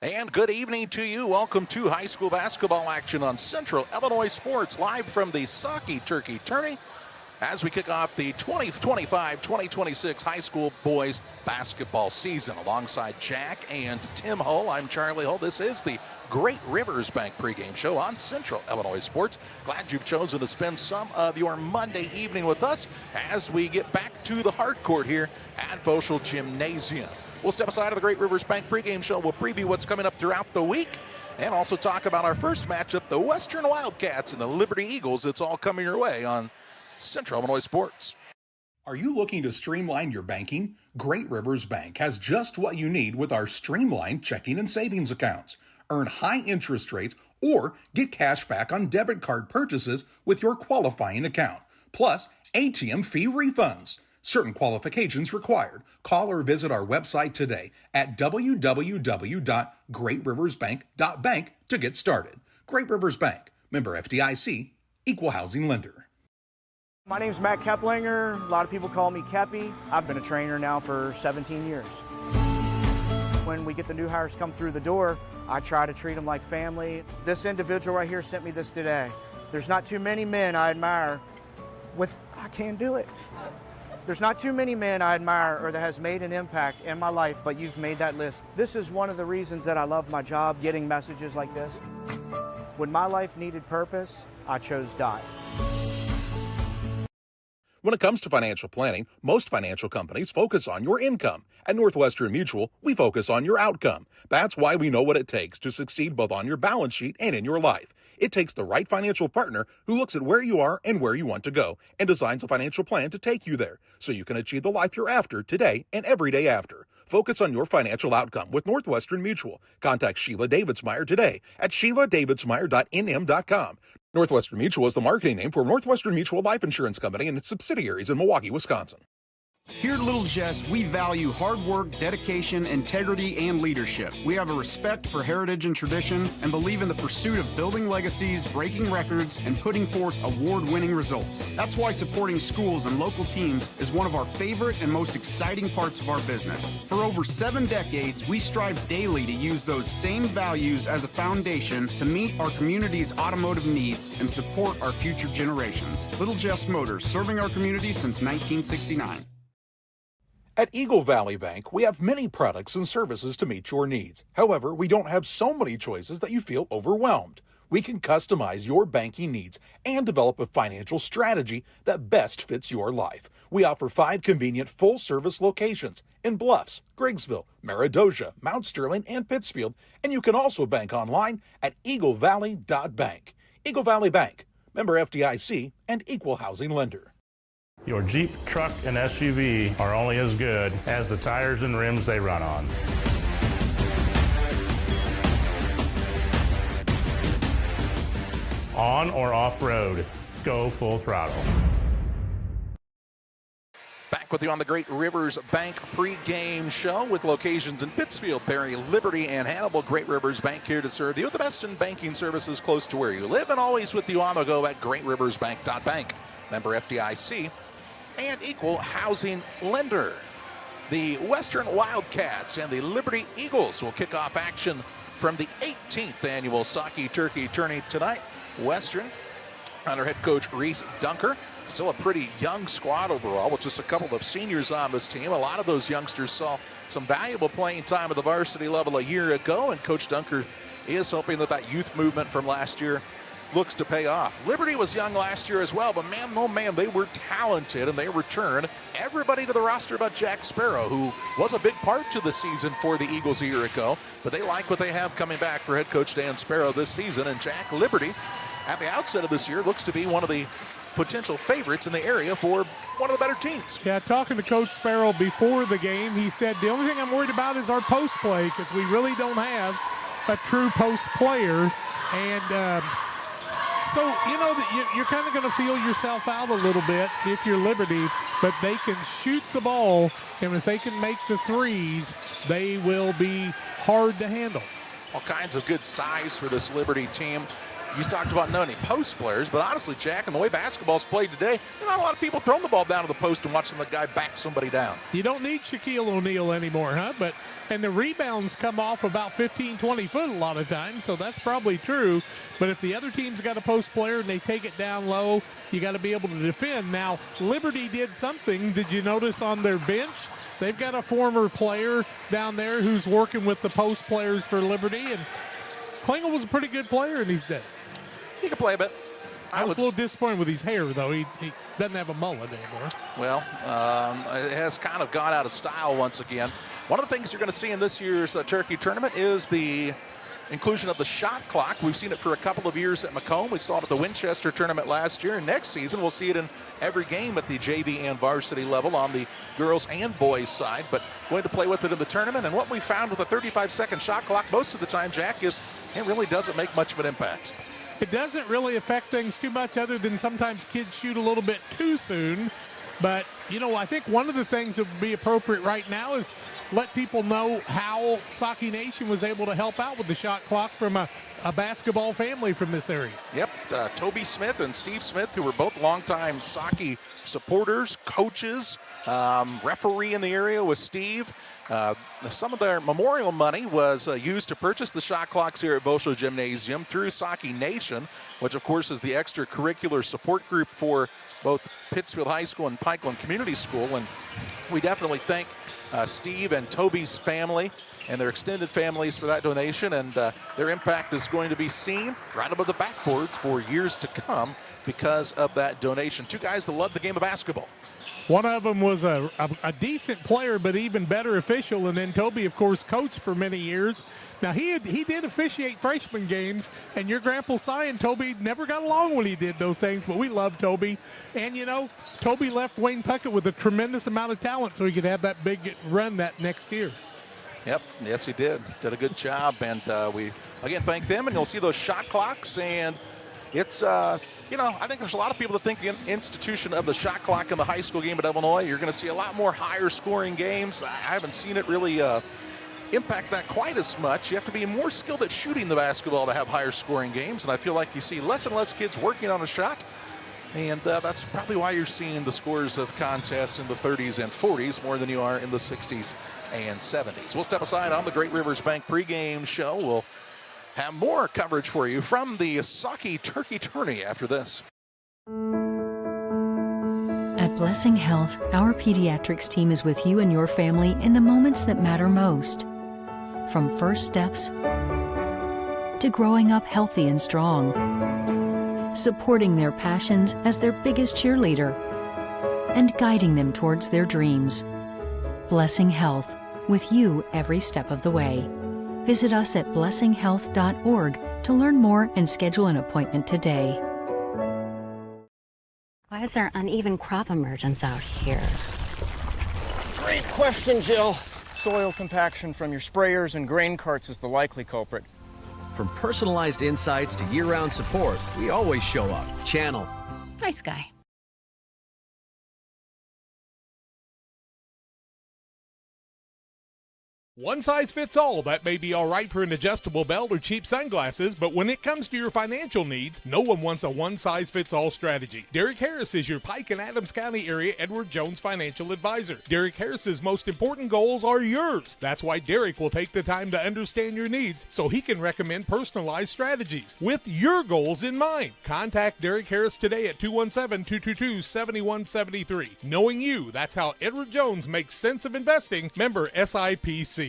And good evening to you. Welcome to high school basketball action on Central Illinois Sports, live from the Saki Turkey Tourney as we kick off the 2025-2026 high school boys basketball season. Alongside Jack and Tim Hull, I'm Charlie Hull. This is the Great Rivers Bank pregame show on Central Illinois Sports. Glad you've chosen to spend some of your Monday evening with us as we get back to the hard court here at Foschel Gymnasium. We'll step aside of the Great Rivers Bank pregame show. We'll preview what's coming up throughout the week and also talk about our first matchup, the Western Wildcats and the Liberty Eagles. It's all coming your way on Central Illinois Sports. Are you looking to streamline your banking? Great Rivers Bank has just what you need with our streamlined checking and savings accounts. Earn high interest rates or get cash back on debit card purchases with your qualifying account. Plus, ATM fee refunds. Certain qualifications required. Call or visit our website today at www.greatriversbank.bank to get started. Great Rivers Bank, member FDIC, equal housing lender. My name's Matt Keplinger. A lot of people call me Kepi. I've been a trainer now for 17 years. When we get the new hires come through the door, I try to treat them like family. This individual right here sent me this today. There's not too many men I admire I can't do it. There's not too many men I admire or that has made an impact in my life, but you've made that list. This is one of the reasons that I love my job, getting messages like this. When my life needed purpose, I chose Dot. When it comes to financial planning, most financial companies focus on your income. At Northwestern Mutual, we focus on your outcome. That's why we know what it takes to succeed both on your balance sheet and in your life. It takes the right financial partner who looks at where you are and where you want to go and designs a financial plan to take you there so you can achieve the life you're after today and every day after. Focus on your financial outcome with Northwestern Mutual. Contact Sheila Davidsmeyer today at SheilaDavidsmeyer.nm.com. Northwestern Mutual is the marketing name for Northwestern Mutual Life Insurance Company and its subsidiaries in Milwaukee, Wisconsin. Here at Little Jess, we value hard work, dedication, integrity, and leadership. We have a respect for heritage and tradition and believe in the pursuit of building legacies, breaking records, and putting forth award-winning results. That's why supporting schools and local teams is one of our favorite and most exciting parts of our business. For over 7 decades, we strive daily to use those same values as a foundation to meet our community's automotive needs and support our future generations. Little Jess Motors, serving our community since 1969. At Eagle Valley Bank, we have many products and services to meet your needs. However, we don't have so many choices that you feel overwhelmed. We can customize your banking needs and develop a financial strategy that best fits your life. We offer 5 convenient full-service locations in Bluffs, Griggsville, Maridosia, Mount Sterling, and Pittsfield, and you can also bank online at eaglevalley.bank. Eagle Valley Bank, member FDIC, and equal housing lender. Your Jeep, truck, and SUV are only as good as the tires and rims they run on. On or off-road, go full throttle. Back with you on the Great Rivers Bank pregame show with locations in Pittsfield, Perry, Liberty, and Hannibal. Great Rivers Bank here to serve you with the best in banking services close to where you live and always with you on the go at greatriversbank.bank. Member FDIC and equal housing lender. The Western Wildcats and the Liberty Eagles will kick off action from the 18th annual Saki Turkey Tourney tonight. Western, under head coach Reese Dunker, still a pretty young squad overall with just a couple of seniors on this team. A lot of those youngsters saw some valuable playing time at the varsity level a year ago, and Coach Dunker is hoping that that youth movement from last year looks to pay off. Liberty was young last year as well, but man, oh man, they were talented, and they returned everybody to the roster but Jack Sparrow, who was a big part to the season for the Eagles a year ago. But they like what they have coming back for head coach Dan Sparrow this season, and Jack, Liberty, at the outset of this year, looks to be one of the potential favorites in the area for one of the better teams. Yeah, talking to Coach Sparrow before the game, he said, the only thing I'm worried about is our post play, because we really don't have a true post player. And so, you know, you're kind of going to feel yourself out a little bit if you're Liberty, but they can shoot the ball, and if they can make the threes, they will be hard to handle. All kinds of good size for this Liberty team. You talked about not any post players, but honestly, Jack, and the way basketball's played today, there's not a lot of people throwing the ball down to the post and watching the guy back somebody down. You don't need Shaquille O'Neal anymore, huh? And the rebounds come off about 15, 20 foot a lot of times, so that's probably true. But if the other team's got a post player and they take it down low, you got to be able to defend. Now, Liberty did something. Did you notice on their bench? They've got a former player down there who's working with the post players for Liberty, and Klingel was a pretty good player in his day. He can play a bit. I was a little disappointed with his hair, though. He doesn't have a mullet anymore. Well, it has kind of gone out of style once again. One of the things you're going to see in this year's Turkey tournament is the inclusion of the shot clock. We've seen it for a couple of years at Macomb. We saw it at the Winchester tournament last year. And next season, we'll see it in every game at the JV and varsity level on the girls and boys side. But going to play with it in the tournament. And what we found with a 35-second shot clock most of the time, Jack, is it really doesn't make much of an impact. It doesn't really affect things too much other than sometimes kids shoot a little bit too soon. But, you know, I think one of the things that would be appropriate right now is let people know how Socky Nation was able to help out with the shot clock from a basketball family from this area. Yep, Toby Smith and Steve Smith, who were both longtime Socky supporters, coaches, referee in the area with Steve. Some of their memorial money was used to purchase the shot clocks here at Bosho Gymnasium through Socky Nation, which of course is the extracurricular support group for both Pittsfield High School and Pikeland Community School. And we definitely thank Steve and Toby's family and their extended families for that donation, and their impact is going to be seen right above the backboards for years to come because of that donation. Two guys that love the game of basketball. One of them was a decent player, but even better official. And then Toby, of course, coached for many years. Now, he did officiate freshman games, and your Grandpa Cy and Toby never got along when he did those things, but we love Toby. And, you know, Toby left Wayne Puckett with a tremendous amount of talent so he could have that big run that next year. Yep, yes, he did. Did a good job, and we, again, thank them. And you'll see those shot clocks, and it's, you know, I think there's a lot of people that think the institution of the shot clock in the high school game at Illinois, you're going to see a lot more higher scoring games. I haven't seen it really impact that quite as much. You have to be more skilled at shooting the basketball to have higher scoring games, and I feel like you see less and less kids working on a shot, and that's probably why you're seeing the scores of contests in the 30s and 40s more than you are in the 60s and 70s. We'll step aside on the Great Rivers Bank pregame show. We'll have more coverage for you from the Socky Turkey Tourney after this. At Blessing Health, our pediatrics team is with you and your family in the moments that matter most. From first steps to growing up healthy and strong, supporting their passions as their biggest cheerleader, and guiding them towards their dreams. Blessing Health, with you every step of the way. Visit us at blessinghealth.org to learn more and schedule an appointment today. Why is there uneven crop emergence out here? Great question, Jill. Soil compaction from your sprayers and grain carts is the likely culprit. From personalized insights to year-round support, we always show up. Channel. Nice guy. One size fits all. That may be all right for an adjustable belt or cheap sunglasses, but when it comes to your financial needs, no one wants a one-size-fits-all strategy. Derek Harris is your Pike and Adams County area Edward Jones financial advisor. Derek Harris's most important goals are yours. That's why Derek will take the time to understand your needs so he can recommend personalized strategies with your goals in mind. Contact Derek Harris today at 217-222-7173. Knowing you, that's how Edward Jones makes sense of investing. Member SIPC.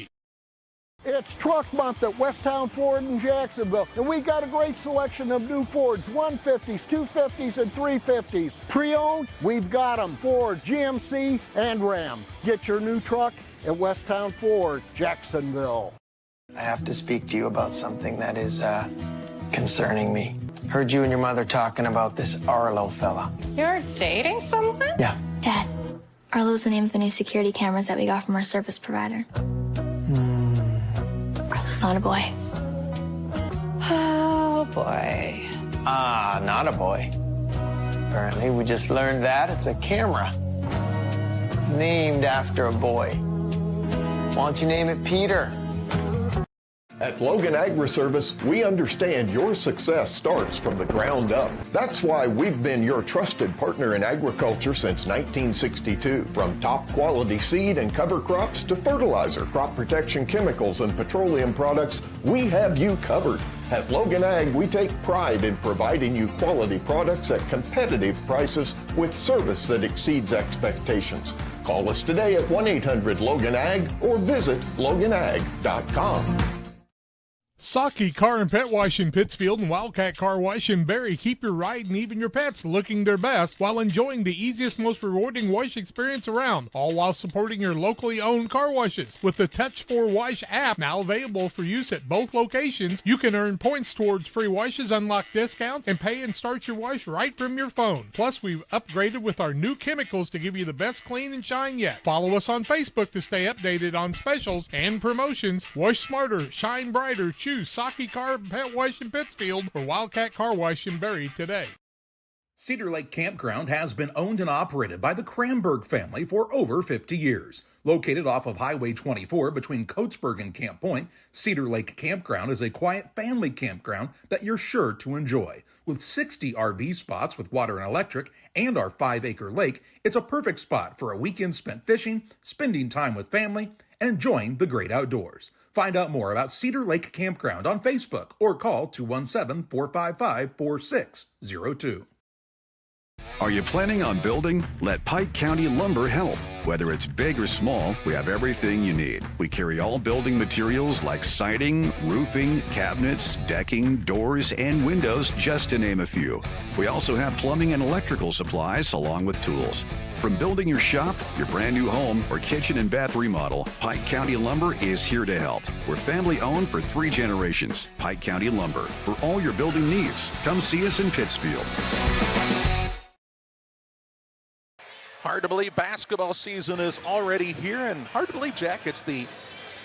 It's Truck Month at Westtown Ford in Jacksonville, and we got a great selection of new Fords, 150s, 250s, and 350s. Pre-owned, we've got them, Ford, GMC, and Ram. Get your new truck at Westtown Ford, Jacksonville. I have to speak to you about something that is concerning me. Heard you and your mother talking about this Arlo fella. You're dating someone? Yeah. Dad, Arlo's the name of the new security cameras that we got from our service provider. Arlo's not a boy. Oh, boy. Ah, not a boy. Apparently, we just learned that it's a camera named after a boy. Why don't you name it Peter? At Logan Agri-Service, we understand your success starts from the ground up. That's why we've been your trusted partner in agriculture since 1962. From top quality seed and cover crops to fertilizer, crop protection chemicals, and petroleum products, we have you covered. At Logan Ag, we take pride in providing you quality products at competitive prices with service that exceeds expectations. Call us today at 1-800-LOGAN-AG or visit loganag.com. Saki Car and Pet Wash in Pittsfield and Wildcat Car Wash in Barry keep your ride and even your pets looking their best while enjoying the easiest, most rewarding wash experience around, all while supporting your locally owned car washes. With the Touch4Wash app now available for use at both locations, you can earn points towards free washes, unlock discounts, and pay and start your wash right from your phone. Plus, we've upgraded with our new chemicals to give you the best clean and shine yet. Follow us on Facebook to stay updated on specials and promotions. Wash smarter, shine brighter, choose Saki Car and Pet Wash in Pittsfield or Wildcat Car Wash in Barry today. Cedar Lake Campground has been owned and operated by the Kramberg family for over 50 years. Located off of Highway 24 between Coatesburg and Camp Point, Cedar Lake Campground is a quiet family campground that you're sure to enjoy. With 60 RV spots with water and electric and our 5-acre lake, it's a perfect spot for a weekend spent fishing, spending time with family, and enjoying the great outdoors. Find out more about Cedar Lake Campground on Facebook or call 217-455-4602. Are you planning on building? Let Pike County Lumber help. Whether it's big or small, we have everything you need. We carry all building materials like siding, roofing, cabinets, decking, doors, and windows, just to name a few. We also have plumbing and electrical supplies along with tools. From building your shop, your brand new home, or kitchen and bath remodel, Pike County Lumber is here to help. We're family owned for 3 generations. Pike County Lumber. For all your building needs, come see us in Pittsfield. Hard to believe basketball season is already here, and hard to believe, Jack, it's the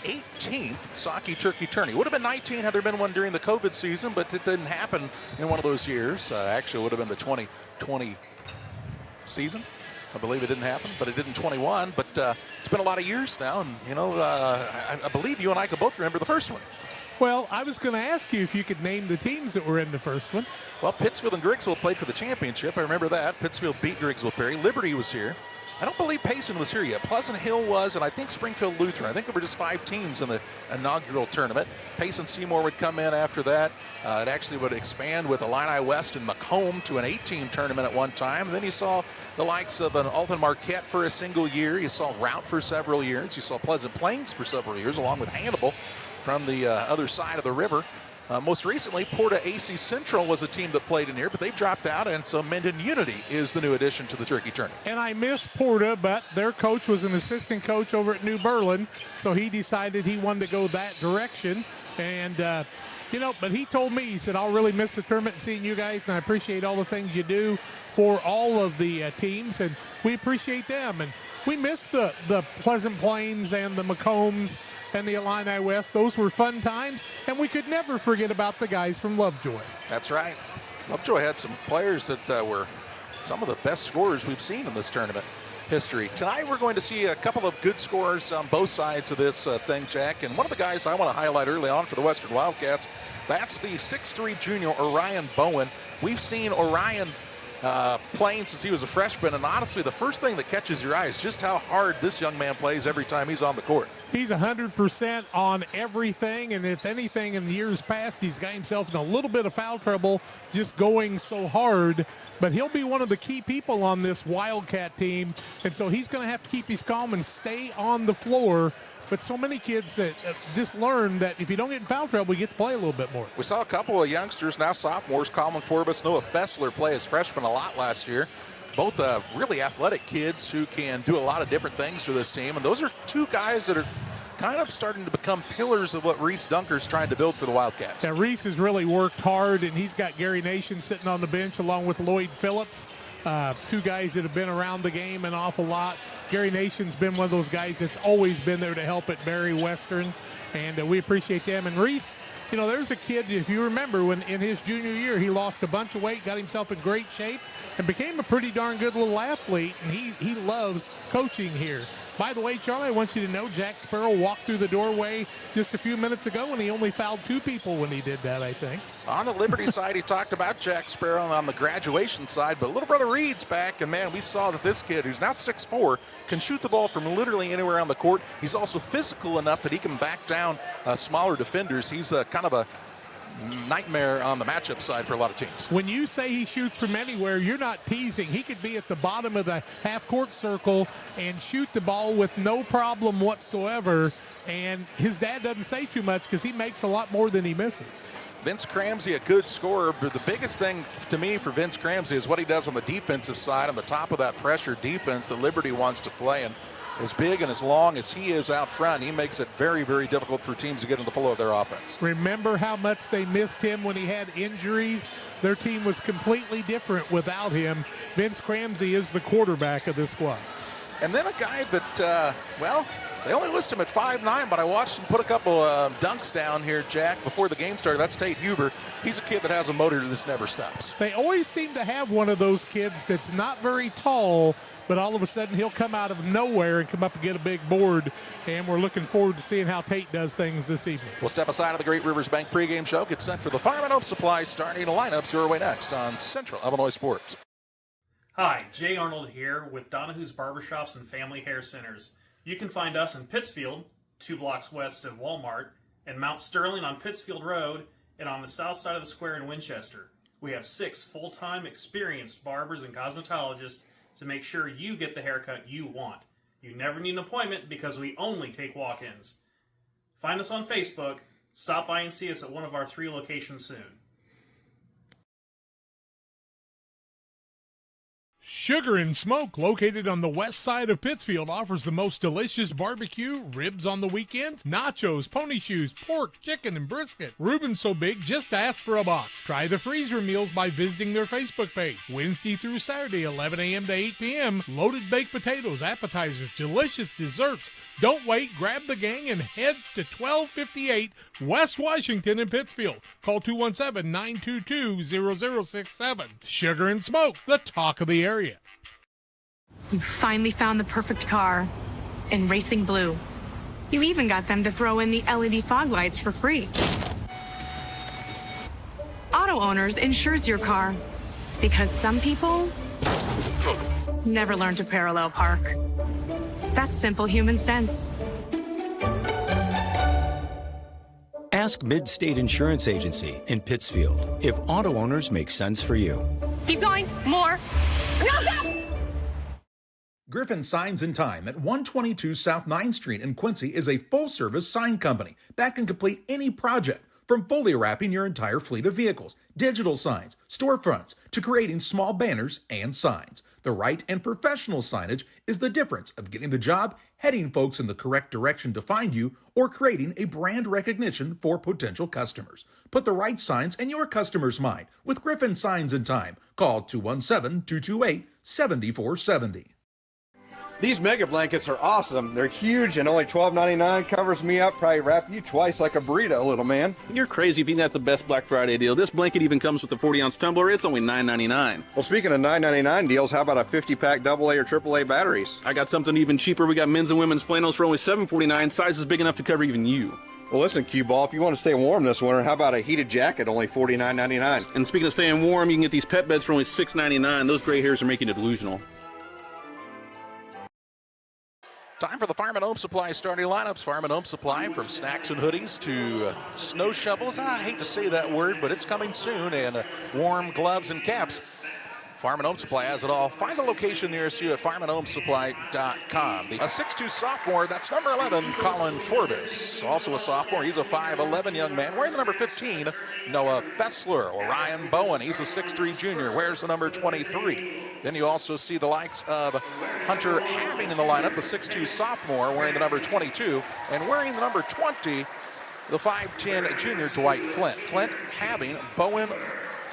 18th Saki Turkey Tourney. Would have been 19 had there been one during the COVID season, but it didn't happen in one of those years. Actually, it would have been the 2020 season. I believe it didn't happen, but it did in 21. But it's been a lot of years now, and, you know, I believe you and I could both remember the first one. Well, I was going to ask you if you could name the teams that were in the first one. Well, Pittsfield and Griggsville played for the championship. I remember that. Pittsfield beat Griggsville Perry. Liberty was here. I don't believe Payson was here yet. Pleasant Hill was, and I think Springfield Lutheran. I think there were just 5 teams in the inaugural tournament. Payson Seymour would come in after that. It actually would expand with Illini West and Macomb to an 8-team tournament at one time. And then you saw the likes of an Alton Marquette for a single year. You saw Route for several years. You saw Pleasant Plains for several years, along with Hannibal from the other side of the river. Most recently, Porta AC Central was a team that played in here, but they've dropped out, and so Minden Unity is the new addition to the Turkey Tourney. And I miss Porta, but their coach was an assistant coach over at New Berlin, so he decided he wanted to go that direction. And, you know, but he told me, he said, I'll really miss the tournament and seeing you guys, and I appreciate all the things you do for all of the teams, and we appreciate them. And we miss the Pleasant Plains and the Macombs and the Illini West. Those were fun times, and we could never forget about the guys from Lovejoy. That's right. Lovejoy had some players that were some of the best scorers we've seen in this tournament history. Tonight we're going to see a couple of good scorers on both sides of this thing, Jack, and one of the guys I want to highlight early on for the Western Wildcats, that's the 6'3" junior Orion Bowen. We've seen Orion playing since he was a freshman, and honestly, the first thing that catches your eye is just how hard this young man plays every time he's on the court. He's 100% on everything, and if anything in the years past, he's got himself in a little bit of foul trouble just going so hard, but he'll be one of the key people on this Wildcat team, and so he's going to have to keep his calm and stay on the floor. But so many kids that just learn that if you don't get in foul trouble, you get to play a little bit more. We saw a couple of youngsters, now sophomores, Colin Forbes, Noah Fessler play as freshmen a lot last year. Both really athletic kids who can do a lot of different things for this team. And those are 2 guys that are kind of starting to become pillars of what Reese Dunker's trying to build for the Wildcats. Yeah, Reese has really worked hard, and he's got Gary Nation sitting on the bench along with Lloyd Phillips. 2 guys that have been around the game an awful lot. Gary Nation's been one of those guys that's always been there to help at Barry Western, and we appreciate them. And Reese, you know, there's a kid, if you remember, when in his junior year, he lost a bunch of weight, got himself in great shape, and became a pretty darn good little athlete, and he loves coaching here. By the way, Charlie, I want you to know Jack Sparrow walked through the doorway just a few minutes ago, and he only fouled 2 people when he did that, I think. On the Liberty side, he talked about Jack Sparrow on the graduation side, but little brother Reed's back, and man, we saw that this kid, who's now 6'4", can shoot the ball from literally anywhere on the court. He's also physical enough that he can back down smaller defenders. He's kind of a nightmare on the matchup side for a lot of teams. When you say he shoots from anywhere, you're not teasing. He could be at the bottom of the half-court circle and shoot the ball with no problem whatsoever, and his dad doesn't say too much because he makes a lot more than he misses. Vince Cramsey, a good scorer, but the biggest thing to me for Vince Cramsey is what he does on the defensive side, on the top of that pressure defense that Liberty wants to play. And as big and as long as he is out front, he makes it very, very difficult for teams to get in the flow of their offense. Remember how much they missed him when he had injuries? Their team was completely different without him. Vince Cramsey is the quarterback of this squad. And then a guy that, well, they only list him at 5'9", but I watched him put a couple dunks down here, Jack, before the game started. That's Tate Huber. He's a kid that has a motor that never stops. They always seem to have one of those kids that's not very tall, but all of a sudden he'll come out of nowhere and come up and get a big board, and we're looking forward to seeing how Tate does things this evening. We'll step aside of the Great Rivers Bank pregame show, get set for the Fireman Home Supply starting lineups your way next on Central Illinois Sports. Hi, Jay Arnold here with Donahue's Barbershops and Family Hair Centers. You can find us in Pittsfield, 2 blocks west of Walmart, and Mount Sterling on Pittsfield Road, and on the south side of the square in Winchester. We have 6 full-time experienced barbers and cosmetologists to make sure you get the haircut you want. You never need an appointment because we only take walk-ins. Find us on Facebook. Stop by and see us at one of our 3 locations soon. Sugar and Smoke, located on the west side of Pittsfield, offers the most delicious barbecue, ribs on the weekends, nachos, pony shoes, pork, chicken, and brisket. Reuben's so big, just ask for a box. Try the freezer meals by visiting their Facebook page. Wednesday through Saturday, 11 a.m. to 8 p.m. Loaded baked potatoes, appetizers, delicious desserts. Don't wait, grab the gang and head to 1258 West Washington in Pittsfield. Call 217-922-0067. Sugar and Smoke, the talk of the area. You finally found the perfect car in racing blue. You even got them to throw in the LED fog lights for free. Auto Owners insures your car because some people never learn to parallel park. That's simple human sense. Ask Mid-State Insurance Agency in Pittsfield if Auto Owners make sense for you. Keep going. More. No! Griffin Signs and Time at 122 South 9th Street in Quincy is a full-service sign company that can complete any project, from fully wrapping your entire fleet of vehicles, digital signs, storefronts, to creating small banners and signs. The right and professional signage is the difference of getting the job, heading folks in the correct direction to find you, or creating a brand recognition for potential customers. Put the right signs in your customer's mind with Griffin Signs and Time. Call 217-228-7470. These mega blankets are awesome. They're huge and only $12.99 covers me up, probably wrap you twice like a burrito, little man. You're crazy if you think that's the best Black Friday deal. This blanket even comes with a 40-ounce tumbler. It's only $9.99. Well, speaking of $9.99 deals, how about a 50-pack AA or AAA batteries? I got something even cheaper. We got men's and women's flannels for only $7.49. Size is big enough to cover even you. Well, listen, Cue Ball, if you want to stay warm this winter, how about a heated jacket, only $49.99? And speaking of staying warm, you can get these pet beds for only $6.99. Those gray hairs are making it delusional. Time for the Fireman Home Supply starting lineups. Fireman Home Supply, from snacks and hoodies to snow shovels. I hate to say that word, but it's coming soon. And warm gloves and caps. Fireman Home Supply has it all. Find the location nearest you at firemanhomesupply.com. A 6'2 sophomore, that's number 11, Colin Forbes. Also a sophomore, he's a 5'11 young man wearing the number 15, Noah Fessler. Orion Bowen, he's a 6'3 junior, wears the number 23. Then you also see the likes of Hunter Having in the lineup, the 6'2 sophomore, wearing the number 22, and wearing the number 20, the 5'10 junior, Dwight Flint. Flint, Having, Bowen,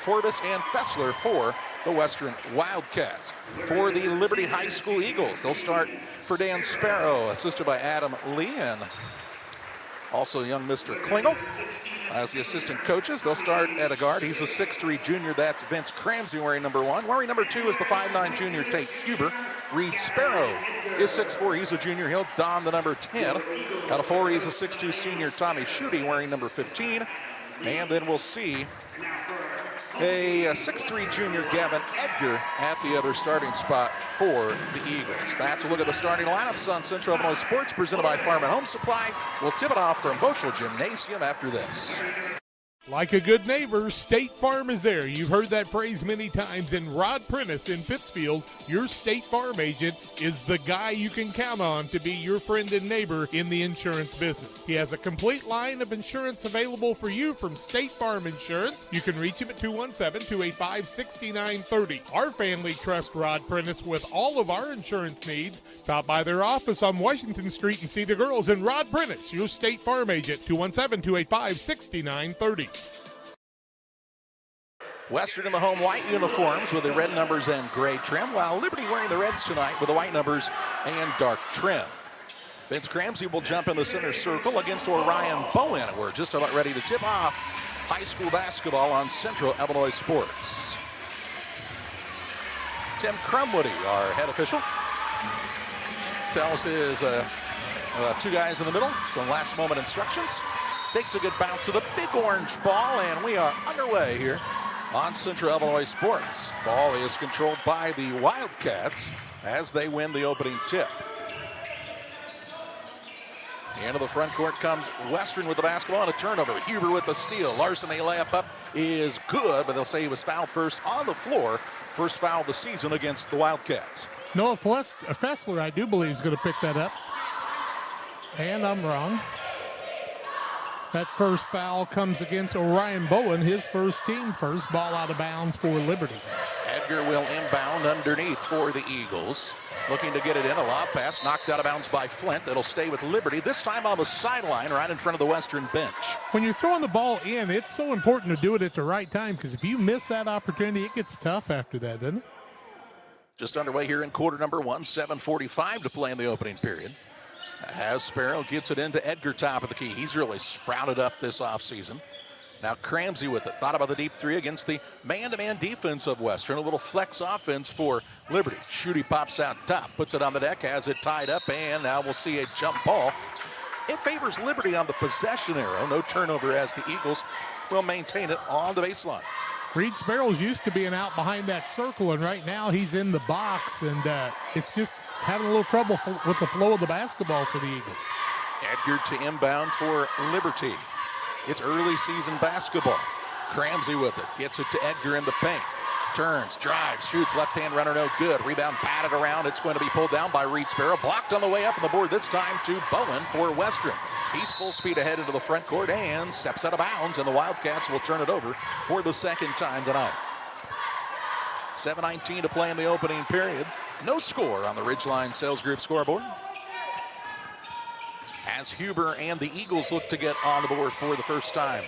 Forbes, and Fessler for the Western Wildcats. For the Liberty High School Eagles, they'll start for Dan Sparrow, assisted by Adam Lee, and also young Mr. Klingel. as the assistant coaches. They'll start at a guard. He's a 6'3 junior. That's Vince Cramsey wearing number 1. Wearing number 2 is the 5'9 junior Tate Huber. Reed Sparrow is 6'4. He's a junior. He'll don the number 10. Out of 4, he's a 6'2 senior Tommy Schutte wearing number 15. And then we'll see a 6'3 junior Gavin Edgar at the other starting spot for the Eagles. That's a look at the starting lineups on Central Illinois Sports, presented by Farm and Home Supply. We'll tip it off from Moschel Gymnasium after this. Like a good neighbor, State Farm is there. You've heard that phrase many times, and Rod Prentice in Pittsfield, your State Farm agent, is the guy you can count on to be your friend and neighbor in the insurance business. He has a complete line of insurance available for you from State Farm Insurance. You can reach him at 217-285-6930. Our family trusts Rod Prentice with all of our insurance needs. Stop by their office on Washington Street and see the girls. And Rod Prentice, your State Farm agent, 217-285-6930. Western in the home white uniforms with the red numbers and gray trim, while Liberty wearing the reds tonight with the white numbers and dark trim. Vince Cramsey will jump in the center circle against Orion Bowen. We're just about ready to tip off high school basketball on Central Illinois Sports. Tim Crumwoody, our head official, tells his two guys in the middle some last moment instructions. Takes a good bounce to the big orange ball, and we are underway here on Central Illinois Sports. Ball is controlled by the Wildcats as they win the opening tip. Into the front court comes Western with the basketball and a turnover. Huber with the steal. Larson, a layup up is good, but they'll say he was fouled first on the floor. First foul of the season against the Wildcats. Noah Fessler, I do believe, is going to pick that up. And I'm wrong. That first foul comes against Orion Bowen, his first team first. Ball out of bounds for Liberty. Edgar will inbound underneath for the Eagles. Looking to get it in. A lob pass knocked out of bounds by Flint. It'll stay with Liberty, this time on the sideline right in front of the Western bench. When you're throwing the ball in, it's so important to do it at the right time, because if you miss that opportunity, it gets tough after that, doesn't it? Just underway here in quarter number 1. 7:45 to play in the opening period. As Sparrow gets it into Edgar, top of the key. He's really sprouted up this offseason. Now Cramsey with it. Thought about the deep three against the man-to-man defense of Western. A little flex offense for Liberty. Schutte pops out top, puts it on the deck, has it tied up, and now we'll see a jump ball. It favors Liberty on the possession arrow. No turnover as the Eagles will maintain it on the baseline. Reed Sparrows used to being out behind that circle, and right now he's in the box, and it's just having a little trouble with the flow of the basketball for the Eagles. Edgar to inbound for Liberty. It's early season basketball. Cramsey with it. Gets it to Edgar in the paint. Turns, drives, shoots, left-hand runner, no good. Rebound batted around. It's going to be pulled down by Reed Sparrow. Blocked on the way up on the board, this time to Bowen for Western. He's full speed ahead into the front court and steps out of bounds, and the Wildcats will turn it over for the second time tonight. 7:19 to play in the opening period. No score on the Ridgeline Sales Group scoreboard, as Huber and the Eagles look to get on the board for the first time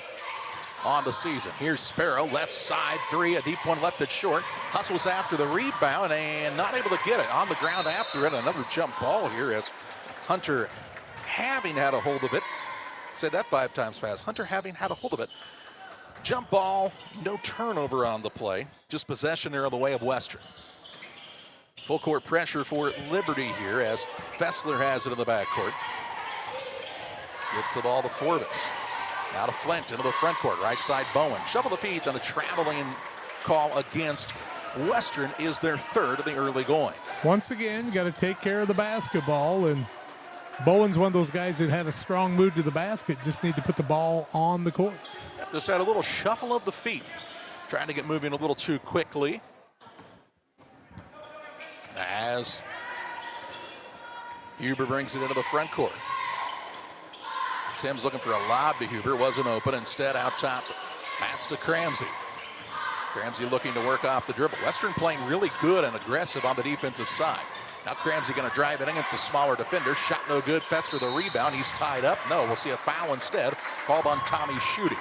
on the season. Here's Sparrow, left side three, a deep one left it short. Hustles after the rebound and not able to get it. On the ground after it, another jump ball here as Hunter having had a hold of it. Said that 5 times fast. Hunter having had a hold of it. Jump ball, no turnover on the play. Just possession there on the way of Western. Full court pressure for Liberty here as Fessler has it in the backcourt. Gets the ball to Forbes. Now to Flint into the front court. Right side Bowen. Shuffle the feet on a traveling call against Western is their third of the early going. Once again, you got to take care of the basketball, and Bowen's one of those guys that had a strong move to the basket. Just need to put the ball on the court. Just had a little shuffle of the feet. Trying to get moving a little too quickly. As Huber brings it into the front court. Sims looking for a lob to Huber. Wasn't open. Instead, out top, pass to Cramsey. Cramsey looking to work off the dribble. Western playing really good and aggressive on the defensive side. Now Cramsey going to drive it against the smaller defender. Shot no good. Fetz for the rebound. He's tied up. No, we'll see a foul instead. Called on Tommy Schutte.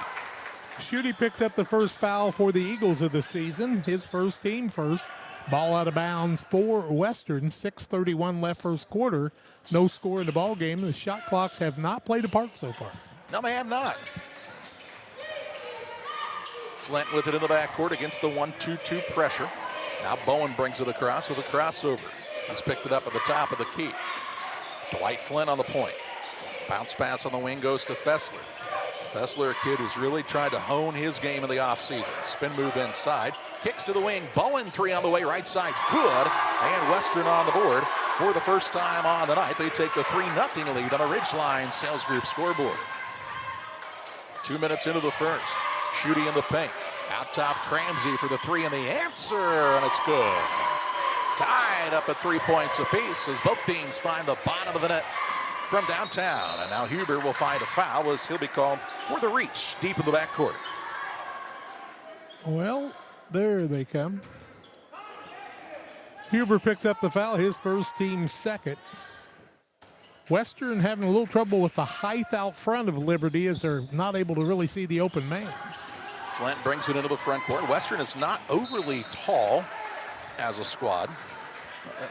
Schutte picks up the first foul for the Eagles of the season. His first team first. Ball out of bounds for Western. 6:31 left first quarter. No score in the ball game. The shot clocks have not played a part so far. No, they have not. Flint with it in the backcourt against the 1-2-2 pressure. Now Bowen brings it across with a crossover. He's picked it up at the top of the key. Dwight Flint on the point. Bounce pass on the wing goes to Fessler. Fessler, a kid who's really tried to hone his game in the offseason. Spin move inside. Kicks to the wing. Bowen, three on the way, right side. Good. And Western on the board for the first time on the night. They take the 3-0 lead on the Ridgeline Sales Group scoreboard. 2 minutes into the first. Schutte in the paint. Out top, Cramsey for the three and the answer, and it's good. Tied up at 3 points apiece as both teams find the bottom of the net from downtown. And now Huber will find a foul as he'll be called for the reach deep in the backcourt. Well, there they come. Huber picks up the foul, his first, team second. Western having a little trouble with the height out front of Liberty as they're not able to really see the open man. Flint brings it into the front court. Western is not overly tall as a squad.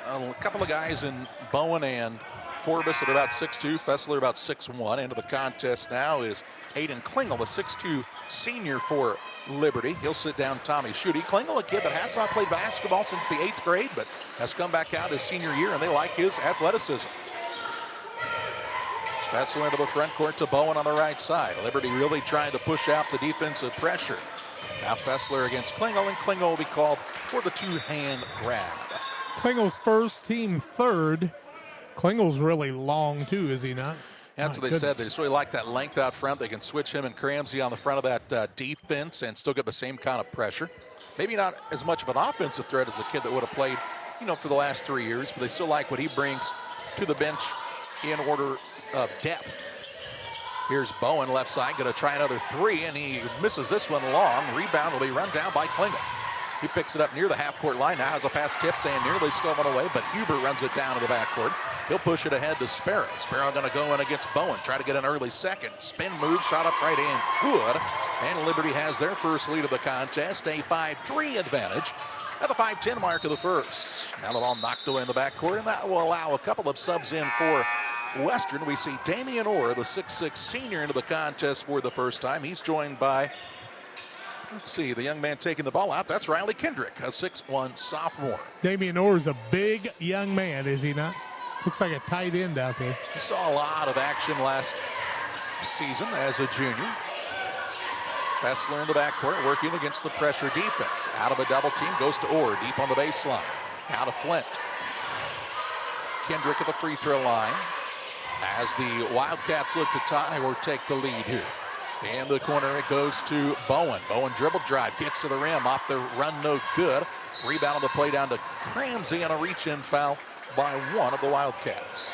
A couple of guys in Bowen and Forbes at about 6'2", Fessler about 6'1". Into the contest now is Aiden Klingel, the 6'2" senior for Liberty. He'll sit down Tommy Schutte. Klingel, a kid that has not played basketball since the 8th grade, but has come back out his senior year, and they like his athleticism. Fessler into the front court to Bowen on the right side. Liberty really trying to push out the defensive pressure. Now Fessler against Klingel, and Klingel will be called for the two-hand grab. Klingel's first, team third. Klingel's really long, too, is he not? That's what they said. They just really like that length out front. They can switch him and Cramsey on the front of that defense and still get the same kind of pressure. Maybe not as much of an offensive threat as a kid that would have played, for the last 3 years, but they still like what he brings to the bench in order of depth. Here's Bowen left side, going to try another three, and he misses this one long. Rebound will be run down by Klingel. He picks it up near the half-court line. Now has a pass tipped and nearly stolen away, but Huber runs it down to the backcourt. He'll push it ahead to Sparrow. Sparrow going to go in against Bowen. Try to get an early second. Spin move, shot up right in. Good. And Liberty has their first lead of the contest. A 5-3 advantage at the 5:10 mark of the first. Now the ball knocked away in the backcourt, and that will allow a couple of subs in for Western. We see Damian Orr, the 6'6" senior, into the contest for the first time. He's joined by, let's see, the young man taking the ball out. That's Riley Kendrick, a 6'1" sophomore. Damian Orr is a big young man, is he not? Looks like a tight end out there. He saw a lot of action last season as a junior. Fessler in the backcourt working against the pressure defense. Out of a double team, goes to Orr, deep on the baseline. Out of Flint. Kendrick at the free throw line as the Wildcats look to tie or take the lead here. In the corner, it goes to Bowen. Bowen dribble drive, gets to the rim, off the run, no good. Rebound on the play down to Cramsey, and a reach-in foul by one of the Wildcats.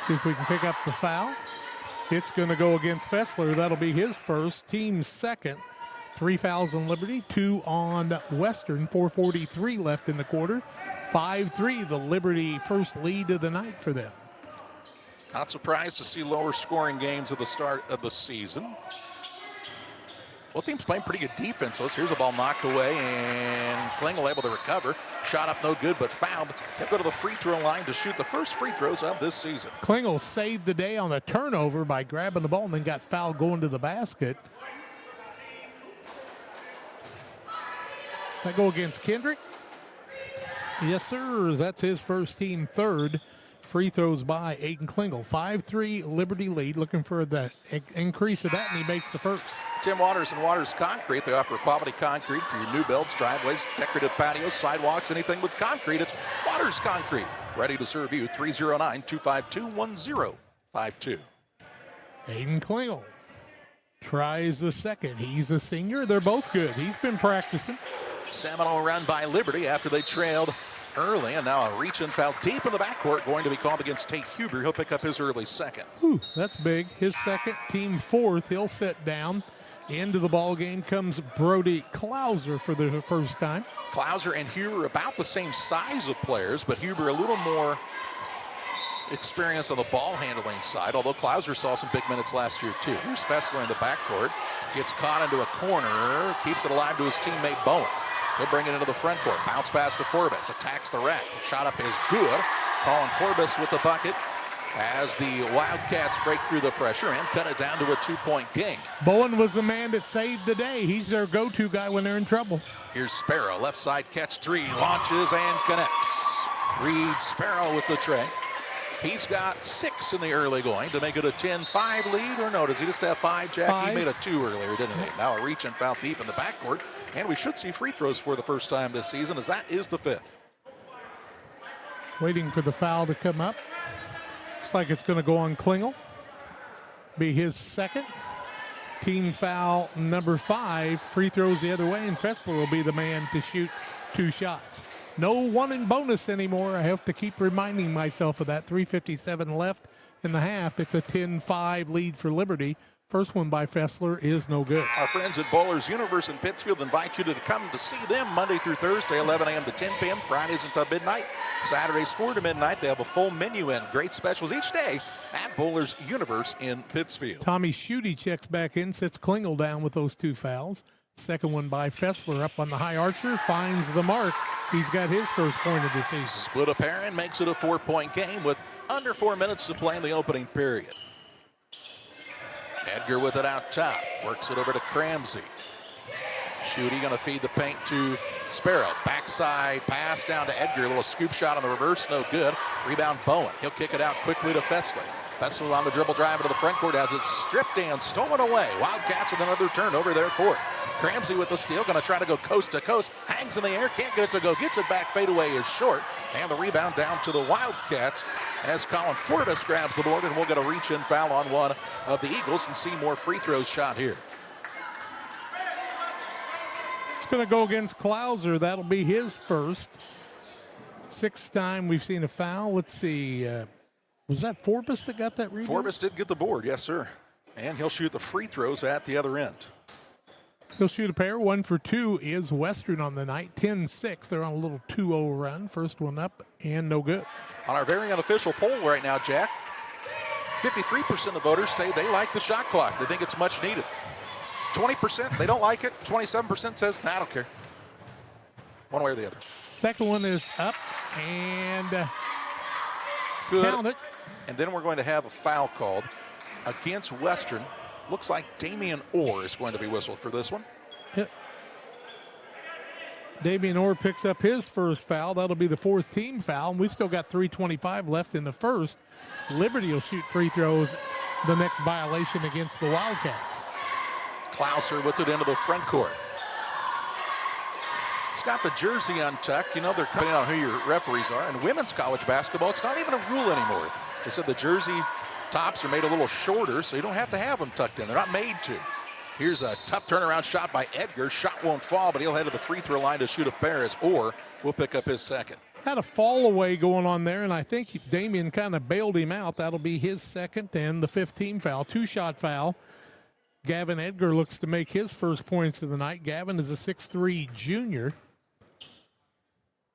See if we can pick up the foul. It's going to go against Fessler. That'll be his first, team second. 3 fouls on Liberty, 2 on Western. 4:43 left in the quarter. 5-3, the Liberty first lead of the night for them. Not surprised to see lower scoring games at the start of the season. Both teams playing pretty good defense. Here's a ball knocked away, and Klingel able to recover. Shot up no good, but fouled. He'll go to the free throw line to shoot the first free throws of this season. Klingel saved the day on the turnover by grabbing the ball and then got fouled going to the basket. That go against Kendrick? Yes, sir. That's his first, team third. Free throws by Aiden Klingel. 5-3 Liberty lead. Looking for the increase of that, and he makes the first. Tim Waters and Waters Concrete. They offer quality concrete for your new builds, driveways, decorative patios, sidewalks, anything with concrete. It's Waters Concrete. Ready to serve you. 309-252-1052. Aiden Klingel tries the second. He's a senior. They're both good. He's been practicing. Seminole run by Liberty after they trailed early, and now a reach and foul deep in the backcourt going to be called against Tate Huber. He'll pick up his early second. Whew, that's big. His second, team fourth. He'll sit down. Into the ball game comes Brody Klauser for the first time. Klauser and Huber about the same size of players, but Huber a little more experience on the ball handling side, although Klauser saw some big minutes last year too. Here's Fessler in the backcourt. Gets caught into a corner. Keeps it alive to his teammate Bowen. He'll bring it into the front court. Bounce pass to Forbes. Attacks the rack. Shot up is good. Colin Forbes with the bucket. as the Wildcats break through the pressure and cut it down to a 2-point game. Bowen was the man that saved the day. He's their go-to guy when they're in trouble. Here's Sparrow, left side catch three, launches and connects. Reed Sparrow with the tray. He's got 6 in the early going to make it a 10-5 lead, or no, does he just have 5, Jack? 5. He made a 2 earlier, didn't he? Now a reach and foul deep in the backcourt, and we should see free throws for the first time this season, as that is the 5th. Waiting for the foul to come up. Looks like it's going to go on Klingel. Be his second. Team foul number 5. Free throws the other way, and Fessler will be the man to shoot 2 shots. No 1 in bonus anymore. I have to keep reminding myself of that. 3:57 left in the half. It's a 10-5 lead for Liberty. First one by Fessler is no good. Our friends at Bowlers Universe in Pittsfield invite you to come to see them Monday through Thursday, 11 a.m. to 10 p.m., Fridays until midnight, Saturdays 4 to midnight. They have a full menu and great specials each day at Bowlers Universe in Pittsfield. Tommy Schutte checks back in, sets Klingel down with those 2 fouls. Second one by Fessler up on the high archer, finds the mark. He's got his first point of the season. Split a pair and makes it a 4-point game with under 4 minutes to play in the opening period. Edgar with it out top, works it over to Cramsey. Schutte going to feed the paint to Sparrow. Backside pass down to Edgar, a little scoop shot on the reverse, no good. Rebound Bowen, he'll kick it out quickly to Fessler. Fessler on the dribble drive into the front court as it's stripped and stolen away. Wildcats with another turnover their court. Cramsey with the steal, going to try to go coast to coast. Hangs in the air, can't get it to go. Gets it back, fadeaway is short. And the rebound down to the Wildcats as Colin Fortis grabs the board, and we'll get a reach-in foul on one of the Eagles and see more free throws shot here. It's going to go against Klauser. That'll be his first. 6th time we've seen a foul. Let's see. Was that Forbes that got that rebound? Forbes did get the board, yes, sir. And he'll shoot the free throws at the other end. He'll shoot a pair. 1 for 2 is Western on the night. 10-6. They're on a little 2-0 run. First one up and no good. On our very unofficial poll right now, Jack, 53% of voters say they like the shot clock. They think it's much needed. 20%, they don't like it. 27% says, nah, I don't care. One way or the other. Second one is up and good. Count it. And then we're going to have a foul called against Western. Looks like Damian Orr is going to be whistled for this one. Yep. Damian Orr picks up his first foul. That'll be the 4th team foul. And we've still got 3:25 left in the first. Liberty will shoot free throws the next violation against the Wildcats. Klauser with it into the front court. It's got the jersey untucked. You know, they're depending on who your referees are. In women's college basketball, it's not even a rule anymore. They said the jersey tops are made a little shorter, so you don't have to have them tucked in. They're not made to. Here's a tough turnaround shot by Edgar. Shot won't fall, but he'll head to the free throw line to shoot a pair as Orr will pick up his second. Had a fall away going on there, and I think Damian kind of bailed him out. That'll be his second and the 5th team foul. 2-shot foul. Gavin Edgar looks to make his first points of the night. Gavin is a 6'3" junior.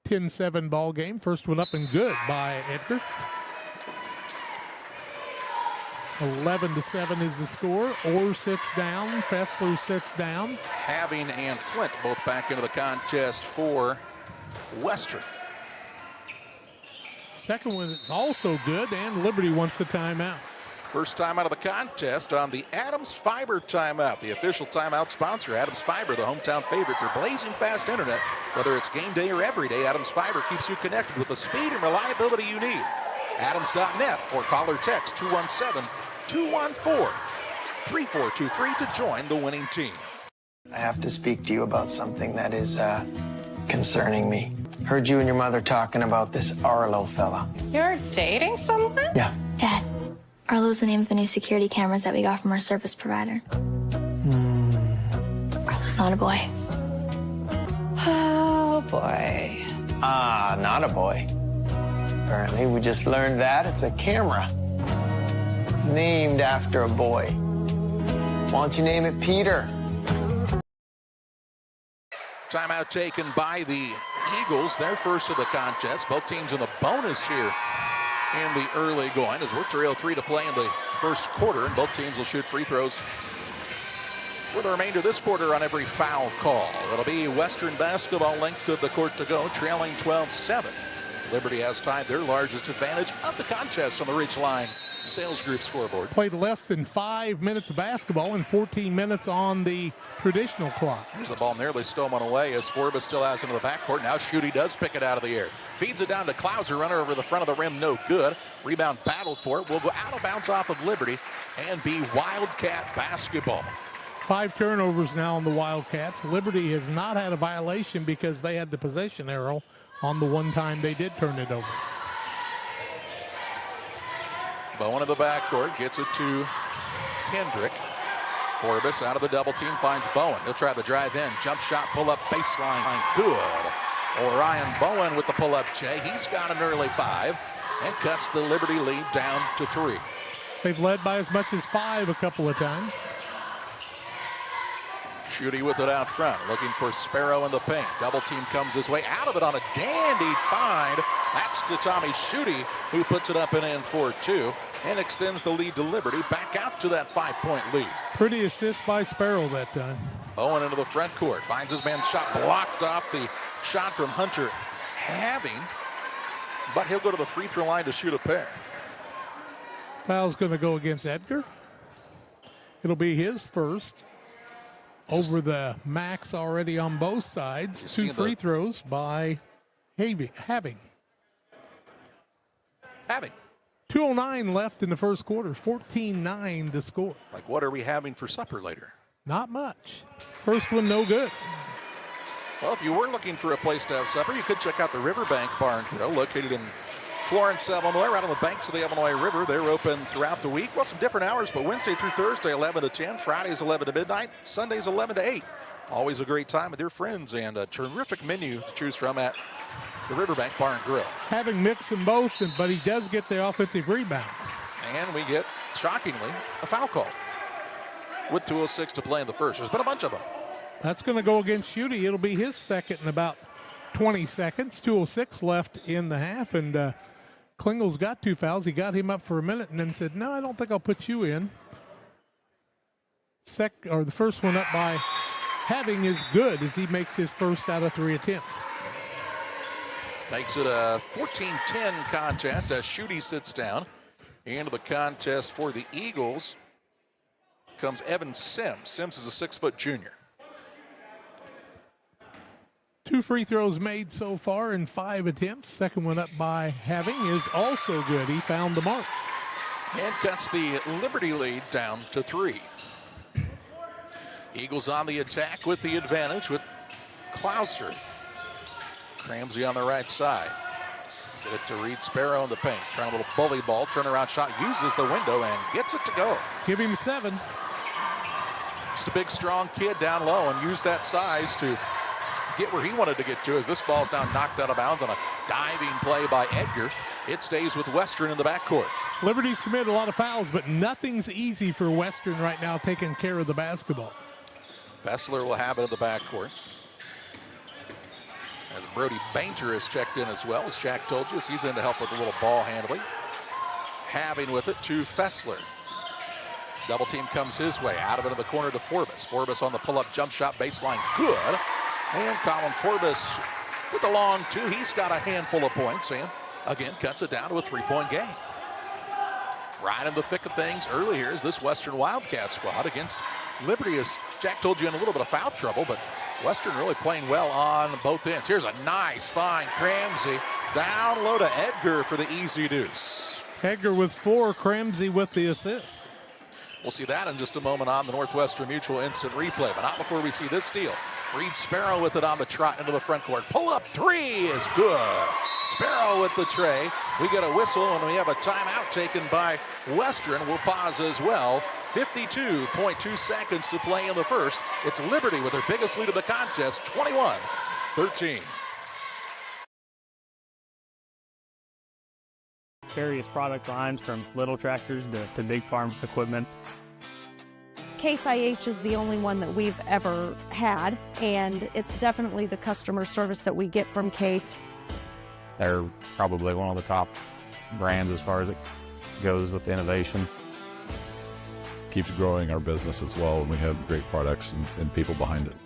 10-7 ball game. First one up and good by Edgar. 11-7 is the score. Orr sits down. Fessler sits down. Having and Flint both back into the contest for Western. Second one is also good, and Liberty wants a timeout. First time out of the contest on the Adams Fiber timeout. The official timeout sponsor, Adams Fiber, the hometown favorite for blazing fast internet. Whether it's game day or every day, Adams Fiber keeps you connected with the speed and reliability you need. Adams.net or call or text 217-214-3423 to join the winning team. I have to speak to you about something that is concerning me. Heard you and your mother talking about this Arlo fella. You're dating someone? Yeah. Dad, Arlo's the name of the new security cameras that we got from our service provider. Arlo's not a boy. Oh, boy. Ah, not a boy. Apparently, we just learned that it's a camera named after a boy. Why don't you name it Peter? Timeout taken by the Eagles, their first of the contest. Both teams in the bonus here in the early going as we're 3:03 to play in the first quarter, and both teams will shoot free throws for the remainder of this quarter on every foul call. It'll be Western basketball length of the court to go, trailing 12-7. Liberty has tied their largest advantage of the contest on the Ridgeline Sales Group scoreboard. Played less than 5 minutes of basketball and 14 minutes on the traditional clock. Here's the ball nearly stolen away as Forbes still has into the backcourt. Now Schutte does pick it out of the air. Feeds it down to Klauser, runner over the front of the rim, no good. Rebound battled for it. Will go out of bounds off of Liberty and be Wildcat basketball. 5 turnovers now on the Wildcats. Liberty has not had a violation because they had the possession arrow on the one time they did turn it over. Bowen in the backcourt gets it to Kendrick. Forbes out of the double team finds Bowen. He'll try the drive in. Jump shot, pull up, baseline, good. Orion Bowen with the pull up, Jay. He's got an early 5 and cuts the Liberty lead down to 3. They've led by as much as 5 a couple of times. Schutte with it out front, looking for Sparrow in the paint. Double team comes his way, out of it on a dandy find. That's to Tommy Schutte, who puts it up and in for 2 and extends the lead to Liberty back out to that 5-point lead. Pretty assist by Sparrow that time. Owen into the front court, finds his man shot blocked off the shot from Hunter Having, but he'll go to the free throw line to shoot a pair. Foul's going to go against Edgar. It'll be his first. Over the max already on both sides. 2 free throws by Having. 2:09 left in the first quarter. 14-9 the score. Like, what are we having for supper later? Not much. First one, no good. Well, if you were looking for a place to have supper, you could check out the Riverbank Bar and Grill, located in Florence, Illinois, right on the banks of the Illinois River. They're open throughout the week. Well, some different hours, but Wednesday through Thursday, 11 to 10. Fridays, 11 to midnight. Sundays, 11 to 8. Always a great time with your friends and a terrific menu to choose from at the Riverbank Bar and Grill. Having mixed them both, but he does get the offensive rebound. And we get, shockingly, a foul call with 2:06 to play in the first. There's been a bunch of them. That's going to go against Schutte. It'll be his second in about 20 seconds. 2:06 left in the half, and Klingel's got 2 fouls. He got him up for a minute and then said, no, I don't think I'll put you in. The first one up by Having is good as he makes his first out of 3 attempts. Makes it a 14-10 contest as Schutte sits down. Into the contest for the Eagles comes Evan Sims. Sims is a 6-foot junior. 2 free throws made so far in 5 attempts. Second one up by Having is also good. He found the mark. And cuts the Liberty lead down to 3. Eagles on the attack with the advantage with Klauser. Ramsey on the right side. Get it to Reed Sparrow in the paint. Trying a little bully ball. Turnaround shot. Uses the window and gets it to go. Give him 7. Just a big, strong kid down low and used that size to get where he wanted to get to as this ball's now knocked out of bounds on a diving play by Edgar. It stays with Western in the backcourt. Liberty's committed a lot of fouls, but nothing's easy for Western right now taking care of the basketball. Fessler will have it in the backcourt. As Brody Bainter is checked in as well, as Jack told you, he's in to help with a little ball handling. Having with it to Fessler. Double team comes his way, out of it in the corner to Forbes. Forbes on the pull-up jump shot, baseline, good. And Colin Forbes with the long 2. He's got a handful of points and again cuts it down to a 3-point game. Right in the thick of things early here is this Western Wildcat squad against Liberty, as Jack told you, in a little bit of foul trouble, but Western really playing well on both ends. Here's a nice find. Ramsey down low to Edgar for the easy deuce. Edgar with 4, Ramsey with the assist. We'll see that in just a moment on the Northwestern Mutual instant replay, but not before we see this steal. Reed Sparrow with it on the trot into the front court. Pull up 3 is good. Sparrow with the tray. We get a whistle and we have a timeout taken by Western. We'll pause as well. 52.2 seconds to play in the first. It's Liberty with their biggest lead of the contest, 21-13. Various product lines from little tractors to big farm equipment. Case IH is the only one that we've ever had, and it's definitely the customer service that we get from Case. They're probably one of the top brands as far as it goes with innovation. Keeps growing our business as well, and we have great products and people behind it.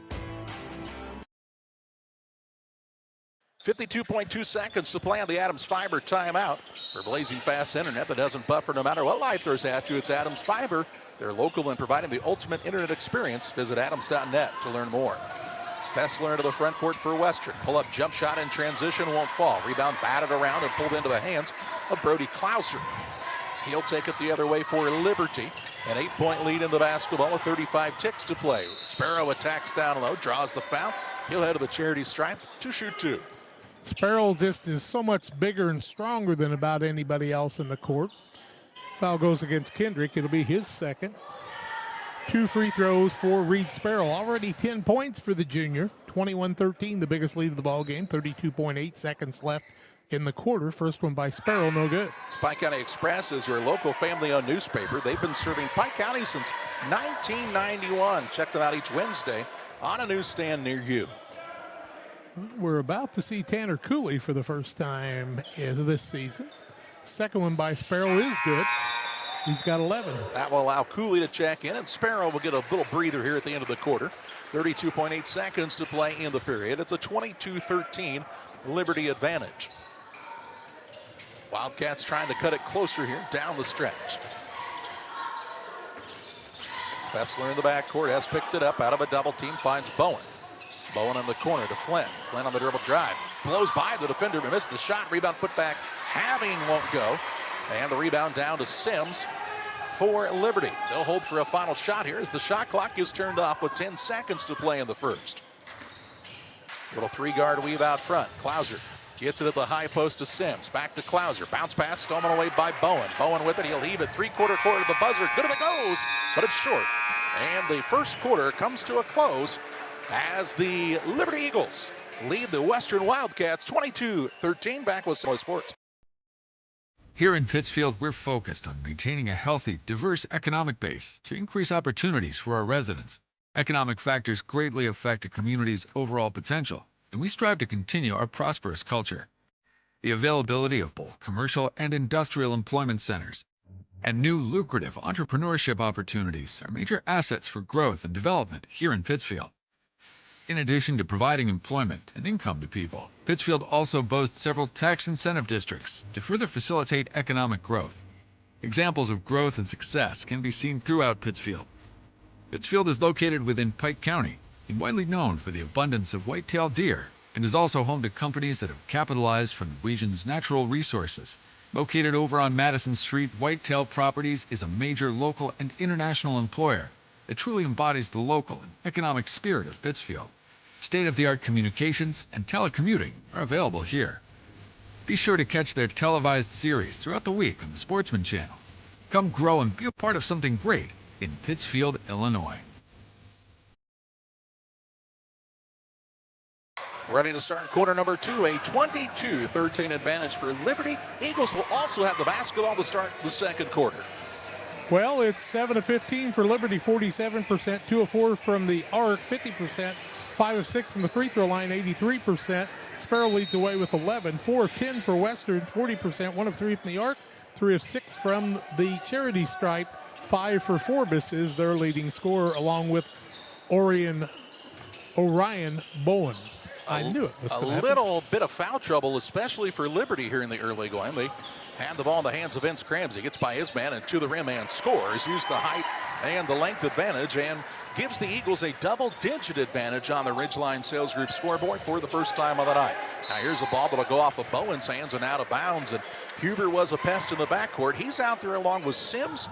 52.2 seconds to play on the Adams Fiber timeout. For blazing fast internet that doesn't buffer no matter what life throws at you, it's Adams Fiber. They're local and providing the ultimate internet experience. Visit adams.net to learn more. Fessler into the front court for Western. Pull-up jump shot in transition won't fall. Rebound batted around and pulled into the hands of Brody Klauser. He'll take it the other way for Liberty. An 8-point lead in the basketball with 35 ticks to play. Sparrow attacks down low, draws the foul. He'll head to the charity stripe to shoot two. Sparrow just is so much bigger and stronger than about anybody else in the court. Foul goes against Kendrick. It'll be his second. 2 free throws for Reed Sparrow. Already 10 points for the junior. 21-13, the biggest lead of the ball game. 32.8 seconds left in the quarter. First one by Sparrow, no good. Pike County Express is your local family-owned newspaper. They've been serving Pike County since 1991. Check them out each Wednesday on a newsstand near you. We're about to see Tanner Cooley for the first time this season. Second one by Sparrow is good. He's got 11. That will allow Cooley to check in, and Sparrow will get a little breather here at the end of the quarter. 32.8 seconds to play in the period. It's a 22-13 Liberty advantage. Wildcats trying to cut it closer here down the stretch. Fessler in the backcourt has picked it up out of a double team, finds Bowen. Bowen in the corner to Flynn. Flynn on the dribble drive. Blows by the defender, but missed the shot. Rebound put back. Having won't go. And the rebound down to Sims for Liberty. They'll hold for a final shot here as the shot clock is turned off with 10 seconds to play in the first. Little three-guard weave out front. Klauser gets it at the high post to Sims. Back to Klauser. Bounce pass stolen away by Bowen. Bowen with it. He'll heave it three-quarter court to the buzzer. Good if it goes, but it's short. And the first quarter comes to a close as the Liberty Eagles lead the Western Wildcats 22-13. Back with Soy Sports. Here in Pittsfield, we're focused on maintaining a healthy, diverse economic base to increase opportunities for our residents. Economic factors greatly affect a community's overall potential, and we strive to continue our prosperous culture. The availability of both commercial and industrial employment centers and new lucrative entrepreneurship opportunities are major assets for growth and development here in Pittsfield. In addition to providing employment and income to people, Pittsfield also boasts several tax incentive districts to further facilitate economic growth. Examples of growth and success can be seen throughout Pittsfield. Pittsfield is located within Pike County and widely known for the abundance of white-tailed deer, and is also home to companies that have capitalized from the region's natural resources. Located over on Madison Street, Whitetail Properties is a major local and international employer that truly embodies the local and economic spirit of Pittsfield. State-of-the-art communications and telecommuting are available here. Be sure to catch their televised series throughout the week on the Sportsman Channel. Come grow and be a part of something great in Pittsfield, Illinois. Ready to start quarter number 2, a 22-13 advantage for Liberty. Eagles will also have the basketball to start the second quarter. Well, it's 7 of 15 for Liberty, 47%, 2 of 4 from the arc, 50%, 5 of 6 from the free throw line, 83%. Sparrow leads away with 11, 4 of 10 for Western, 40%, 1 of 3 from the arc, 3 of 6 from the charity stripe, 5 for Forbes is their leading scorer, along with Orion Bowen. I knew it was going to happen. A little bit of foul trouble, especially for Liberty here in the early going. They hand the ball in the hands of Vince Kramsey. Gets by his man and to the rim and scores. Used the height and the length advantage and gives the Eagles a double-digit advantage on the Ridgeline Sales Group scoreboard for the first time of the night. Now here's a ball that'll go off of Bowen's hands and out of bounds. And Huber was a pest in the backcourt. He's out there along with Sims,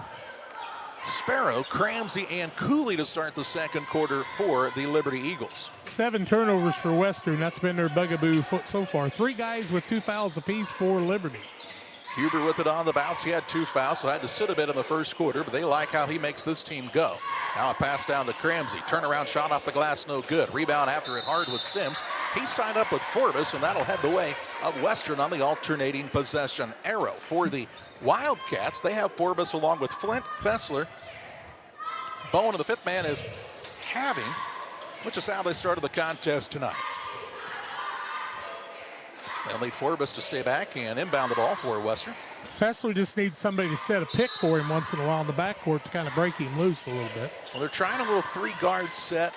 Sparrow, Kramsey, and Cooley to start the second quarter for the Liberty Eagles. 7 turnovers for Western. That's been their bugaboo so far. 3 guys with 2 fouls apiece for Liberty. Huber with it on the bounce. He had 2 fouls, so had to sit a bit in the first quarter, but they like how he makes this team go. Now a pass down to Kramsey. Turnaround shot off the glass, no good. Rebound after it hard with Sims. He's tied up with Forbes, and that'll head the way of Western on the alternating possession arrow. For the Wildcats, they have Forbes along with Flint, Fessler. Bowen, and the fifth man is Having, which is how they started the contest tonight. They'll need Forbes to stay back and inbound the ball for Western. Fessler just needs somebody to set a pick for him once in a while in the backcourt to kind of break him loose a little bit. Well, they're trying a little 3-guard set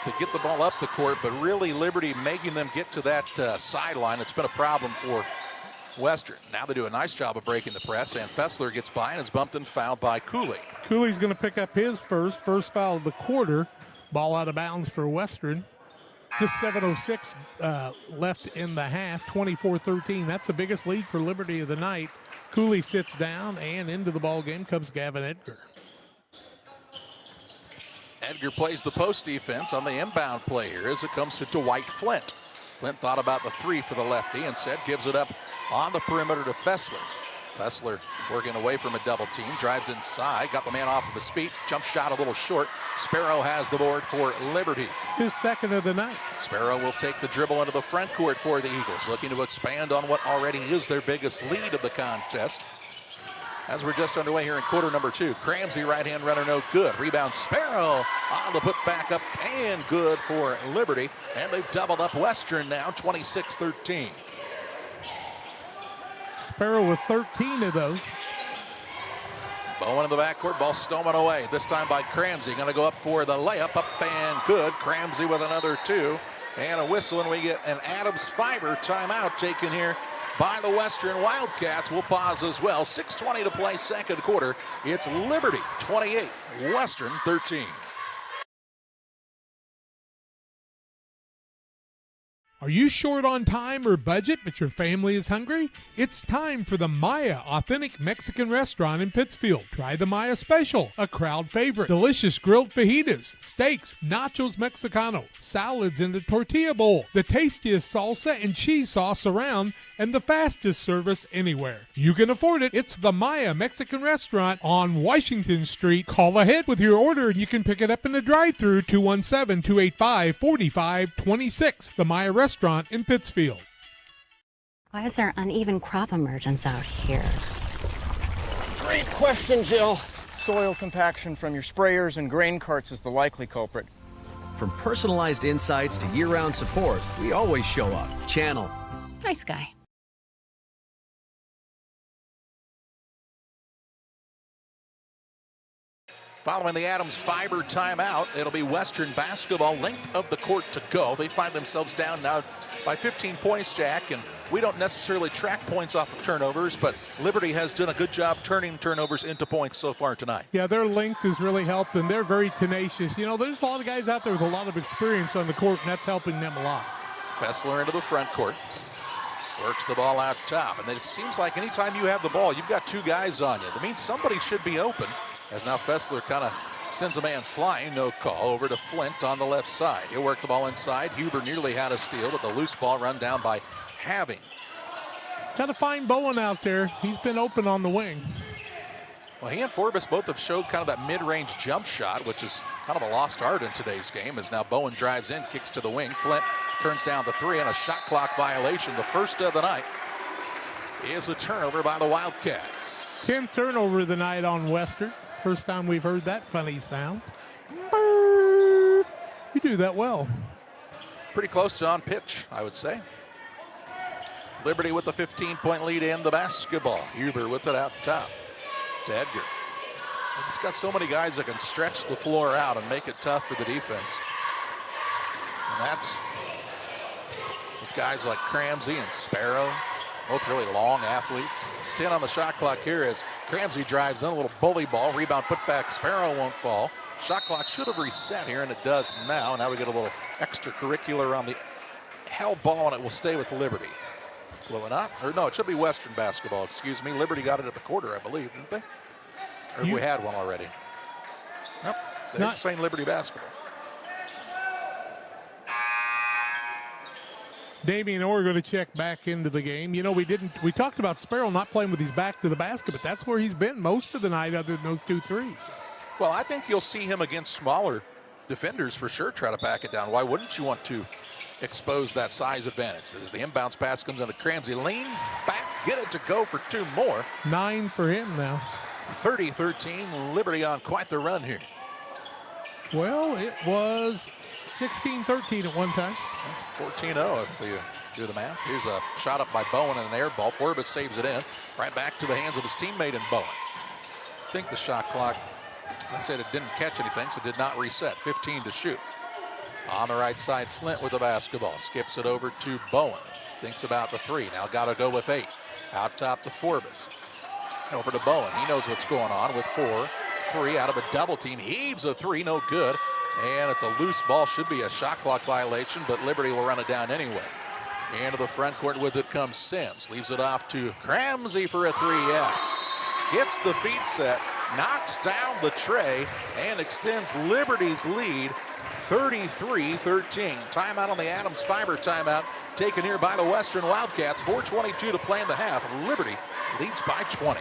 to get the ball up the court, but really Liberty making them get to that sideline. It's been a problem for Western. Now they do a nice job of breaking the press, and Fessler gets by and is bumped and fouled by Cooley. Cooley's going to pick up his first foul of the quarter. Ball out of bounds for Western. Just 7:06 left in the half, 24-13. That's the biggest lead for Liberty of the night. Cooley sits down, and into the ball game comes Gavin Edgar. Edgar plays the post defense on the inbound play here as it comes to Dwight Flint. Flint thought about the three for the lefty and said gives it up on the perimeter to Fessler. Fessler working away from a double team, drives inside, got the man off of his feet, jump shot a little short. Sparrow has the board for Liberty. His second of the night. Sparrow will take the dribble into the front court for the Eagles, looking to expand on what already is their biggest lead of the contest. As we're just underway here in quarter number 2, Cramsey right-hand runner, no good. Rebound Sparrow on the put back up and good for Liberty. And they've doubled up Western now, 26-13. Sparrow with 13 of those. Bowen in the backcourt, ball stolen away. This time by Cramsey, gonna go up for the layup, up and good. Cramsey with another 2 and a whistle, and we get an Adams Fiber timeout taken here by the Western Wildcats. We'll pause as well. 6:20 to play, second quarter. It's Liberty 28, Western 13. Are you short on time or budget, but your family is hungry? It's time for the Maya Authentic Mexican Restaurant in Pittsfield. Try the Maya Special, a crowd favorite. Delicious grilled fajitas, steaks, nachos Mexicano, salads in a tortilla bowl, the tastiest salsa and cheese sauce around, and the fastest service anywhere. You can afford it. It's the Maya Mexican Restaurant on Washington Street. Call ahead with your order and you can pick it up in the drive-thru, 217-285-4526. The Maya Restaurant in Pittsfield. Why is there uneven crop emergence out here? Great question, Jill. Soil compaction from your sprayers and grain carts is the likely culprit. From personalized insights to year-round support, we always show up. Channel. Nice guy. Following the Adams Fiber timeout, it'll be Western basketball, length of the court to go. They find themselves down now by 15 points, Jack, and we don't necessarily track points off of turnovers, but Liberty has done a good job turning turnovers into points so far tonight. Yeah, their length has really helped, and they're very tenacious. You know, there's a lot of guys out there with a lot of experience on the court, and that's helping them a lot. Fessler into the front court. Works the ball out top, and it seems like anytime you have the ball, you've got 2 guys on you. That means somebody should be open. As now Fessler kind of sends a man flying, no call, over to Flint on the left side. He'll work the ball inside. Huber nearly had a steal, but the loose ball run down by Having. Got to find Bowen out there. He's been open on the wing. Well, he and Forbes both have showed kind of that mid-range jump shot, which is kind of a lost art in today's game, as now Bowen drives in, kicks to the wing. Flint turns down the 3 and a shot clock violation. The first of the night is a turnover by the Wildcats. 10th turnover of the night on Western. First time we've heard that funny sound. You do that well. Pretty close to on pitch, I would say. Liberty with the 15-point lead in the basketball. Huber with it out top to Edgar. He's got so many guys that can stretch the floor out and make it tough for the defense. And that's with guys like Cramsey and Sparrow, both really long athletes. 10 on the shot clock here as Cramsey drives in, a little bully ball, rebound put back, Sparrow won't fall. Shot clock should have reset here, and it does now. Now we get a little extracurricular on the held ball, and it will stay with Liberty. Will it not? Or no, it should be Western basketball, excuse me. Liberty got it at the quarter, I believe, didn't they? Or we had one already. Nope, they're saying Liberty basketball. Damian Orr going to check back into the game. You know, we talked about Sparrow not playing with his back to the basket, but that's where he's been most of the night other than those 2 threes. Well, I think you'll see him against smaller defenders for sure try to back it down. Why wouldn't you want to expose that size advantage? As the inbounds pass comes into Cramsey, lean back, get it to go for 2 more. 9 for him now. 30-13, Liberty on quite the run here. Well, it was 16-13 at one time. 14-0 if you do the math. Here's a shot up by Bowen and an air ball. Forbes saves it in. Right back to the hands of his teammate in Bowen. I think the shot clock, I said it didn't catch anything, so it did not reset. 15 to shoot. On the right side, Flint with the basketball. Skips it over to Bowen. Thinks about the three. Now got to go with 8. Out top to Forbes. Over to Bowen. He knows what's going on with 4. 3 out of a double team. Heaves a 3. No good. And it's a loose ball. Should be a shot clock violation, but Liberty will run it down anyway. Into the front court with it comes Sims. Leaves it off to Cramsey for a 3. Yes. Gets the feet set. Knocks down the tray and extends Liberty's lead 33-13. Timeout on the Adams Fiber timeout taken here by the Western Wildcats. 4:22 to play in the half. Liberty leads by 20.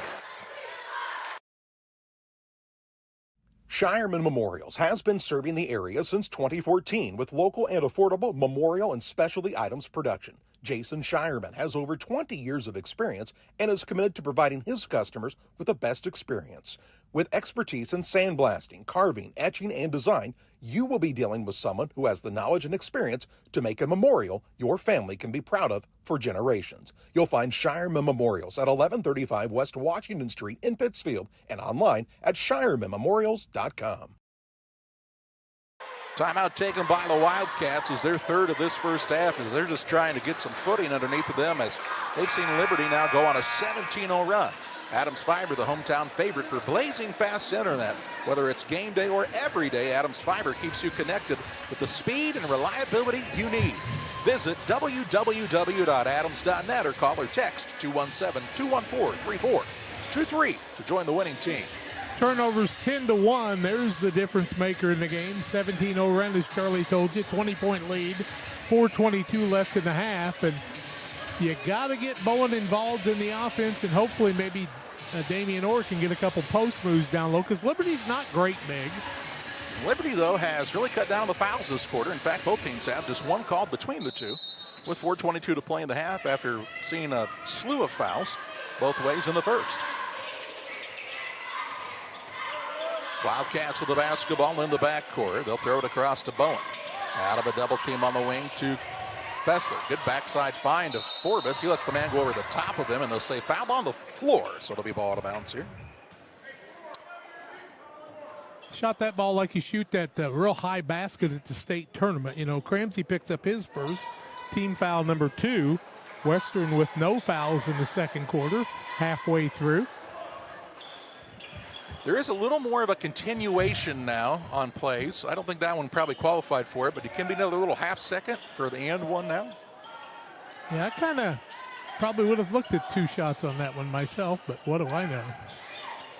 Shireman Memorials has been serving the area since 2014 with local and affordable memorial and specialty items production. Jason Shireman has over 20 years of experience and is committed to providing his customers with the best experience. With expertise in sandblasting, carving, etching, and design, you will be dealing with someone who has the knowledge and experience to make a memorial your family can be proud of for generations. You'll find Shireman Memorials at 1135 West Washington Street in Pittsfield and online at shiremanmemorials.com. Timeout taken by the Wildcats as their third of this first half as they're just trying to get some footing underneath of them as they've seen Liberty now go on a 17-0 run. Adams Fiber, the hometown favorite for blazing fast internet. Whether it's game day or every day, Adams Fiber keeps you connected with the speed and reliability you need. Visit www.adams.net or call or text 217-214-3423 to join the winning team. Turnovers 10-1. There's the difference maker in the game. 17-0 run, as Charlie told you. 20-point lead. 4:22 left in the half. And you got to get Bowen involved in the offense, and hopefully maybe Damian Orr can get a couple post moves down low because Liberty's not great big. Liberty, though, has really cut down the fouls this quarter. In fact, both teams have just one called between the two with 4:22 to play in the half after seeing a slew of fouls both ways in the first. Wildcats with the basketball in the backcourt. They'll throw it across to Bowen. Out of a double team on the wing to Fessler. Good backside find of Forbes. He lets the man go over the top of him, and they'll say foul on the floor. So it'll be ball out of bounds here. Shot that ball like you shoot that real high basket at the state tournament. You know, Cramsey picks up his first. Team foul number 2. Western with no fouls in the second quarter, halfway through. There is a little more of a continuation now on plays. I don't think that one probably qualified for it, but it can be another little half second for the and one now. Yeah, I kind of probably would have looked at 2 shots on that one myself, but what do I know?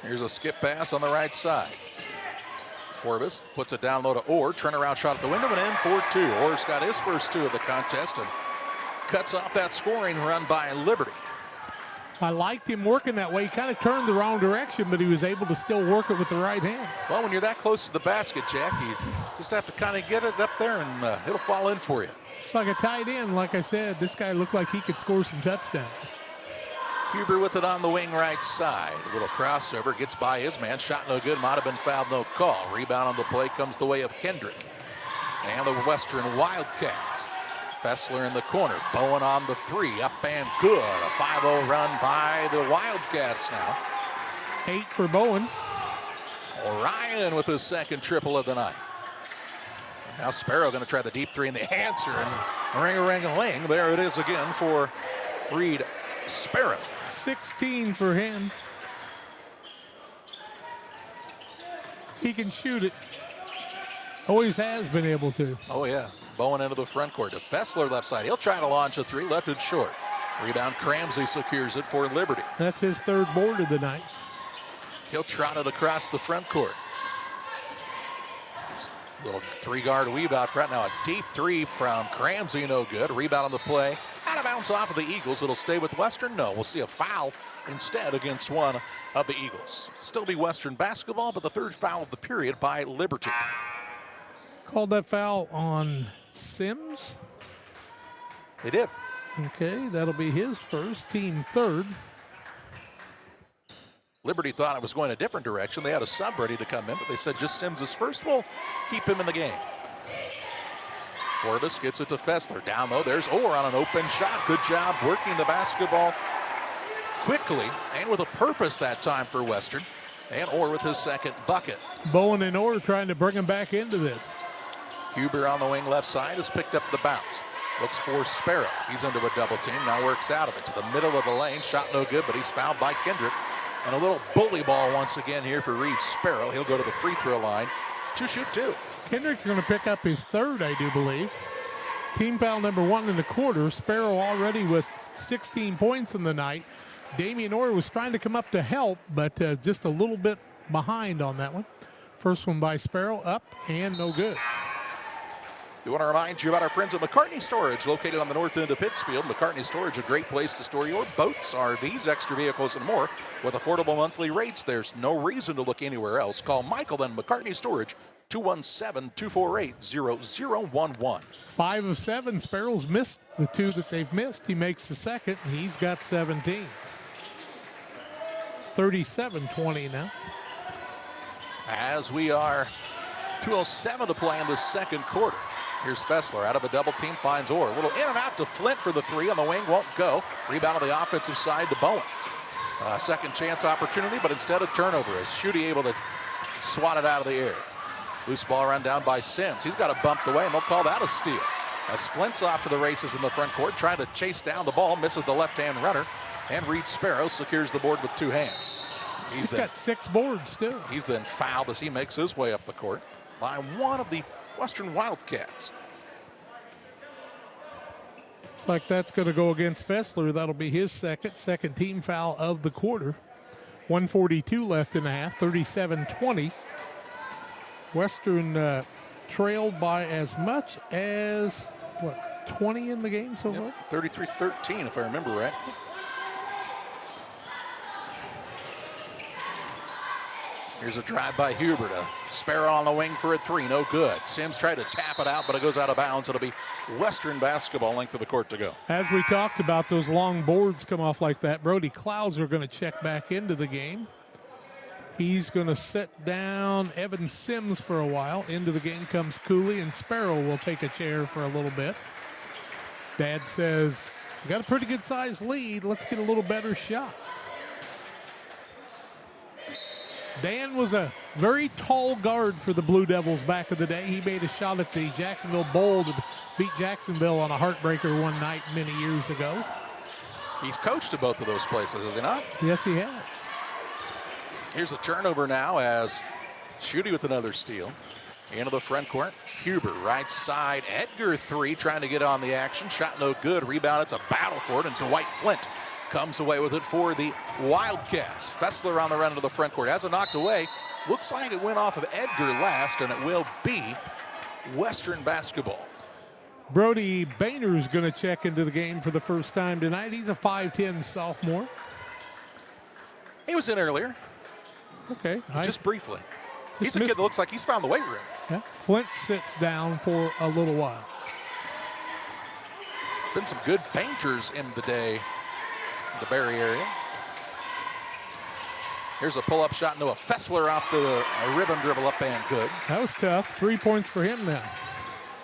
Here's a skip pass on the right side. Forbes puts it down low to Orr. Turnaround shot at the window and in for 2. Orr's got his first 2 of the contest and cuts off that scoring run by Liberty. I liked him working that way. He kind of turned the wrong direction, but he was able to still work it with the right hand. Well, when you're that close to the basket, Jack, you just have to kind of get it up there and it'll fall in for you. It's like a tight end. Like I said, this guy looked like he could score some touchdowns. Huber with it on the wing right side. A little crossover, gets by his man. Shot no good, might have been fouled, no call. Rebound on the play comes the way of Kendrick. And the Western Wildcats. Fessler in the corner. Bowen on the 3. Up and good. A 5-0 run by the Wildcats now. 8 for Bowen. Orion with his second triple of the night. Now Sparrow going to try the deep 3 in the answer. And ring-a-ring-a-ling. There it is again for Reed Sparrow. 16 for him. He can shoot it. Always has been able to. Oh, yeah. Bowen into the front court to Fessler left side. He'll try to launch a 3, left it short. Rebound, Cramsey secures it for Liberty. That's his 3rd board of the night. He'll trot it across the front court. Little 3-guard weave out front. Now a deep 3 from Cramsey, no good. Rebound on the play. Out of bounds off of the Eagles. It'll stay with Western. No, we'll see a foul instead against one of the Eagles. Still be Western basketball, but the 3rd foul of the period by Liberty. Called that foul on Sims. They did. Okay, that'll be his first, team 3rd. Liberty thought it was going a different direction. They had a sub ready to come in, but they said just Sims is first. We'll keep him in the game. Forbes gets it to Fessler. Down low, there's Orr on an open shot. Good job working the basketball quickly and with a purpose that time for Western. And Orr with his second bucket. Bowen and Orr trying to bring him back into this. Huber on the wing left side has picked up the bounce. Looks for Sparrow. He's into a double team. Now works out of it to the middle of the lane. Shot no good, but he's fouled by Kendrick. And a little bully ball once again here for Reed Sparrow. He'll go to the free throw line to shoot 2. Kendrick's going to pick up his third, I do believe. Team foul number 1 in the quarter. Sparrow already with 16 points in the night. Damian Orr was trying to come up to help, but just a little bit behind on that one. First one by Sparrow, up and no good. We want to remind you about our friends at McCartney Storage, located on the north end of Pittsfield. McCartney Storage, a great place to store your boats, RVs, extra vehicles, and more. With affordable monthly rates, there's no reason to look anywhere else. Call Michael and McCartney Storage, 217-248-0011. 5 of 7. Sparrow's missed the 2 that they've missed. He makes the second, and he's got 17. 37-20 now. As we are 2:07 to play in the second quarter. Here's Fessler out of a double team, finds Orr. A little in and out to Flint for the 3 on the wing, won't go. Rebound on the offensive side to Bowen. Second chance opportunity, but instead of turnover, is Schutte able to swat it out of the air. Loose ball run down by Sims. He's got it bumped away, and they'll call that a steal. As Flint's off to the races in the front court, trying to chase down the ball, misses the left-hand runner, and Reed Sparrow secures the board with 2 hands. He's got 6 boards, too. He's then fouled as he makes his way up the court by one of the Western Wildcats. Looks like that's going to go against Fessler. That'll be his second team foul of the quarter. 1:42 left in the half, 37-20. Western trailed by as much as, 20 in the game so far? 33-13, if I remember right. Here's a drive by Huber to Sparrow on the wing for a 3, no good. Sims tried to tap it out, but it goes out of bounds. It'll be Western basketball, length of the court to go. As we talked about, those long boards come off like that. Brody Clouser going to check back into the game. He's going to sit down Evan Sims for a while. Into the game comes Cooley, and Sparrow will take a chair for a little bit. Dad says, we got a pretty good sized lead. Let's get a little better shot. Dan was a very tall guard for the Blue Devils back in the day. He made a shot at the Jacksonville Bowl to beat Jacksonville on a heartbreaker one night many years ago. He's coached at both of those places, has he not? Yes, he has. Here's a turnover now as Schutte with another steal. Into the front court. Huber, right side. Edgar 3, trying to get on the action. Shot no good. Rebound. It's a battle for it, and Dwight Flint comes away with it for the Wildcats. Fessler on the run to the front court. Has it knocked away. Looks like it went off of Edgar last, and it will be Western basketball. Brody Boehner's going to check into the game for the first time tonight. He's a 5'10 sophomore. He was in earlier. Okay. Just briefly. He's a kid that looks like he's found the weight room. Yeah. Flint sits down for a little while. Been some good painters in the day in the Barry area. Here's a pull-up shot into a Fessler off the rhythm dribble up and good. That was tough. 3 points for him now.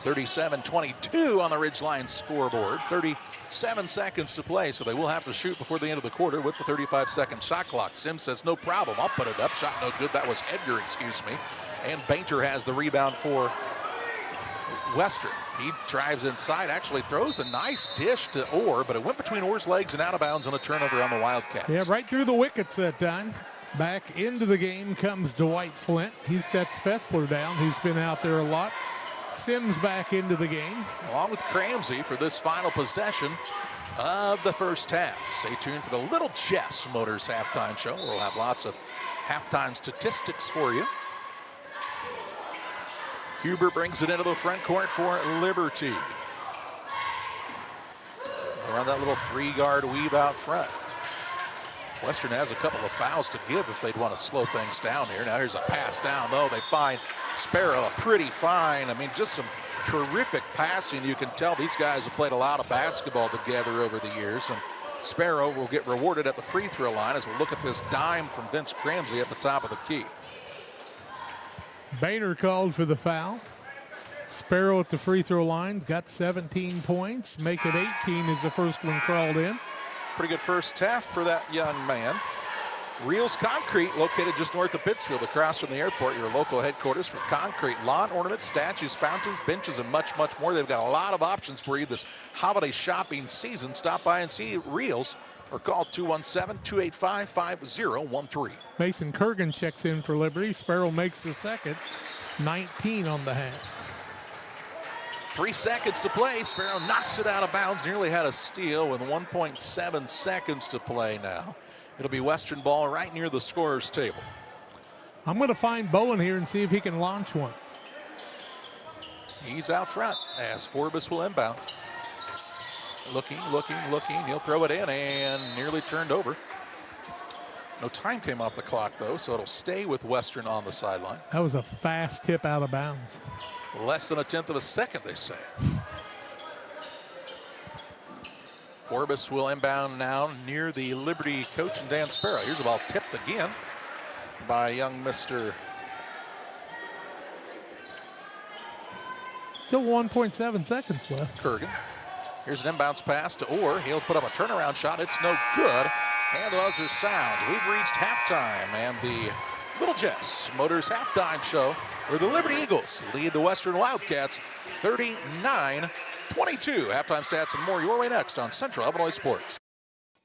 37-22 on the Ridgeline scoreboard. 37 seconds to play, so they will have to shoot before the end of the quarter with the 35-second shot clock. Sims says, no problem, I'll put it up. Shot no good. That was Edgar, excuse me. And Bainter has the rebound for Western. He drives inside, actually throws a nice dish to Orr, but it went between Orr's legs and out of bounds on a turnover on the Wildcats. Yeah, right through the wickets that time. Back into the game comes Dwight Flint. He sets Fessler down, who's been out there a lot. Sims back into the game. Along with Cramsey for this final possession of the first half. Stay tuned for the Little Jess Motors halftime show. We'll have lots of halftime statistics for you. Huber brings it into the front court for Liberty. Around that little 3-guard weave out front. Western has a couple of fouls to give if they'd want to slow things down here. Now here's a pass down, though. They find Sparrow a pretty fine. I mean, just some terrific passing. You can tell these guys have played a lot of basketball together over the years. And Sparrow will get rewarded at the free throw line as we look at this dime from Vince Cramsey at the top of the key. Boehner called for the foul. Sparrow at the free throw line, got 17 points. Make it 18 as the first one crawled in. Pretty good first half for that young man. Reels Concrete, located just north of Pittsfield, across from the airport, your local headquarters for concrete, lawn ornaments, statues, fountains, benches, and much, much more. They've got a lot of options for you this holiday shopping season. Stop by and see Reels or call 217-285-5013. Mason Kurgan checks in for Liberty. Sparrow makes the second. 19 on the half. 3 seconds to play. Sparrow knocks it out of bounds. Nearly had a steal with 1.7 seconds to play now. It'll be Western ball right near the scorer's table. I'm going to find Bowen here and see if he can launch one. He's out front as Forbes will inbound. Looking. He'll throw it in and nearly turned over. No time came off the clock, though, so it'll stay with Western on the sideline. That was a fast tip out of bounds. Less than a tenth of a second, they say. Forbes will inbound now near the Liberty coach and Dan Sparrow. Here's the ball tipped again by young Mr. Still 1.7 seconds left. Kurgan. Here's an inbounds pass to Orr. He'll put up a turnaround shot. It's no good. And the buzzer sounds. We've reached halftime, and the Little Jess Motors halftime show where the Liberty Eagles lead the Western Wildcats 39-22. Halftime stats and more your way next on Central Illinois Sports.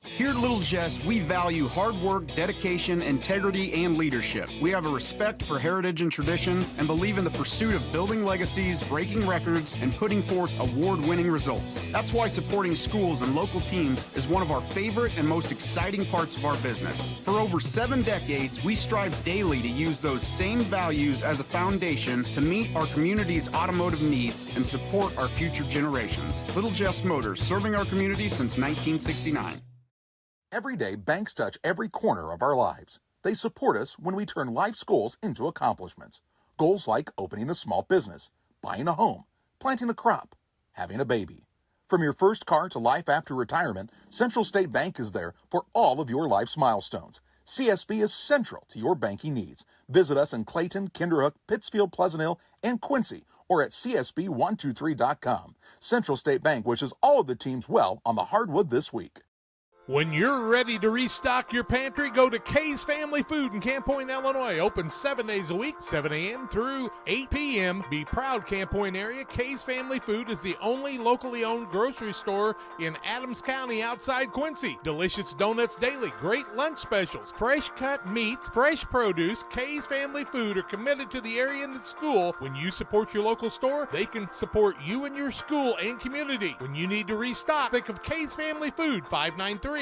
Here at Little Jess, we value hard work, dedication, integrity, and leadership. We have a respect for heritage and tradition and believe in the pursuit of building legacies, breaking records, and putting forth award-winning results. That's why supporting schools and local teams is one of our favorite and most exciting parts of our business. For over 7 decades, we strive daily to use those same values as a foundation to meet our community's automotive needs and support our future generations. Little Jess Motors, serving our community since 1969. Every day, banks touch every corner of our lives. They support us when we turn life's goals into accomplishments. Goals like opening a small business, buying a home, planting a crop, having a baby. From your first car to life after retirement, Central State Bank is there for all of your life's milestones. CSB is central to your banking needs. Visit us in Clayton, Kinderhook, Pittsfield, Pleasant Hill, and Quincy, or at csb123.com. Central State Bank wishes all of the teams well on the hardwood this week. When you're ready to restock your pantry, go to Kay's Family Food in Camp Point, Illinois. Open 7 days a week, 7 a.m. through 8 p.m. Be proud, Camp Point area. Kay's Family Food is the only locally owned grocery store in Adams County outside Quincy. Delicious donuts daily, great lunch specials, fresh cut meats, fresh produce. Kay's Family Food are committed to the area and the school. When you support your local store, they can support you and your school and community. When you need to restock, think of Kay's Family Food, 593-6814.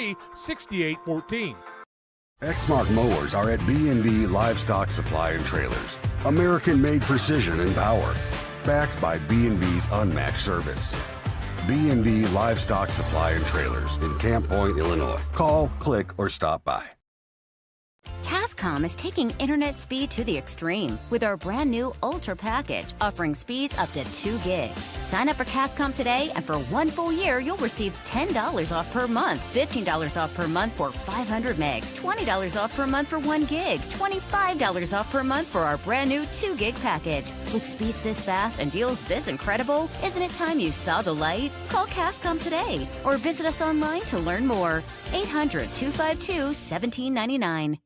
Exmark mowers are at B&B Livestock Supply and Trailers. American-made precision and power. Backed by B&B's unmatched service. B&B Livestock Supply and Trailers in Camp Point, Illinois. Call, click, or stop by. Cascom is taking internet speed to the extreme with our brand new Ultra package, offering speeds up to 2 gigs. Sign up for Cascom today, and for 1 full year, you'll receive $10 off per month, $15 off per month for 500 megs, $20 off per month for 1 gig, $25 off per month for our brand new 2 gig package. With speeds this fast and deals this incredible, isn't it time you saw the light? Call Cascom today or visit us online to learn more. 800-252-1799.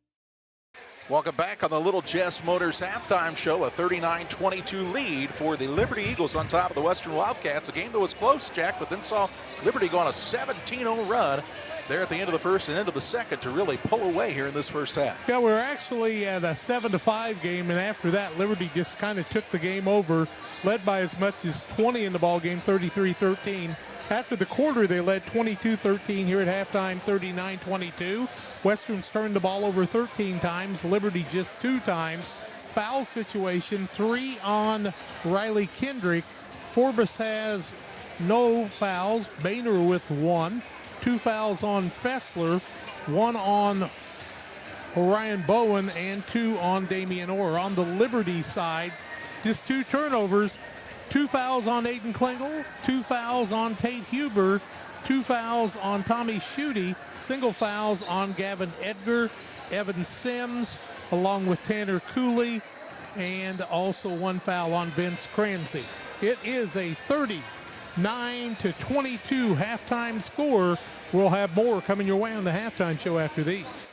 Welcome back on the Little Jess Motors halftime show. A 39-22 lead for the Liberty Eagles on top of the Western Wildcats. A game that was close, Jack, but then saw Liberty go on a 17-0 run there at the end of the first and into the second to really pull away here in this first half. Yeah, we were actually at a 7-5 game, and after that, Liberty just kind of took the game over, led by as much as 20 in the ball game, 33-13. After the quarter, they led 22-13 here at halftime, 39-22. Western's turned the ball over 13 times, Liberty just 2 times. Foul situation, 3 on Riley Kendrick. Forbes has no fouls, Boehner with 1. 2 fouls on Fessler, 1 on Orion Bowen, and 2 on Damian Orr. On the Liberty side, just 2 turnovers. 2 fouls on Aiden Klingel, 2 fouls on Tate Huber, 2 fouls on Tommy Schutte, single fouls on Gavin Edgar, Evan Sims, along with Tanner Cooley, and also 1 foul on Vince Cransey. It is a 39-22 halftime score. We'll have more coming your way on the halftime show after these.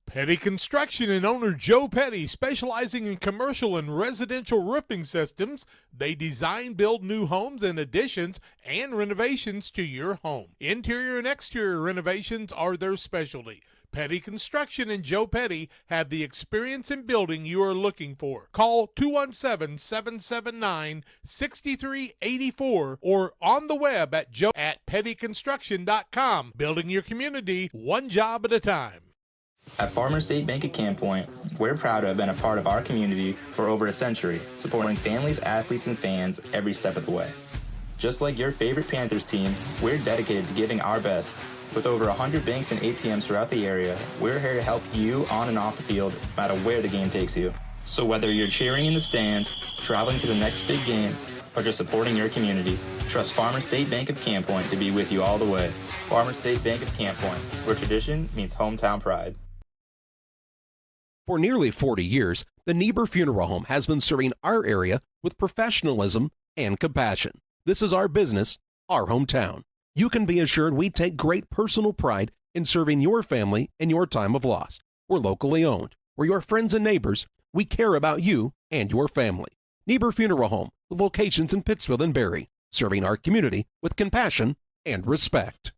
Petty Construction and owner Joe Petty, specializing in commercial and residential roofing systems. They design, build new homes and additions and renovations to your home. Interior and exterior renovations are their specialty. Petty Construction and Joe Petty have the experience in building you are looking for. Call 217-779-6384 or on the web at joe@pettyconstruction.com. Building your community one job at a time. At Farmers State Bank at Camp Point, we're proud to have been a part of our community for over a century, supporting families, athletes, and fans every step of the way. Just like your favorite Panthers team, we're dedicated to giving our best. With over 100 banks and ATMs throughout the area, we're here to help you on and off the field, no matter where the game takes you. So whether you're cheering in the stands, traveling to the next big game, or just supporting your community, trust Farmers State Bank of Camp Point to be with you all the way. Farmers State Bank of Camp Point, where tradition meets hometown pride. For nearly 40 years, the Niebuhr Funeral Home has been serving our area with professionalism and compassion. This is our business, our hometown. You can be assured we take great personal pride in serving your family in your time of loss. We're locally owned. We're your friends and neighbors. We care about you and your family. Niebuhr Funeral Home, with locations in Pittsfield and Barry, serving our community with compassion and respect.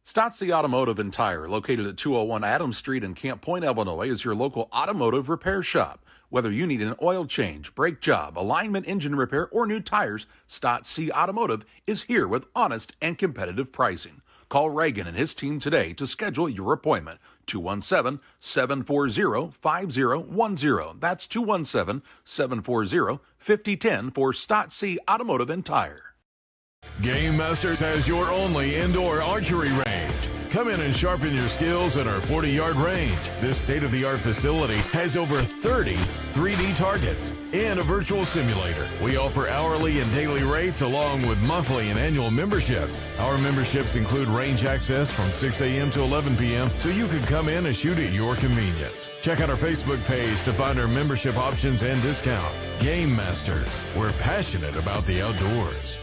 Stotzi Automotive and Tire, located at 201 Adams Street in Camp Point, Illinois, is your local automotive repair shop. Whether you need an oil change, brake job, alignment, engine repair, or new tires, Stotzi Automotive is here with honest and competitive pricing. Call Reagan and his team today to schedule your appointment. 217-740-5010. That's 217-740-5010 for Stotzi Automotive and Tire. Game Masters has your only indoor archery range. Come in and sharpen your skills at our 40-yard range. This state-of-the-art facility has over 30 3D targets and a virtual simulator. We offer hourly and daily rates along with monthly and annual memberships. Our memberships include range access from 6 a.m. to 11 p.m. so you can come in and shoot at your convenience. Check out our Facebook page to find our membership options and discounts. Game Masters, we're passionate about the outdoors.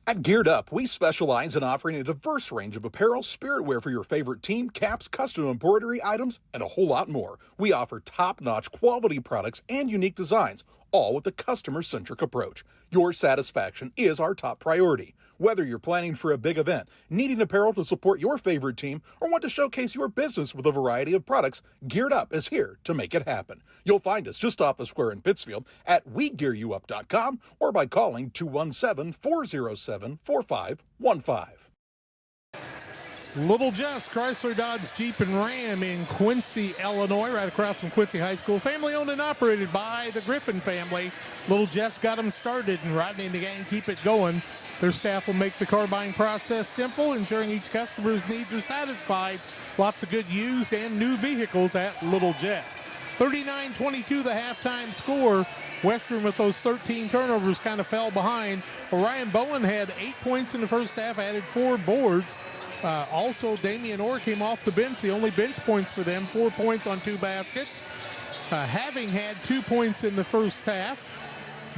At Geared Up, we specialize in offering a diverse range of apparel, spirit wear for your favorite team, caps, custom embroidery items, and a whole lot more. We offer top-notch quality products and unique designs, all with a customer-centric approach. Your satisfaction is our top priority. Whether you're planning for a big event, needing apparel to support your favorite team, or want to showcase your business with a variety of products, Geared Up is here to make it happen. You'll find us just off the square in Pittsfield at WeGearYouUp.com or by calling 217-407-4515. Little Jess, Chrysler, Dodge, Jeep, and Ram in Quincy, Illinois, right across from Quincy High School. Family owned and operated by the Griffin family. Little Jess got them started, and Rodney and the gang keep it going. Their staff will make the car buying process simple, ensuring each customer's needs are satisfied. Lots of good used and new vehicles at Little Jess. 39-22 the halftime score. Western with those 13 turnovers kind of fell behind. Orion Bowen had 8 points in the first half, added 4 boards. Also, Damian Orr came off the bench, the only bench points for them, 4 points on 2 baskets. Having had 2 points in the first half,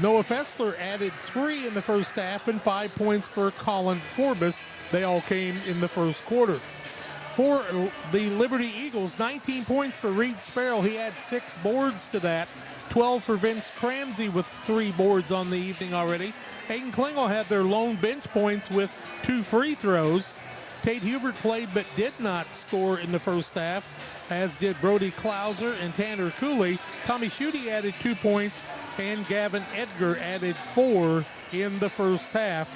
Noah Fessler added 3 in the first half and 5 points for Colin Forbes. They all came in the first quarter. For the Liberty Eagles, 19 points for Reed Sparrow. He had 6 boards to that. 12 for Vince Cramsey with 3 boards on the evening already. Aiden Klingel had their lone bench points with 2 free throws. Tate Hubert played but did not score in the first half, as did Brody Klauser and Tanner Cooley. Tommy Schutte added 2 points, and Gavin Edgar added 4 in the first half.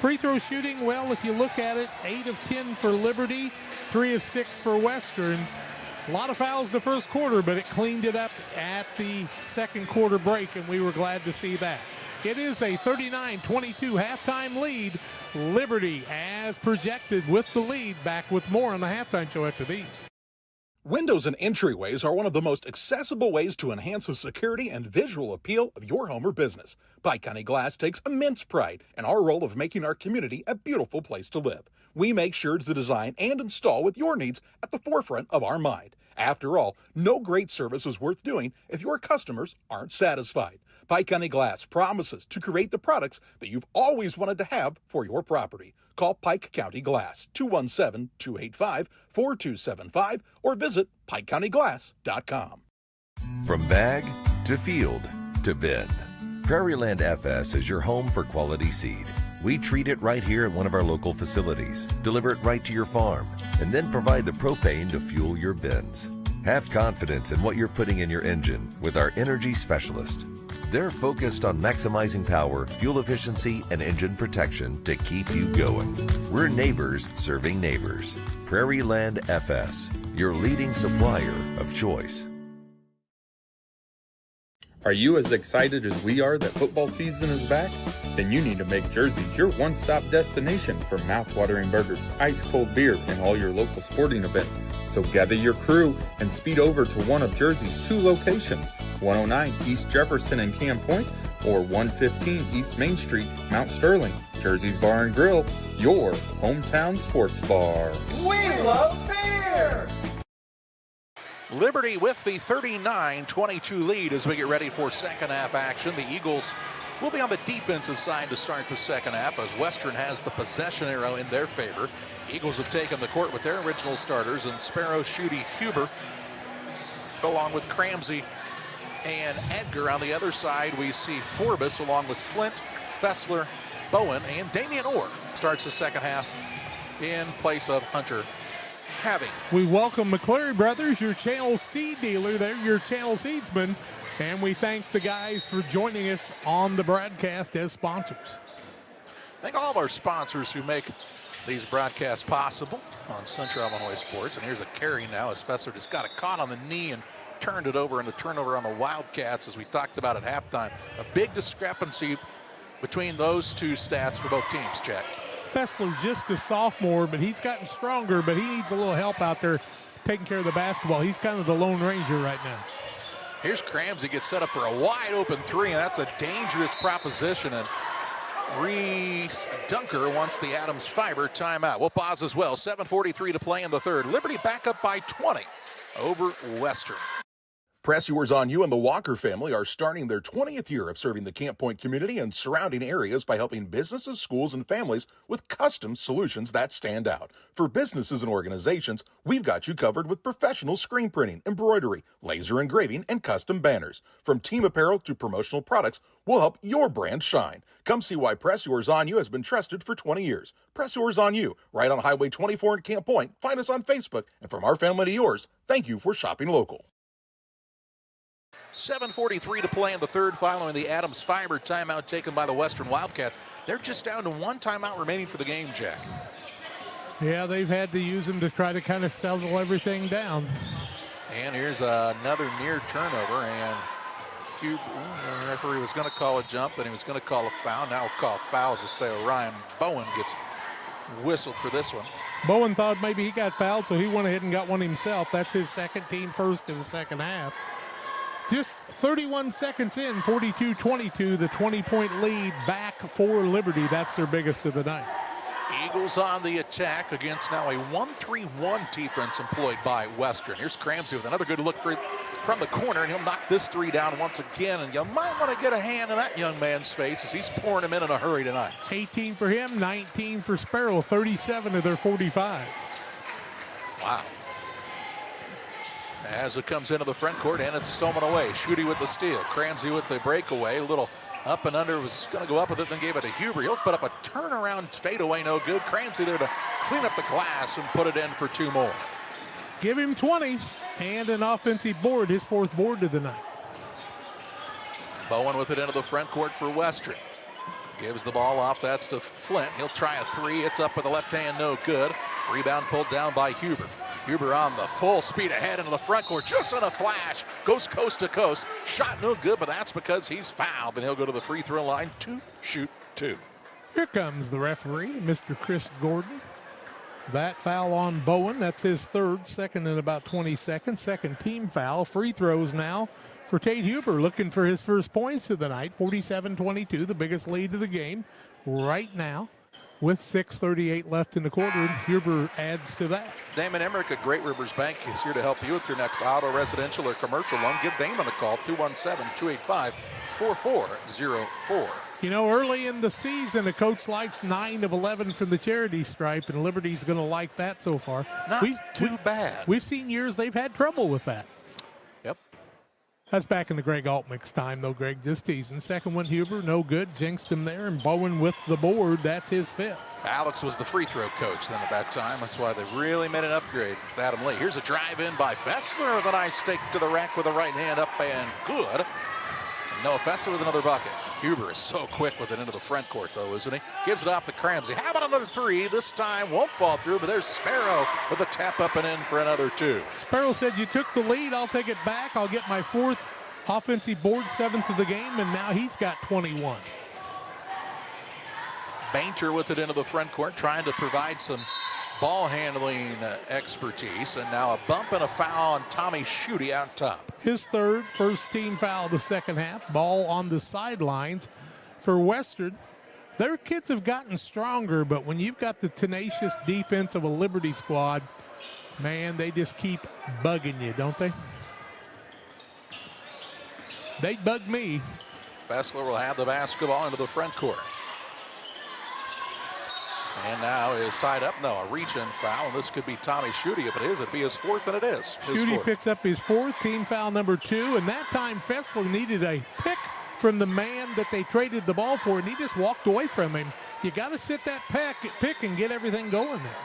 Free throw shooting, well, if you look at it, 8 of 10 for Liberty, 3 of 6 for Western. A lot of fouls the first quarter, but it cleaned it up at the second quarter break, and we were glad to see that. It is a 39-22 halftime lead. Liberty, as projected, with the lead. Back with more on the halftime show after these. Windows and entryways are one of the most accessible ways to enhance the security and visual appeal of your home or business. Pike County Glass takes immense pride in our role of making our community a beautiful place to live. We make sure to design and install with your needs at the forefront of our mind. After all, no great service is worth doing if your customers aren't satisfied. Pike County Glass promises to create the products that you've always wanted to have for your property. Call Pike County Glass, 217-285-4275, or visit PikeCountyGlass.com. From bag to field to bin, Prairieland FS is your home for quality seed. We treat it right here at one of our local facilities, deliver it right to your farm, and then provide the propane to fuel your bins. Have confidence in what you're putting in your engine with our energy specialist. They're focused on maximizing power, fuel efficiency, and engine protection to keep you going. We're neighbors serving neighbors. Prairieland FS, your leading supplier of choice. Are you as excited as we are that football season is back? Then you need to make Jersey's your one-stop destination for mouth-watering burgers, ice-cold beer, and all your local sporting events. So gather your crew and speed over to one of Jersey's 2 locations, 109 East Jefferson and Camp Point, or 115 East Main Street, Mount Sterling. Jersey's Bar and Grill, your hometown sports bar. We love beer! Liberty with the 39-22 lead as we get ready for second half action. The Eagles will be on the defensive side to start the second half as Western has the possession arrow in their favor. Eagles have taken the court with their original starters and Sparrow, Schutte, Huber, along with Cramsey and Edgar. On the other side, we see Forbes along with Flint, Fessler, Bowen, and Damian Orr starts the second half in place of Hunter Having. We welcome McCleary Brothers, your channel seed dealer. They're your channel seedsman. And we thank the guys for joining us on the broadcast as sponsors. Thank all of our sponsors who make these broadcasts possible on Central Illinois Sports. And here's a carry now as Fessler just got it caught on the knee and turned it over, and a turnover on the Wildcats, as we talked about at halftime. A big discrepancy between those two stats for both teams, Jack. Fessler just a sophomore, but he's gotten stronger, but he needs a little help out there taking care of the basketball. He's kind of the Lone Ranger right now. Here's Cramsey gets set up for a wide open three, and that's a dangerous proposition. And Reese Dunker wants the Adams Fiber timeout. We'll pause as well. 7:43 to play in the third. Liberty back up by 20 over Western. Press Yours on You and the Walker family are starting their 20th year of serving the Camp Point community and surrounding areas by helping businesses, schools, and families with custom solutions that stand out. For businesses and organizations, we've got you covered with professional screen printing, embroidery, laser engraving, and custom banners. From team apparel to promotional products, we'll help your brand shine. Come see why Press Yours on You has been trusted for 20 years. Press Yours on You, right on Highway 24 in Camp Point. Find us on Facebook. And from our family to yours, thank you for shopping local. 7:43 to play in the third following the Adams Fiber timeout taken by the Western Wildcats. They're just down to one timeout remaining for the game, Jack. Yeah, they've had to use them to try to kind of settle everything down. And here's another near turnover, and the referee was going to call a jump, then he was going to call a foul. Now we'll call fouls to say Orion Bowen gets whistled for this one. Bowen thought maybe he got fouled, so he went ahead and got one himself. That's his second, team first in the second half. Just 31 seconds in, 42-22, the 20-point lead back for Liberty. That's their biggest of the night. Eagles on the attack against now a 1-3-1 defense employed by Western. Here's Cramsey with another good look from the corner, and he'll knock this three down once again. And you might want to get a hand in that young man's face as he's pouring him in a hurry tonight. 18 for him, 19 for Sparrow, 37 of their 45. Wow. As it comes into the front court, and it's stolen away. Schutte with the steal. Cramsey with the breakaway. A little up and under, was going to go up with it, then gave it to Huber. He'll put up a turnaround fadeaway, no good. Cramsey there to clean up the glass and put it in for two more. Give him 20 and an offensive board, his fourth board of the night. Bowen with it into the front court for Western. Gives the ball off, that's to Flint. He'll try a three, it's up with the left hand, no good. Rebound pulled down by Huber. Huber on the full speed ahead into the front court, just in a flash, goes coast to coast. Shot no good, but that's because he's fouled, and he'll go to the free throw line to shoot two. Here comes the referee, Mr. Chris Gordon. That foul on Bowen, that's his third, second in about 20 seconds. Second team foul. Free throws now for Tate Huber, looking for his first points of the night. 47-22, the biggest lead of the game right now. with 6:38 left in the quarter, and Huber adds to that. Damon Emmerich at Great Rivers Bank is here to help you with your next auto, residential, or commercial loan. Give Damon a call, 217-285-4404. You know, early in the season, a coach likes 9 of 11 from the charity stripe, and Liberty's going to like that so far. Not too bad. We've seen years they've had trouble with that. Yep. That's back in the Greg Altmix time, though, Greg. Just teasing. Second one, Huber, no good. Jinxed him there, and Bowen with the board. That's his 5th. Alex was the free throw coach then at that time. That's why they really made an upgrade with Adam Lee. Here's a drive-in by Fessler with a nice stake to the rack with a right hand up and good. Noah Fessler with another bucket. Huber is so quick with it into the front court, though, isn't he? Gives it off to Cramsey. How about another 3? This time won't fall through, but there's Sparrow with a tap up and in for another 2. Sparrow said, you took the lead. I'll take it back. I'll get my 4th offensive board, 7th of the game, and now he's got 21. Bainter with it into the front court, trying to provide some ball handling expertise, and now a bump and a foul on Tommy Schutte out top. His 3rd, first team foul of the second half. Ball on the sidelines for Western. Their kids have gotten stronger, but when you've got the tenacious defense of a Liberty squad, man, they just keep bugging you, don't they? They bug me. Fessler will have the basketball into the front court. And now is tied up. No, a reach-in foul, and this could be Tommy Schutte. If it is, it'd be his 4th, and it is. Schutte picks up his 4th, team foul number 2, and that time Fessler needed a pick from the man that they traded the ball for, and he just walked away from him. You got to sit that pick and get everything going there.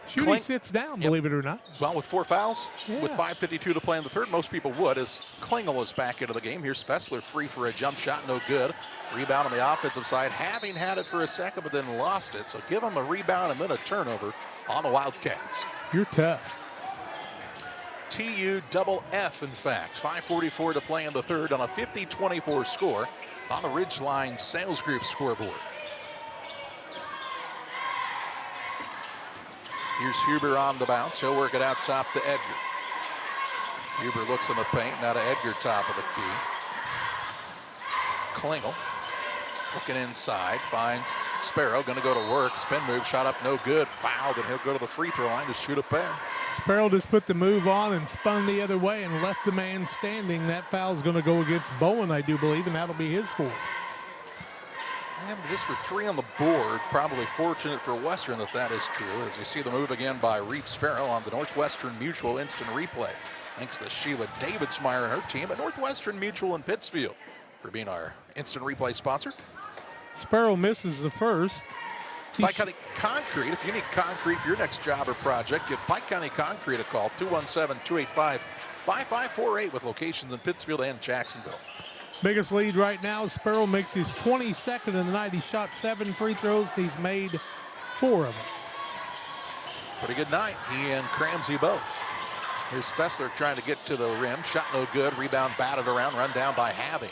Schutte sits down, believe it or not. Well, with 4 fouls, with 5:52 to play in the 3rd, most people would, as Klingel is back into the game. Here's Fessler free for a jump shot, no good. Rebound on the offensive side, having had it for a second, but then lost it. So give him a rebound and then a turnover on the Wildcats. You're tough. TUFF, in fact. 5:44 to play in the 3rd on a 50-24 score on the Ridgeline Sales Group scoreboard. Here's Huber on the bounce. He'll work it out top to Edgar. Huber looks in the paint. Now to Edgar, top of the key. Klingel looking inside. Finds Sparrow. Going to go to work. Spin move. Shot up. No good. Fouled. And he'll go to the free throw line to shoot a pair. Sparrow just put the move on and spun the other way and left the man standing. That foul's going to go against Bowen, I do believe, and that'll be his 4th. Just for 3 on the board, probably fortunate for Western that is true, as you see the move again by Reed Sparrow on the Northwestern Mutual instant replay. Thanks to Sheila Davidsmeyer and her team at Northwestern Mutual in Pittsfield for being our instant replay sponsor. Sparrow misses the 1st. Pike County Concrete, if you need concrete for your next job or project, give Pike County Concrete a call, 217-285-5548 with locations in Pittsfield and Jacksonville. Biggest lead right now, Sparrow makes his 22nd of the night. He shot 7 free throws. He's made 4 of them. Pretty good night, he and Cramsey both. Here's Fessler trying to get to the rim. Shot no good. Rebound batted around. Run down by Having.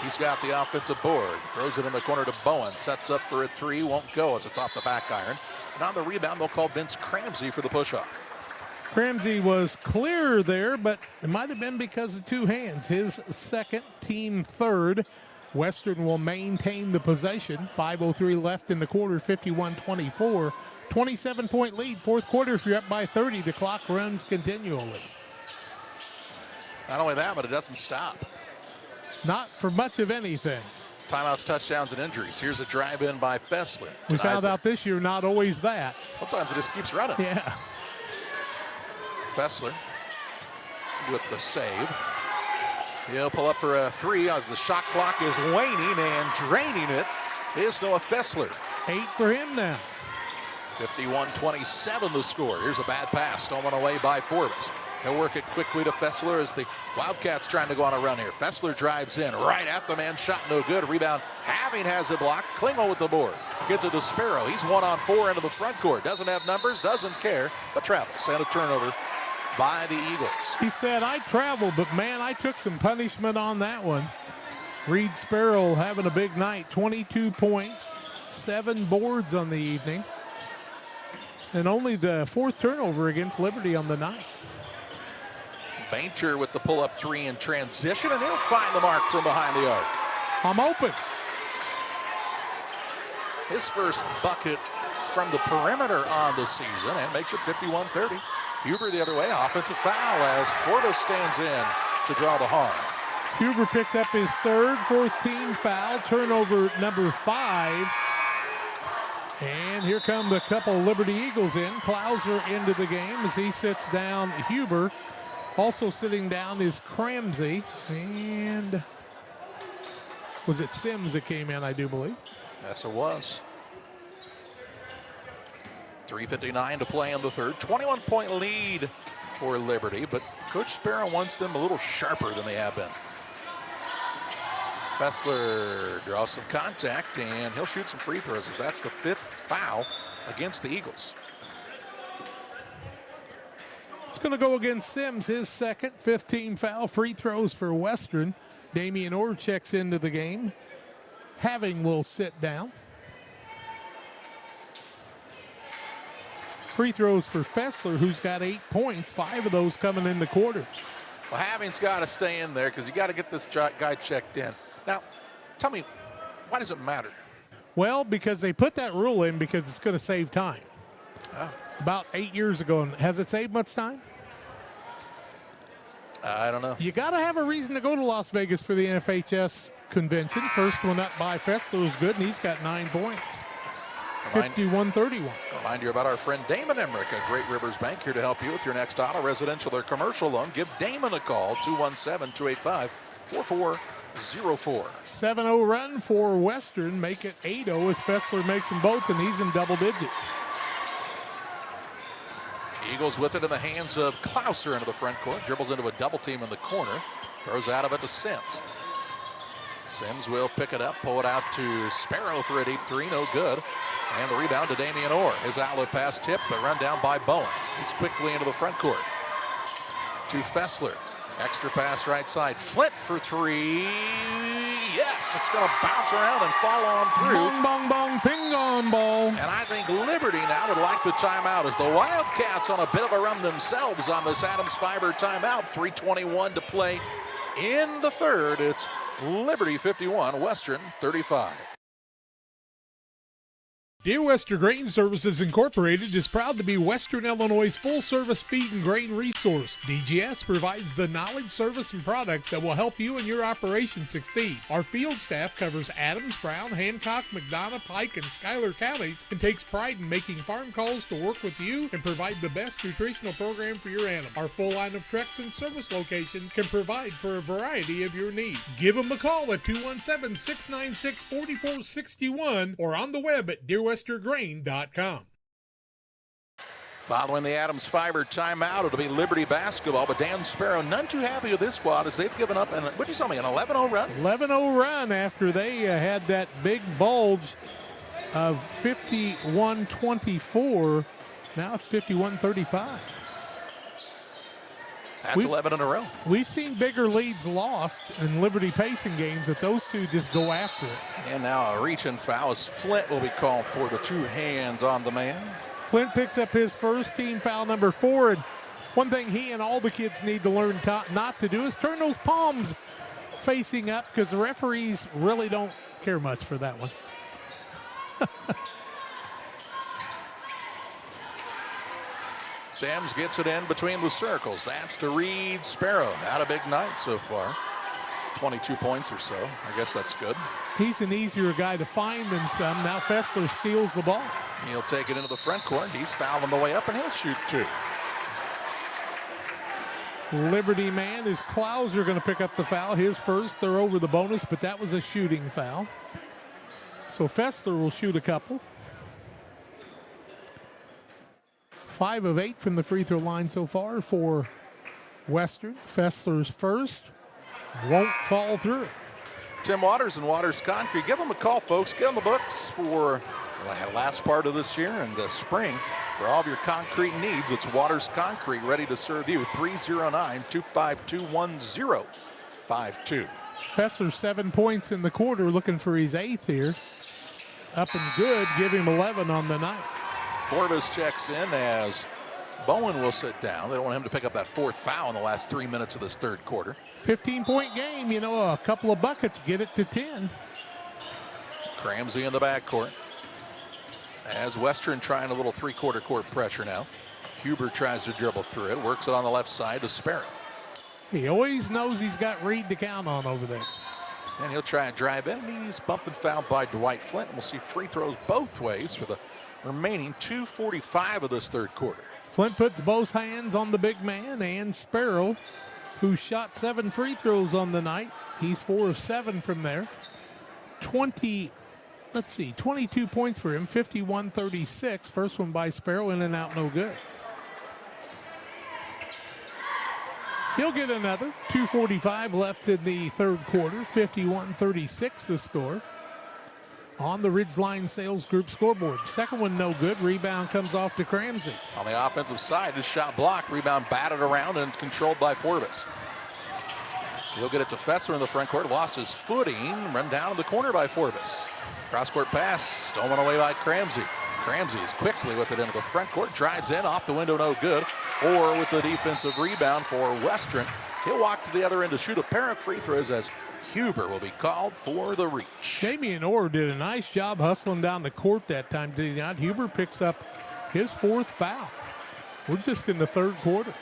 He's got the offensive board. Throws it in the corner to Bowen. Sets up for a 3. Won't go as it's off the back iron. And on the rebound, they'll call Vince Cramsey for the push-off. Cramsey was clear there, but it might have been because of 2 hands. His 2nd, team 3rd. Western will maintain the possession. 5:03 left in the quarter, 51-24. 27-point lead. 4th quarter, if you're up by 30, the clock runs continually. Not only that, but it doesn't stop. Not for much of anything. Timeouts, touchdowns, and injuries. Here's a drive-in by Fessler. We found out this year, not always that. Sometimes it just keeps running. Yeah. Fessler with the save. He'll pull up for a 3 as the shot clock is waning, and draining it is Noah Fessler. 8 for him now. 51-27 the score. Here's a bad pass stolen away by Forbes. He'll work it quickly to Fessler as the Wildcats trying to go on a run here. Fessler drives in right at the man. Shot no good. Rebound. Having has it blocked. Klingel with the board. Gets it to Sparrow. He's 1-on-4 into the front court. Doesn't have numbers. Doesn't care. But travels. And a turnover by the Eagles. He said, I traveled, but man, I took some punishment on that one. Reed Sparrow having a big night. 22 points. 7 boards on the evening. And only the 4th turnover against Liberty on the night. Bainter with the pull-up 3 in transition, and he'll find the mark from behind the arc. I'm open. his first bucket from the perimeter on the season and makes it 51-30. Huber the other way, offensive foul as Corbus stands in to draw the harm. Huber picks up his third, fourth team foul, turnover number 5. And here come the couple Liberty Eagles in. Klauser into the game as he sits down Huber. Also sitting down is Cramsey. And was it Sims that came in, I do believe? Yes, it was. 3:59 to play in the third. 21-point lead for Liberty, but Coach Sparrow wants them a little sharper than they have been. Fessler draws some contact, and he'll shoot some free throws. That's the 5th foul against the Eagles. It's going to go against Sims, his second, 15 foul. Free throws for Western. Damian Orr checks into the game. Having will sit down. Free throws for Fessler, who's got 8 points, 5 of those coming in the quarter. Well, Having's got to stay in there because you got to get this guy checked in. Now, tell me, why does it matter? Well, because they put that rule in because it's going to save time. Oh. About 8 years ago. And has it saved much time? I don't know. You got to have a reason to go to Las Vegas for the NFHS convention. First one up by Fessler is good, and he's got 9 points. 51-31. Remind you about our friend Damon Emmerich at Great Rivers Bank, here to help you with your next auto, residential, or commercial loan. Give Damon a call, 217-285-4404. 7-0 run for Western. Make it 8-0 as Fessler makes them both, and he's in double digits. Eagles with it in the hands of Klauser into the front court. Dribbles into a double team in the corner. Throws out of it to Sims. Sims will pick it up, pull it out to Sparrow for a deep 3, no good. And the rebound to Damian Orr. His outlet pass tipped, but run down by Bowen. He's quickly into the front court. To Fessler. Extra pass right side. Flint for 3. Yes, it's going to bounce around and fall on through. Bong, bong, bong, ping on ball. And I think Liberty now would like the timeout as the Wildcats on a bit of a run themselves on this Adams Fiber timeout. 3:21 to play in the third. It's Liberty 51, Western 35. Dear Western Grain Services Incorporated is proud to be Western Illinois' full-service feed and grain resource. DGS provides the knowledge, service, and products that will help you and your operation succeed. Our field staff covers Adams, Brown, Hancock, McDonough, Pike, and Schuyler counties and takes pride in making farm calls to work with you and provide the best nutritional program for your animal. Our full line of trucks and service locations can provide for a variety of your needs. Give them a call at 217-696-4461 or on the web at dearwestergrain.com. Following the Adams Fiber timeout, it'll be Liberty basketball, but Dan Sparrow none too happy with this squad as they've given up, and what did you tell me, an 11-0 run? 11-0 run after they had that big bulge of 51-24. Now it's 51-35. That's 11 in a row. We've seen bigger leads lost in Liberty pacing games that those two just go after it. And now a reach-in foul as Flint will be called for the 2 hands on the man. Flint picks up his first team foul, number 4. And one thing he and all the kids need to learn not to do is turn those palms facing up because the referees really don't care much for that one. Sams gets it in between the circles. That's to Reed Sparrow. Not a big night so far. 22 points or so. I guess that's good. He's an easier guy to find than some. Now Fessler steals the ball. He'll take it into the front court. He's fouled on the way up, and he'll shoot 2. Liberty man is Klauser going to pick up the foul. His first. They're over the bonus, but that was a shooting foul. So Fessler will shoot a couple. 5 of 8 from the free throw line so far for Western. Fessler's first won't fall through. Tim Waters and Waters Concrete. Give them a call, folks. Get on the books for the last part of this year and the spring for all of your concrete needs. It's Waters Concrete, ready to serve you. 309-252-1052. Fessler 7 points in the quarter, looking for his 8th here. Up and good. Give him 11 on the night. Corbus checks in as Bowen will sit down. They don't want him to pick up that 4th foul in the last 3 minutes of this third quarter. 15-point game, a couple of buckets get it to 10. Cramsey in the backcourt. As Western trying a little three-quarter court pressure now. Huber tries to dribble through it, works it on the left side to Sparrow. He always knows he's got Reed to count on over there. And he'll try and drive in. He's bumped and fouled by Dwight Flint. We'll see free throws both ways for the remaining 2:45 of this third quarter. Flint puts both hands on the big man, and Sparrow, who shot 7 free throws on the night. He's 4 of 7 from there. 22 points for him, 51-36. First one by Sparrow, in and out, no good. He'll get another. 2:45 left in the third quarter. 51-36 the score on the Ridgeline Sales Group scoreboard. Second one no good. Rebound comes off to Cramsey. On the offensive side, his shot blocked. Rebound batted around and controlled by Forbes. He'll get it to Fessler in the front court. Lost his footing. Run down in the corner by Forbes. Cross-court pass stolen away by Cramsey. Cramsey is quickly with it into the front court. Drives in, off the window, no good. Or with the defensive rebound for Western. He'll walk to the other end to shoot a pair of free throws as Huber will be called for the reach. Damian Orr did a nice job hustling down the court that time, did he not? Huber picks up his 4th foul. We're just in the third quarter.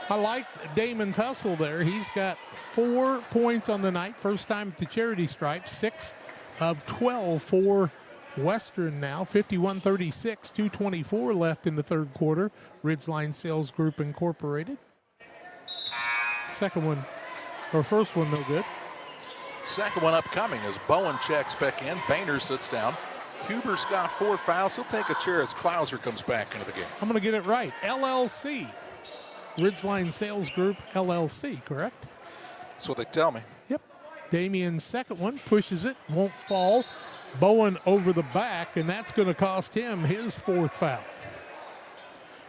I like Damon's hustle there. He's got 4 points on the night. First time at the charity stripe. 6 of 12 for Western now. 51-36. 2:24 left in the third quarter. Ridgeline Sales Group Incorporated. First one no good. Second one upcoming as Bowen checks back in. Boehner sits down. Huber's got 4 fouls. He'll take a chair as Klauser comes back into the game. I'm going to get it right. LLC. Ridgeline Sales Group LLC, correct? That's what they tell me. Yep. Damian's second one pushes it, won't fall. Bowen over the back, and that's going to cost him his 4th foul.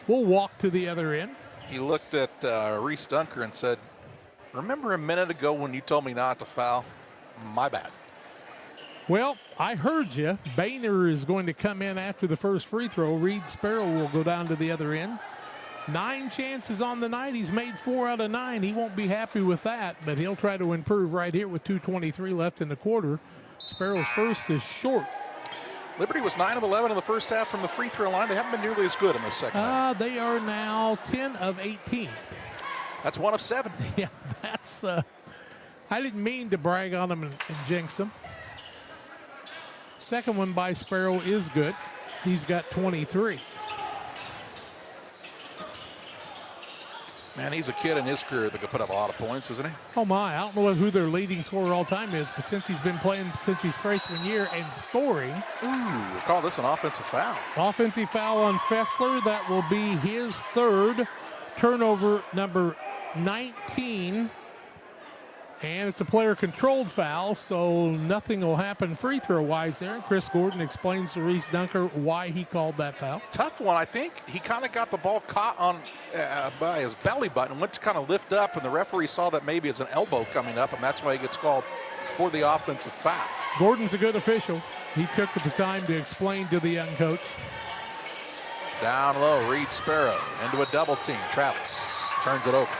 We'll walk to the other end. He looked at Reese Dunker and said, "Remember a minute ago when you told me not to foul? My bad." Well, I heard you. Boehner is going to come in after the first free throw. Reed Sparrow will go down to the other end. 9 chances on the night. He's made 4 out of 9. He won't be happy with that, but he'll try to improve right here with 2:23 left in the quarter. Sparrow's first is short. Liberty was 9 of 11 in the first half from the free throw line. They haven't been nearly as good in the second half. They are now 10 of 18. That's 1 of 7. Yeah, that's I didn't mean to brag on them and jinx them. Second one by Sparrow is good. He's got 23. Man, he's a kid in his career that could put up a lot of points, isn't he? Oh my, I don't know who their leading scorer all time is, but since he's been playing since his freshman year and scoring. Ooh, call this an offensive foul. Offensive foul on Fessler. That will be his 3rd. Turnover number 19. And it's a player-controlled foul, so nothing will happen free throw-wise there. And Chris Gordon explains to Reese Dunker why he called that foul. Tough one. I think he kind of got the ball caught on by his belly button, went to kind of lift up, and the referee saw that maybe it's an elbow coming up, and that's why he gets called for the offensive foul. Gordon's a good official. He took the time to explain to the young coach. Down low, Reed Sparrow into a double team. Travis turns it over.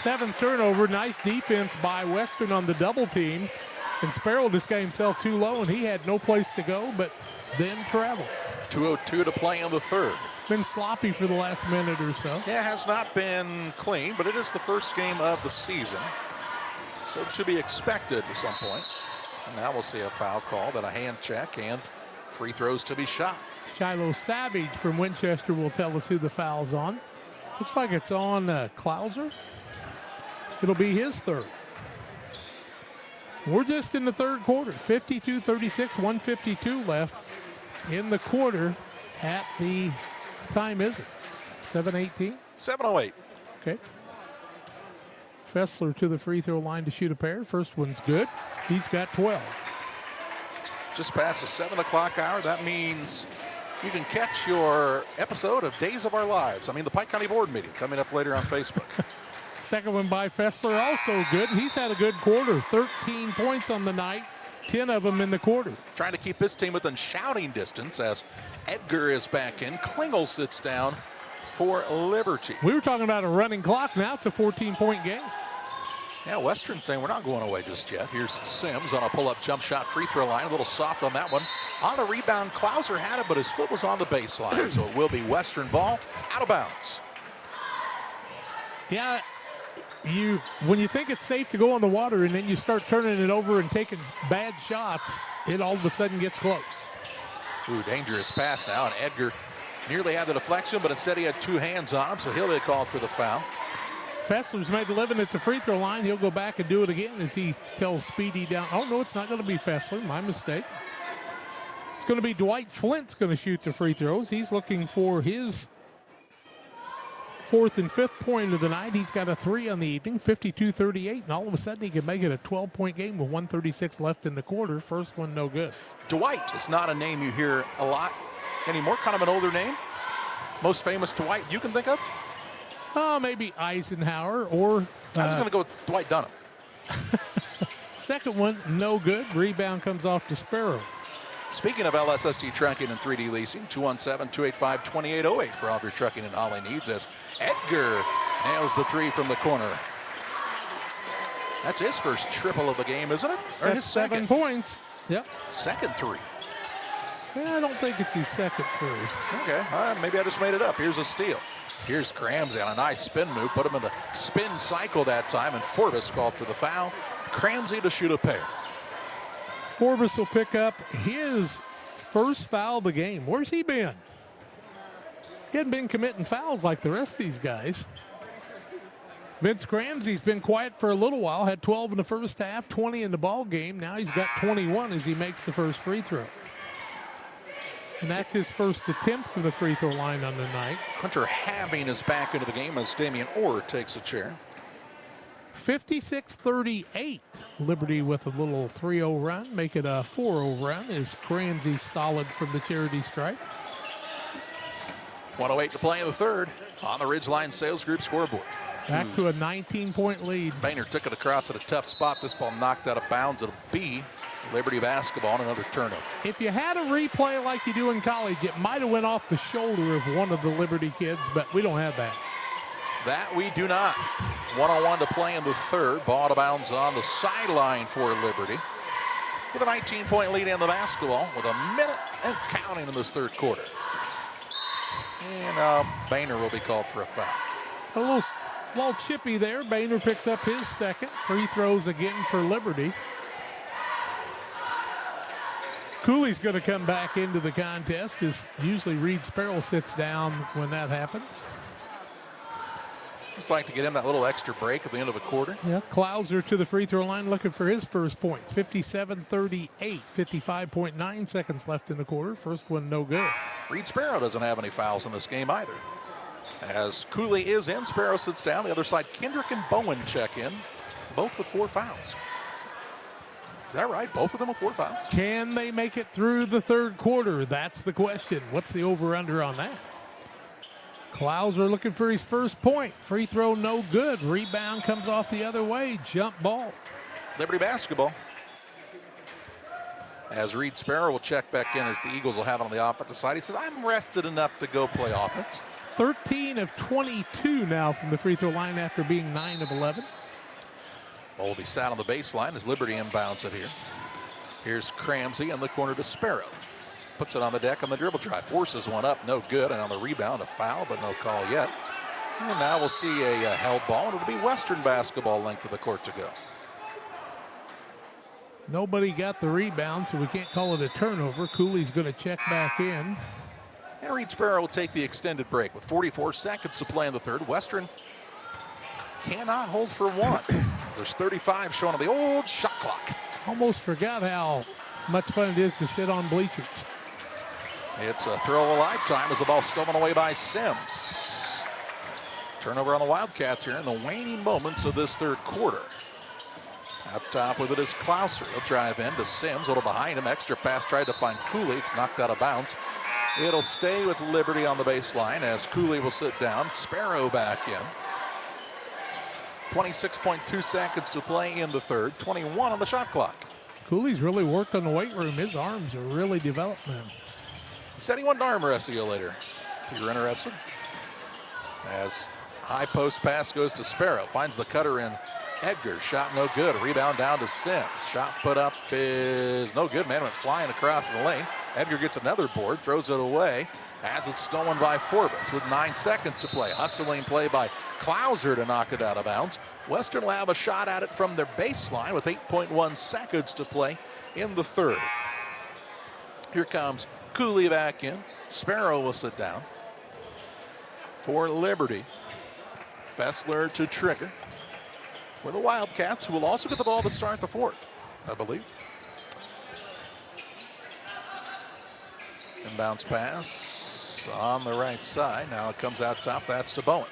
7th turnover. Nice defense by Western on the double team. And Sparrow just got himself too low, and he had no place to go but then travel. 2:02 to play in the third. Been sloppy for the last minute or so. Yeah, has not been clean, but it is the first game of the season. So to be expected at some point. And now we'll see a foul call, then a hand check, and free throws to be shot. Shiloh Savage from Winchester will tell us who the foul's on. Looks like it's on Klauser. It'll be his 3rd. We're just in the third quarter. 52-36, 152 left in the quarter at the time is it? 7:18? 7:08. Okay. Fessler to the free throw line to shoot a pair. First one's good. He's got 12. Just past the 7 o'clock hour. That means you can catch your episode of Days of Our Lives. I mean, the Pike County Board meeting coming up later on Facebook. Second one by Fessler, also good. He's had a good quarter. 13 points on the night, 10 of them in the quarter. Trying to keep his team within shouting distance as Edgar is back in. Klingel sits down for Liberty. We were talking about a running clock. Now it's a 14-point game. Yeah, Western saying we're not going away just yet. Here's Sims on a pull-up jump shot free throw line. A little soft on that one. On the rebound, Klauser had it, but his foot was on the baseline, so it will be Western ball, out of bounds. Yeah, when you think it's safe to go on the water and then you start turning it over and taking bad shots, it all of a sudden gets close. Ooh, dangerous pass now, and Edgar nearly had the deflection, but instead he had two hands on him, so he'll be called for the foul. Fessler's made the living at the free throw line. He'll go back and do it again as he tells Speedy down. Oh, no, it's not going to be Fessler. My mistake. It's going to be Dwight Flint's going to shoot the free throws. He's looking for his 4th and 5th point of the night. He's got a 3 on the evening, 52-38, and all of a sudden he can make it a 12-point game with 1:36 left in the quarter. First one, no good. Dwight is not a name you hear a lot anymore, kind of an older name. Most famous Dwight you can think of? Oh, maybe Eisenhower or... I was going to go with Dwight Dunham. Second one, no good. Rebound comes off to Sparrow. Speaking of LSSD Trucking and 3D Leasing, 217-285-2808 for all of your trucking and hauling needs as Edgar nails the 3 from the corner. That's his first triple of the game, isn't it? Or his 7 points. Yep. Second 3. Yeah, I don't think it's his second 3. Okay, maybe I just made it up. Here's a steal. Here's Cramsey on a nice spin move. Put him in the spin cycle that time, and Forbes called for the foul. Cramsey to shoot a pair. Forbes will pick up his first foul of the game. Where's he been? He hadn't been committing fouls like the rest of these guys. Vince Cramsey's been quiet for a little while. Had 12 in the first half, 20 in the ball game. Now he's got 21 as he makes the first free throw. And that's his first attempt for the free throw line on the night. Hunter Having is back into the game as Damian Orr takes a chair. 56-38. Liberty with a little 3-0 run. Make it a 4-0 run as Cramsey solid from the charity stripe. 1:08 to play in the third on the Ridgeline Sales Group scoreboard. Back to a 19-point lead. Boehner took it across at a tough spot. This ball knocked out of bounds. It'll be Liberty basketball and another turnover. If you had a replay like you do in college, it might have went off the shoulder of one of the Liberty kids, but we don't have that. That we do not. 1:01 to play in the third. Ball out of bounds on the sideline for Liberty. With a 19-point lead in the basketball with a minute and counting in this third quarter. And Boehner will be called for a foul. A little chippy there. Boehner picks up his second. Free throws again for Liberty. Cooley's going to come back into the contest as usually Reed Sparrow sits down when that happens. Just like to get him that little extra break at the end of a quarter. Yeah, Klauser to the free throw line looking for his first points. 57-38, 55.9 seconds left in the quarter. First one no good. Reed Sparrow doesn't have any fouls in this game either. As Cooley is in, Sparrow sits down. The other side, Kendrick and Bowen check in, both with 4 fouls. Is that right? Both of them with 4 fouls? Can they make it through the third quarter? That's the question. What's the over-under on that? Klauser looking for his first point. Free throw no good. Rebound comes off the other way. Jump ball. Liberty basketball. As Reed Sparrow will check back in as the Eagles will have it on the offensive side. He says, I'm rested enough to go play offense. 13 of 22 now from the free throw line after being 9 of 11. Ball will be sat on the baseline as Liberty inbounds it here. Here's Cramsey in the corner to Sparrow. Puts it on the deck on the dribble drive. Forces one up, no good. And on the rebound, a foul, but no call yet. And now we'll see a held ball. And it'll be Western basketball length of the court to go. Nobody got the rebound, so we can't call it a turnover. Cooley's going to check back in. And Reed Sparrow will take the extended break with 44 seconds to play in the third. Western cannot hold for one. There's 35 showing on the old shot clock. Almost forgot how much fun it is to sit on bleachers. It's a throw of a lifetime as the ball stolen away by Sims. Turnover on the Wildcats here in the waning moments of this third quarter. Up top with it is Klauser. He'll drive in to Sims, a little behind him. Extra pass tried to find Cooley. It's knocked out of bounds. It'll stay with Liberty on the baseline as Cooley will sit down. Sparrow back in. 26.2 seconds to play in the third. 21 on the shot clock. Cooley's really worked on the weight room. His arms are really developed now. He said he wanted to arm wrestle you later, if you're interested. As high post pass goes to Sparrow. Finds the cutter in Edgar, shot no good. Rebound down to Sims. Shot put up is no good. Man went flying across the lane. Edgar gets another board, throws it away. As it's stolen by Forbes with 9 seconds to play. Hustling play by Klauser to knock it out of bounds. Western will have a shot at it from their baseline with 8.1 seconds to play in the third. Here comes Cooley back in. Sparrow will sit down. For Liberty, Fessler to Trigger. For the Wildcats, who will also get the ball to start the fourth, I believe. Inbounds pass on the right side. Now it comes out top. That's to Bowen.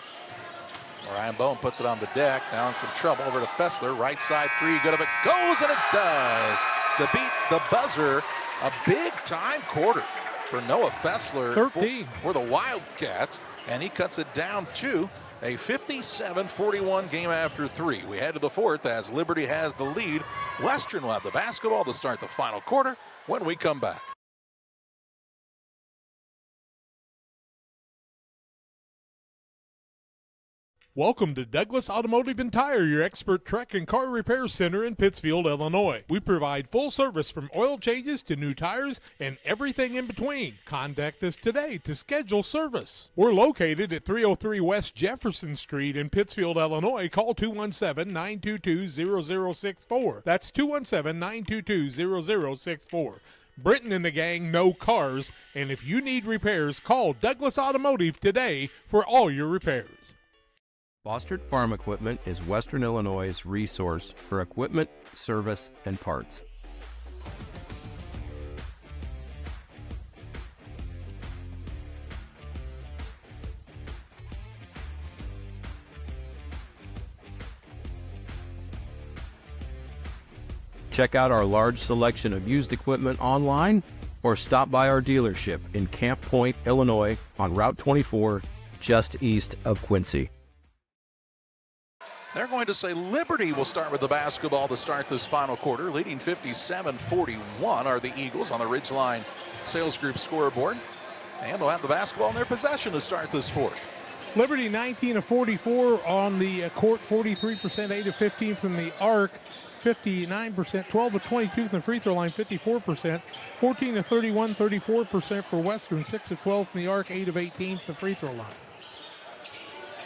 Ryan Bowen puts it on the deck. Now in some trouble. Over to Fessler. Right side three. Good if it goes, and it does. To beat the buzzer. A big-time quarter for Noah Fessler 13 for the Wildcats. And he cuts it down to a 57-41 game after three. We head to the fourth as Liberty has the lead. Western will have the basketball to start the final quarter when we come back. Welcome to Douglas Automotive and Tire, your expert truck and car repair center in Pittsfield, Illinois. We provide full service from oil changes to new tires and everything in between. Contact us today to schedule service. We're located at 303 West Jefferson Street in Pittsfield, Illinois. Call 217-922-0064. That's 217-922-0064. Britton and the gang know cars, and if you need repairs, call Douglas Automotive today for all your repairs. Bostard Farm Equipment is Western Illinois' resource for equipment, service, and parts. Check out our large selection of used equipment online or stop by our dealership in Camp Point, Illinois on Route 24, just east of Quincy. They're going to say Liberty will start with the basketball to start this final quarter. Leading 57-41 are the Eagles on the Ridgeline Sales Group scoreboard. And they'll have the basketball in their possession to start this fourth. Liberty 19 of 44 on the court, 43%, 8 of 15 from the arc, 59%, 12 of 22 from the free throw line, 54%, 14 of 31, 34% for Western, 6 of 12 from the arc, 8 of 18 from the free throw line.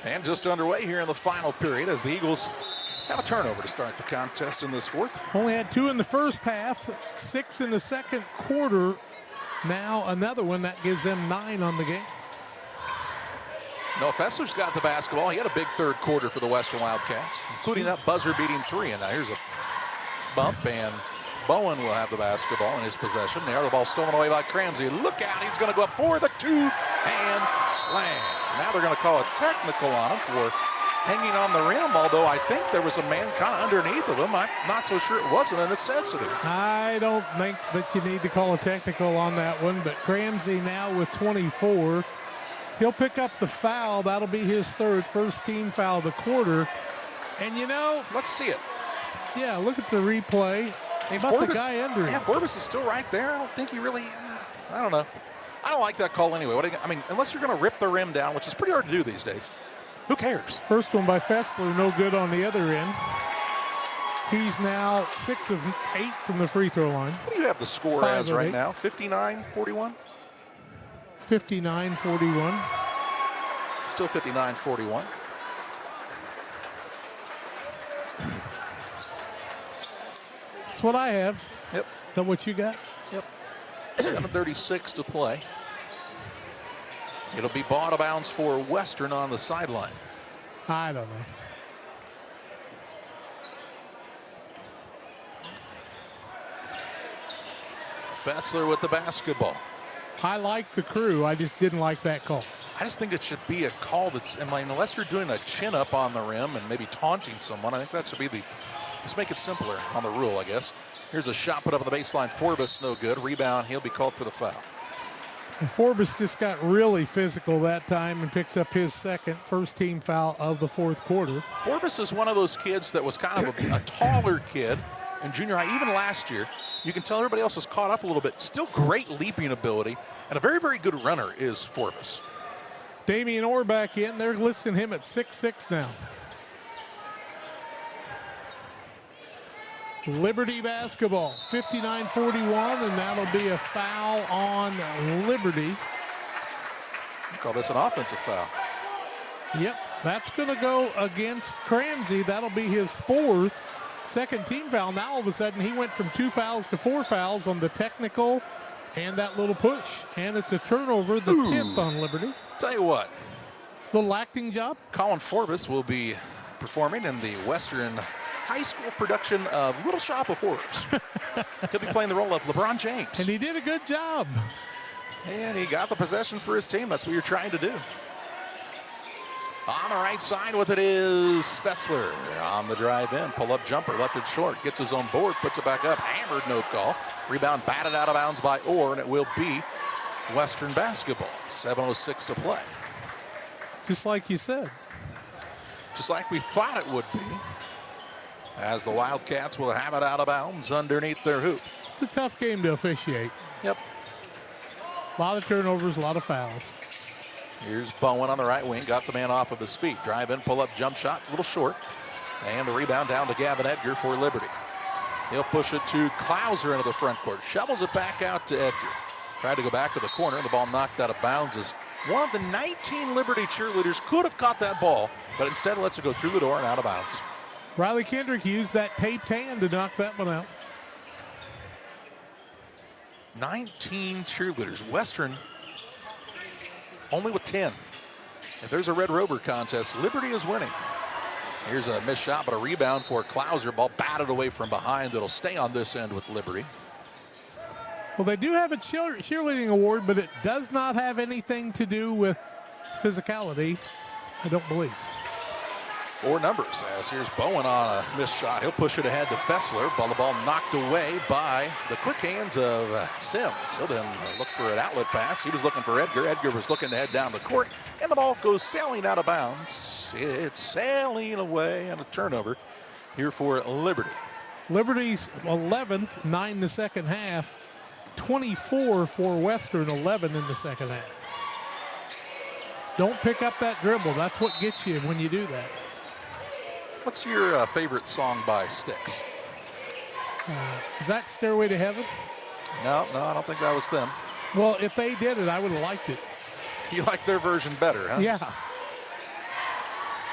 And just underway here in the final period as the Eagles have a turnover to start the contest in this fourth. Only had 2 in the first half, 6 in the second quarter. Now another one that gives them 9 on the game. No, Fessler's got the basketball. He had a big third quarter for the Western Wildcats, including that buzzer-beating three. And now here's a bump, and Bowen will have the basketball in his possession. There, the ball stolen away by Cramsey. Look out, he's going to go up for the two-hand slam. Now they're going to call a technical on him for hanging on the rim, although I think there was a man kind of underneath of him. I'm not so sure it wasn't a necessity. I don't think that you need to call a technical on that one, but Cramsey now with 24. He'll pick up the foul. That'll be his third, first team foul of the quarter. And you know, let's see it. Yeah, look at the replay. How about the guy under him? Yeah, Forbes is still right there. I don't think he really, I don't know. I don't like that call anyway. I mean, unless you're going to rip the rim down, which is pretty hard to do these days. Who cares? First one by Fessler, no good on the other end. He's now 6 of 8 from the free throw line. What do you have the score as right now? 59-41? 59-41. Still 59-41. That's what I have. Yep. Is that what you got? Yep. 7:36 to play. It'll be ball out of bounds for Western on the sideline. I don't know. Fessler with the basketball. I like the crew. I just didn't like that call. I just think it should be a call that's, I mean, unless you're doing a chin up on the rim and maybe taunting someone, I think that should be the, let's make it simpler on the rule, I guess. Here's a shot put up on the baseline. Forbes, no good. Rebound, he'll be called for the foul. And Forbes just got really physical that time and picks up his second, first team foul of the fourth quarter. Forbes is one of those kids that was kind of a taller kid in junior high, even last year. You can tell everybody else is caught up a little bit. Still great leaping ability, and a very, very good runner is Forbes. Damian Orr back in. They're listing him at 6'6" now. Liberty basketball, 59-41, and that'll be a foul on Liberty. Call this an offensive foul. Yep, that's going to go against Cramsey. That'll be his fourth, second team foul. Now all of a sudden he went from 2 fouls to 4 fouls on the technical and that little push. And it's a turnover, the 10th on Liberty. Tell you what. Little acting job. Colin Forbes will be performing in the Western High School production of Little Shop of Horrors. He'll be playing the role of LeBron James. And he did a good job. And he got the possession for his team. That's what you're trying to do. On the right side with it is Fessler on the drive in. Pull-up jumper, left it short. Gets his own board, puts it back up. Hammered, no call. Rebound batted out of bounds by Orr, and it will be Western basketball. 7:06 to play. Just like you said. Just like we thought it would be. As the Wildcats will have it out of bounds underneath their hoop. It's a tough game to officiate. Yep. A lot of turnovers, a lot of fouls. Here's Bowen on the right wing, got the man off of his feet. Drive in, pull up, jump shot, a little short. And the rebound down to Gavin Edgar for Liberty. He'll push it to Klauser into the front court. Shovels it back out to Edgar. Tried to go back to the corner, and the ball knocked out of bounds as one of the 19 Liberty cheerleaders could have caught that ball, but instead lets it go through the door and out of bounds. Riley Kendrick used that taped hand to knock that one out. 19 cheerleaders. Western only with 10. If there's a Red Rover contest, Liberty is winning. Here's a missed shot, but a rebound for Klauser. Ball batted away from behind. It'll stay on this end with Liberty. Well, they do have a cheerleading award, but it does not have anything to do with physicality, I don't believe. Or numbers, as here's Bowen on a missed shot. He'll push it ahead to Fessler. The ball knocked away by the quick hands of Sims. He'll then look for an outlet pass. He was looking for Edgar. Edgar was looking to head down the court, and the ball goes sailing out of bounds. It's sailing away, and a turnover here for Liberty. Liberty's 11th, 9 in the second half. 24 for Western, 11 in the second half. Don't pick up that dribble. That's what gets you when you do that. What's your favorite song by Styx? Is that Stairway to Heaven? No, I don't think that was them. Well, if they did it, I would have liked it. You like their version better, huh? Yeah.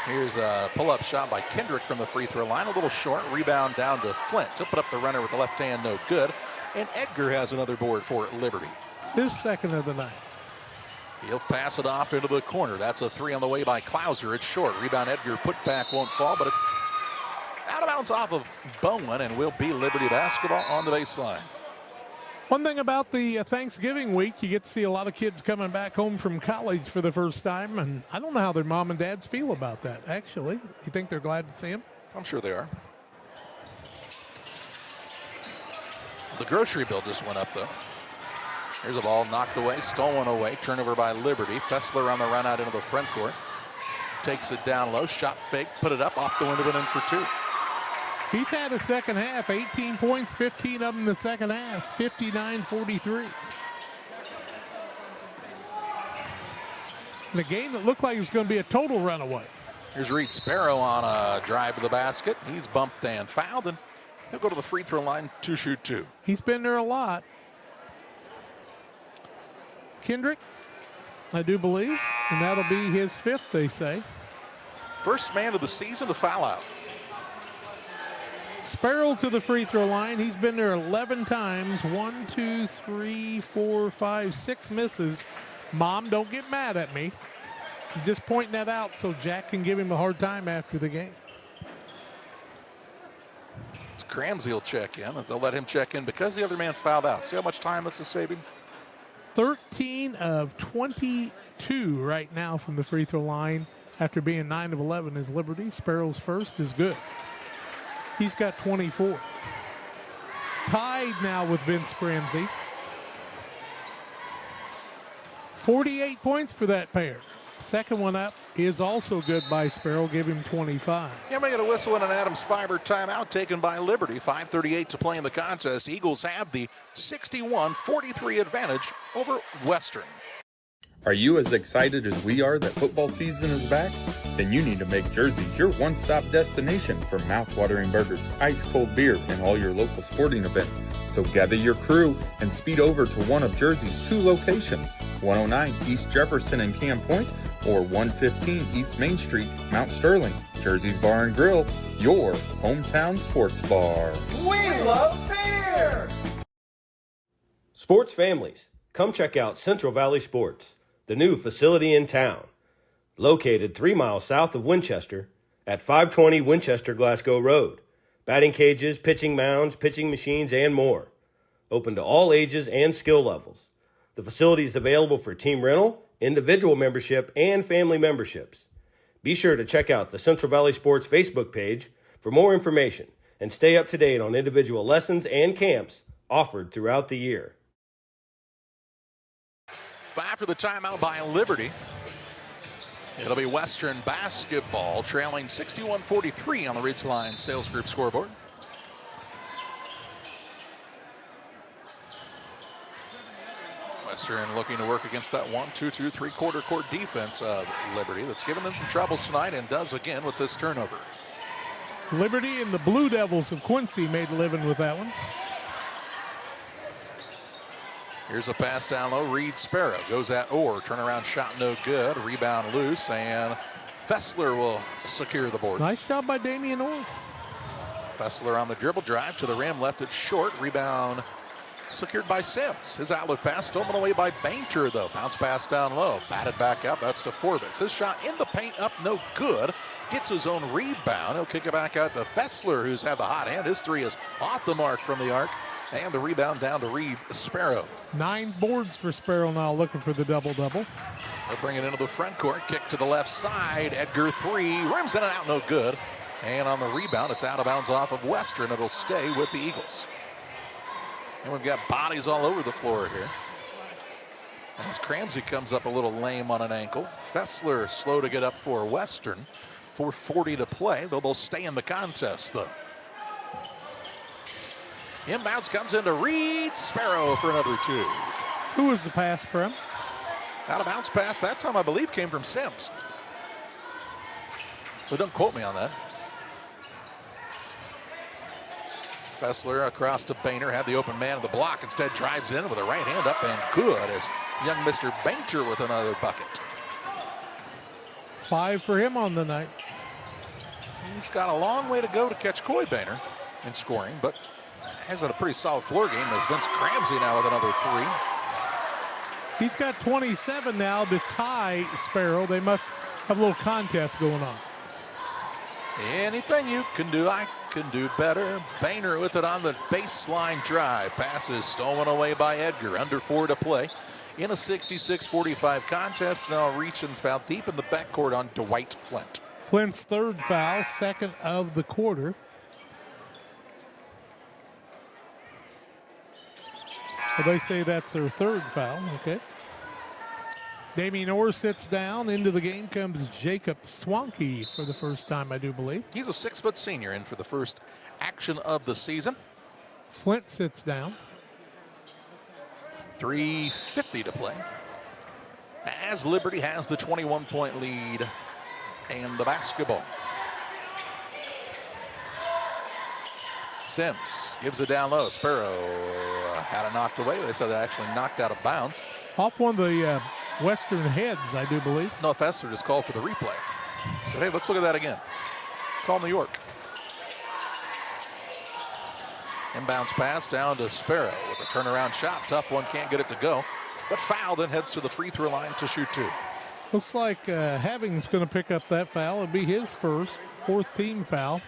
Here's a pull-up shot by Kendrick from the free throw line. A little short. Rebound down to Flint. He'll put up the runner with the left hand, no good. And Edgar has another board for Liberty. His second of the night. He'll pass it off into the corner. That's a three on the way by Klauser. It's short. Rebound Edgar. Put back won't fall, but it's out of bounds off of Bowen and will be Liberty basketball on the baseline. One thing about the Thanksgiving week, you get to see a lot of kids coming back home from college for the first time, and I don't know how their mom and dads feel about that, actually. You think they're glad to see them? I'm sure they are. The grocery bill just went up, though. Here's a ball knocked away, stolen away, turnover by Liberty. Fessler on the run out into the front court. Takes it down low, shot fake, put it up off the window and in for two. He's had a second half, 18 points, 15 of them in the second half, 59-43. In a game that looked like it was going to be a total runaway. Here's Reed Sparrow on a drive to the basket. He's bumped and fouled, and he'll go to the free throw line to shoot two. He's been there a lot. Kendrick, I do believe, and that'll be his fifth, they say. First man of the season to foul out. Sparrow to the free throw line. He's been there 11 times. 1, 2, 3, 4, 5, 6 misses. Mom, don't get mad at me. I'm just pointing that out so Jack can give him a hard time after the game. Cramsey will check in. They'll let him check in because the other man fouled out. See how much time this is saving? 13 of 22 right now from the free throw line after being 9 of 11 is Liberty. Sparrow's first is good. He's got 24. Tied now with Vince Cramsey. 48 points for that pair. Second one up is also good by Sparrow. Give him 25. Yeah, we get a whistle and an Adams Fiber timeout taken by Liberty. 5:38 to play in the contest. Eagles have the 61-43 advantage over Western. Are you as excited as we are that football season is back? Then you need to make Jersey's your one-stop destination for mouth-watering burgers, ice-cold beer, and all your local sporting events. So gather your crew and speed over to one of Jersey's 2 locations, 109 East Jefferson and Camp Point, or 115 East Main Street, Mount Sterling. Jersey's Bar and Grill, your hometown sports bar. We love beer! Sports families, come check out Central Valley Sports, the new facility in town. Located 3 miles south of Winchester at 520 Winchester Glasgow Road. Batting cages, pitching mounds, pitching machines, and more. Open to all ages and skill levels. The facility is available for team rental, individual membership, and family memberships. Be sure to check out the Central Valley Sports Facebook page for more information and stay up to date on individual lessons and camps offered throughout the year. After the timeout by Liberty, it'll be Western basketball trailing 61-43 on the Ridgeline Sales Group scoreboard. Western looking to work against that 1-2-2 3/4 court defense of Liberty that's given them some troubles tonight and does again with this turnover. Liberty and the Blue Devils of Quincy made a living with that one. Here's a pass down low. Reed Sparrow goes at Orr. Turnaround shot no good. Rebound loose, and Fessler will secure the board. Nice job by Damian Orr. Fessler on the dribble drive to the rim, left it short. Rebound secured by Sims. His outlet pass stolen away by Bainter, though. Bounce pass down low. Batted back up. That's to Forbes. His shot in the paint up no good. Gets his own rebound. He'll kick it back out to Fessler, who's had the hot hand. His 3 is off the mark from the arc. And the rebound down to Reed Sparrow. 9 boards for Sparrow now, looking for the double-double. They'll bring it into the front court. Kick to the left side. Edgar 3. Rims in and out, no good. And on the rebound, it's out of bounds off of Western. It'll stay with the Eagles. And we've got bodies all over the floor here. As Cramsey comes up a little lame on an ankle. Fessler slow to get up for Western. 4:40 to play. They'll both stay in the contest, though. Inbounds comes into Reed Sparrow for another 2. Who was the pass from? Out of bounds pass that time, I believe, came from Sims. But don't quote me on that. Fessler across to Boehner, had the open man of the block. Instead drives in with a right hand up and good as young Mr. Bainter with another bucket. 5 for him on the night. He's got a long way to go to catch Coy Boehner in scoring, but has had a pretty solid floor game as Vince Cramsey now with another 3. He's got 27 now to tie Sparrow. They must have a little contest going on. Anything you can do, I can do better. Boehner with it on the baseline drive. Passes stolen away by Edgar. Under 4 to play. In a 66-45 contest, now reach and foul deep in the backcourt on Dwight Flint. Flint's 3rd foul, 2nd of the quarter. So they say that's their 3rd foul, okay. Damian Orr sits down. Into the game comes Jacob Swanke for the first time, I do believe. He's a 6-foot senior in for the first action of the season. Flint sits down. 3:50 to play. As Liberty has the 21-point lead and the basketball. Sims gives it down low. Sparrow had it knocked away. They said they actually knocked out of bounds. Off one of the Western heads, I do believe. No, Fessler just called for the replay. So, hey, let's look at that again. Call New York. Inbounds pass down to Sparrow with a turnaround shot. Tough one, can't get it to go. But foul, then heads to the free throw line to shoot 2. Looks like Having's going to pick up that foul. It'll be his 4th team foul.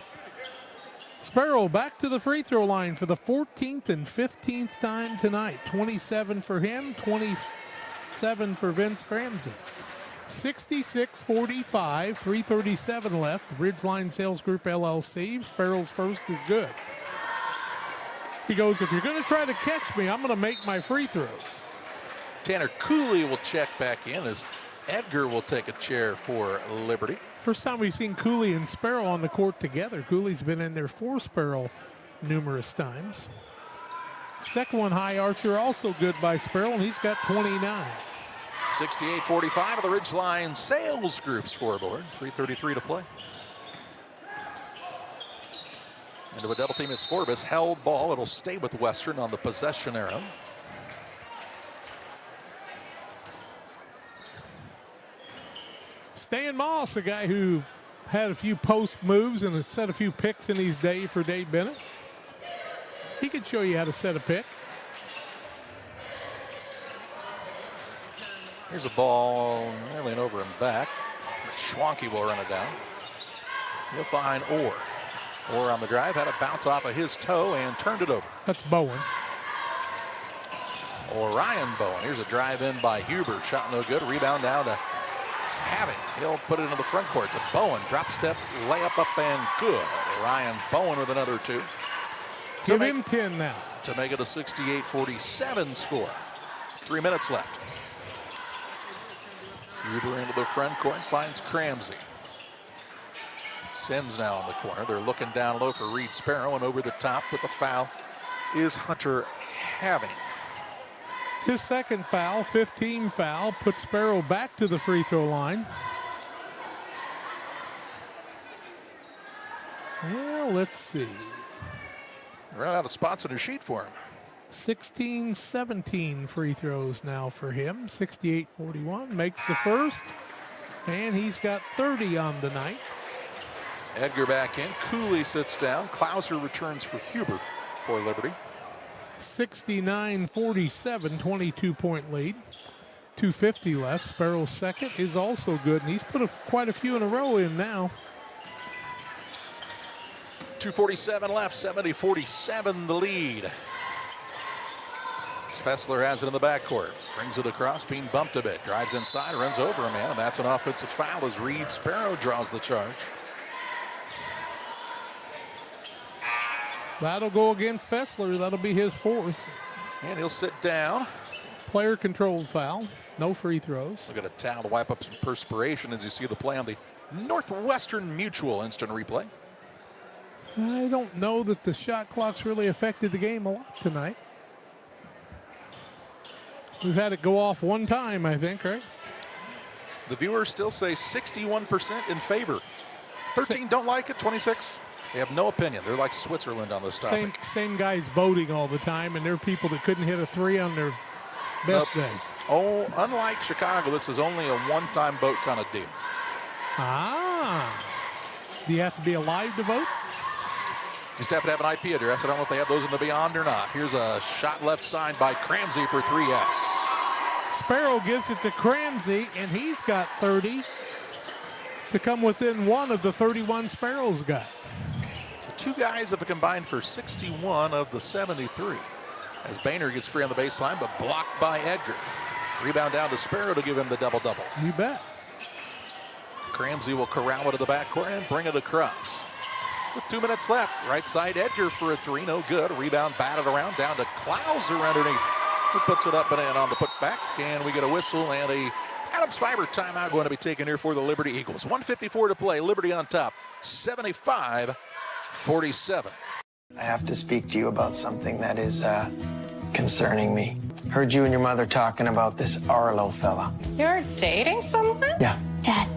Sparrow back to the free throw line for the 14th and 15th time tonight. 27 for him, 27 for Vince Cramsey. 66-45, 3:37 left. Ridgeline Sales Group LLC. Sparrow's first is good. He goes, if you're going to try to catch me, I'm going to make my free throws. Tanner Cooley will check back in as Edgar will take a chair for Liberty. First time we've seen Cooley and Sparrow on the court together. Cooley's been in there for Sparrow numerous times. Second one, High Archer, also good by Sparrow, and he's got 29. 68-45 of the Ridgeline Sales Group scoreboard. 3:33 to play. Into a double team is Forbes. Held ball. It'll stay with Western on the possession arrow. Stan Moss, a guy who had a few post moves and set a few picks in his day for Dave Bennett. He could show you how to set a pick. Here's a ball nearly over and back. Schwanke will run it down. He'll find Orr. Orr on the drive, had a bounce off of his toe and turned it over. That's Bowen. Orion Bowen. Here's a drive in by Huber. Shot no good. Rebound down to Having. He'll put it into the front court to Bowen. Drop step, layup up and good. Orion Bowen with another 2. Give him 10 now. To make it a 68-47 score. 3 minutes left. Huber into the front court, finds Cramsey. Sims now on the corner. They're looking down low for Reed Sparrow, and over the top with the foul is Hunter Having. His second foul, 15 foul, puts Sparrow back to the free throw line. Well, let's see. Ran out of spots on his sheet for him. 16, 17 free throws now for him. 68-41, makes the first, and he's got 30 on the night. Edgar back in. Cooley sits down. Klauser returns for Huber for Liberty. 69-47, 22-point lead. 2:50 left. Sparrow's second is also good, and he's put quite a few in a row in now. 2:47 left, 70-47 the lead. Fessler has it in the backcourt. Brings it across, being bumped a bit. Drives inside, runs over a man, and that's an offensive foul as Reed Sparrow draws the charge. That'll go against Fessler. That'll be his fourth. And he'll sit down. Player controlled foul. No free throws. Look at a towel to wipe up some perspiration as you see the play on the Northwestern Mutual instant replay. I don't know that the shot clock's really affected the game a lot tonight. We've had it go off one time, I think, right? The viewers still say 61% in favor. 13 don't like it, 26. They have no opinion. They're like Switzerland on this topic. Same guys voting all the time, and there are people that couldn't hit a 3 on their best day. Oh, unlike Chicago, this is only a one-time vote kind of deal. Ah. Do you have to be alive to vote? You just have to have an IP address. I don't know if they have those in the Beyond or not. Here's a shot left side by Cramsey for 3S. Sparrow gives it to Cramsey, and he's got 30 to come within one of the 31 Sparrow's got. So two guys have combined for 61 of the 73. As Boehner gets free on the baseline, but blocked by Edgar. Rebound down to Sparrow to give him the double-double. You bet. Cramsey will corral it to the backcourt and bring it across. With 2 minutes left, right side Edgar for a 3, no good. Rebound batted around, down to Klauser underneath. Who puts it up and in on the putback, and we get a whistle and a Adams Fiber timeout going to be taken here for the Liberty Eagles. 1:54 to play, Liberty on top, 75-47. I have to speak to you about something that is concerning me. Heard you and your mother talking about this Arlo fella. You're dating someone? Yeah. Dad,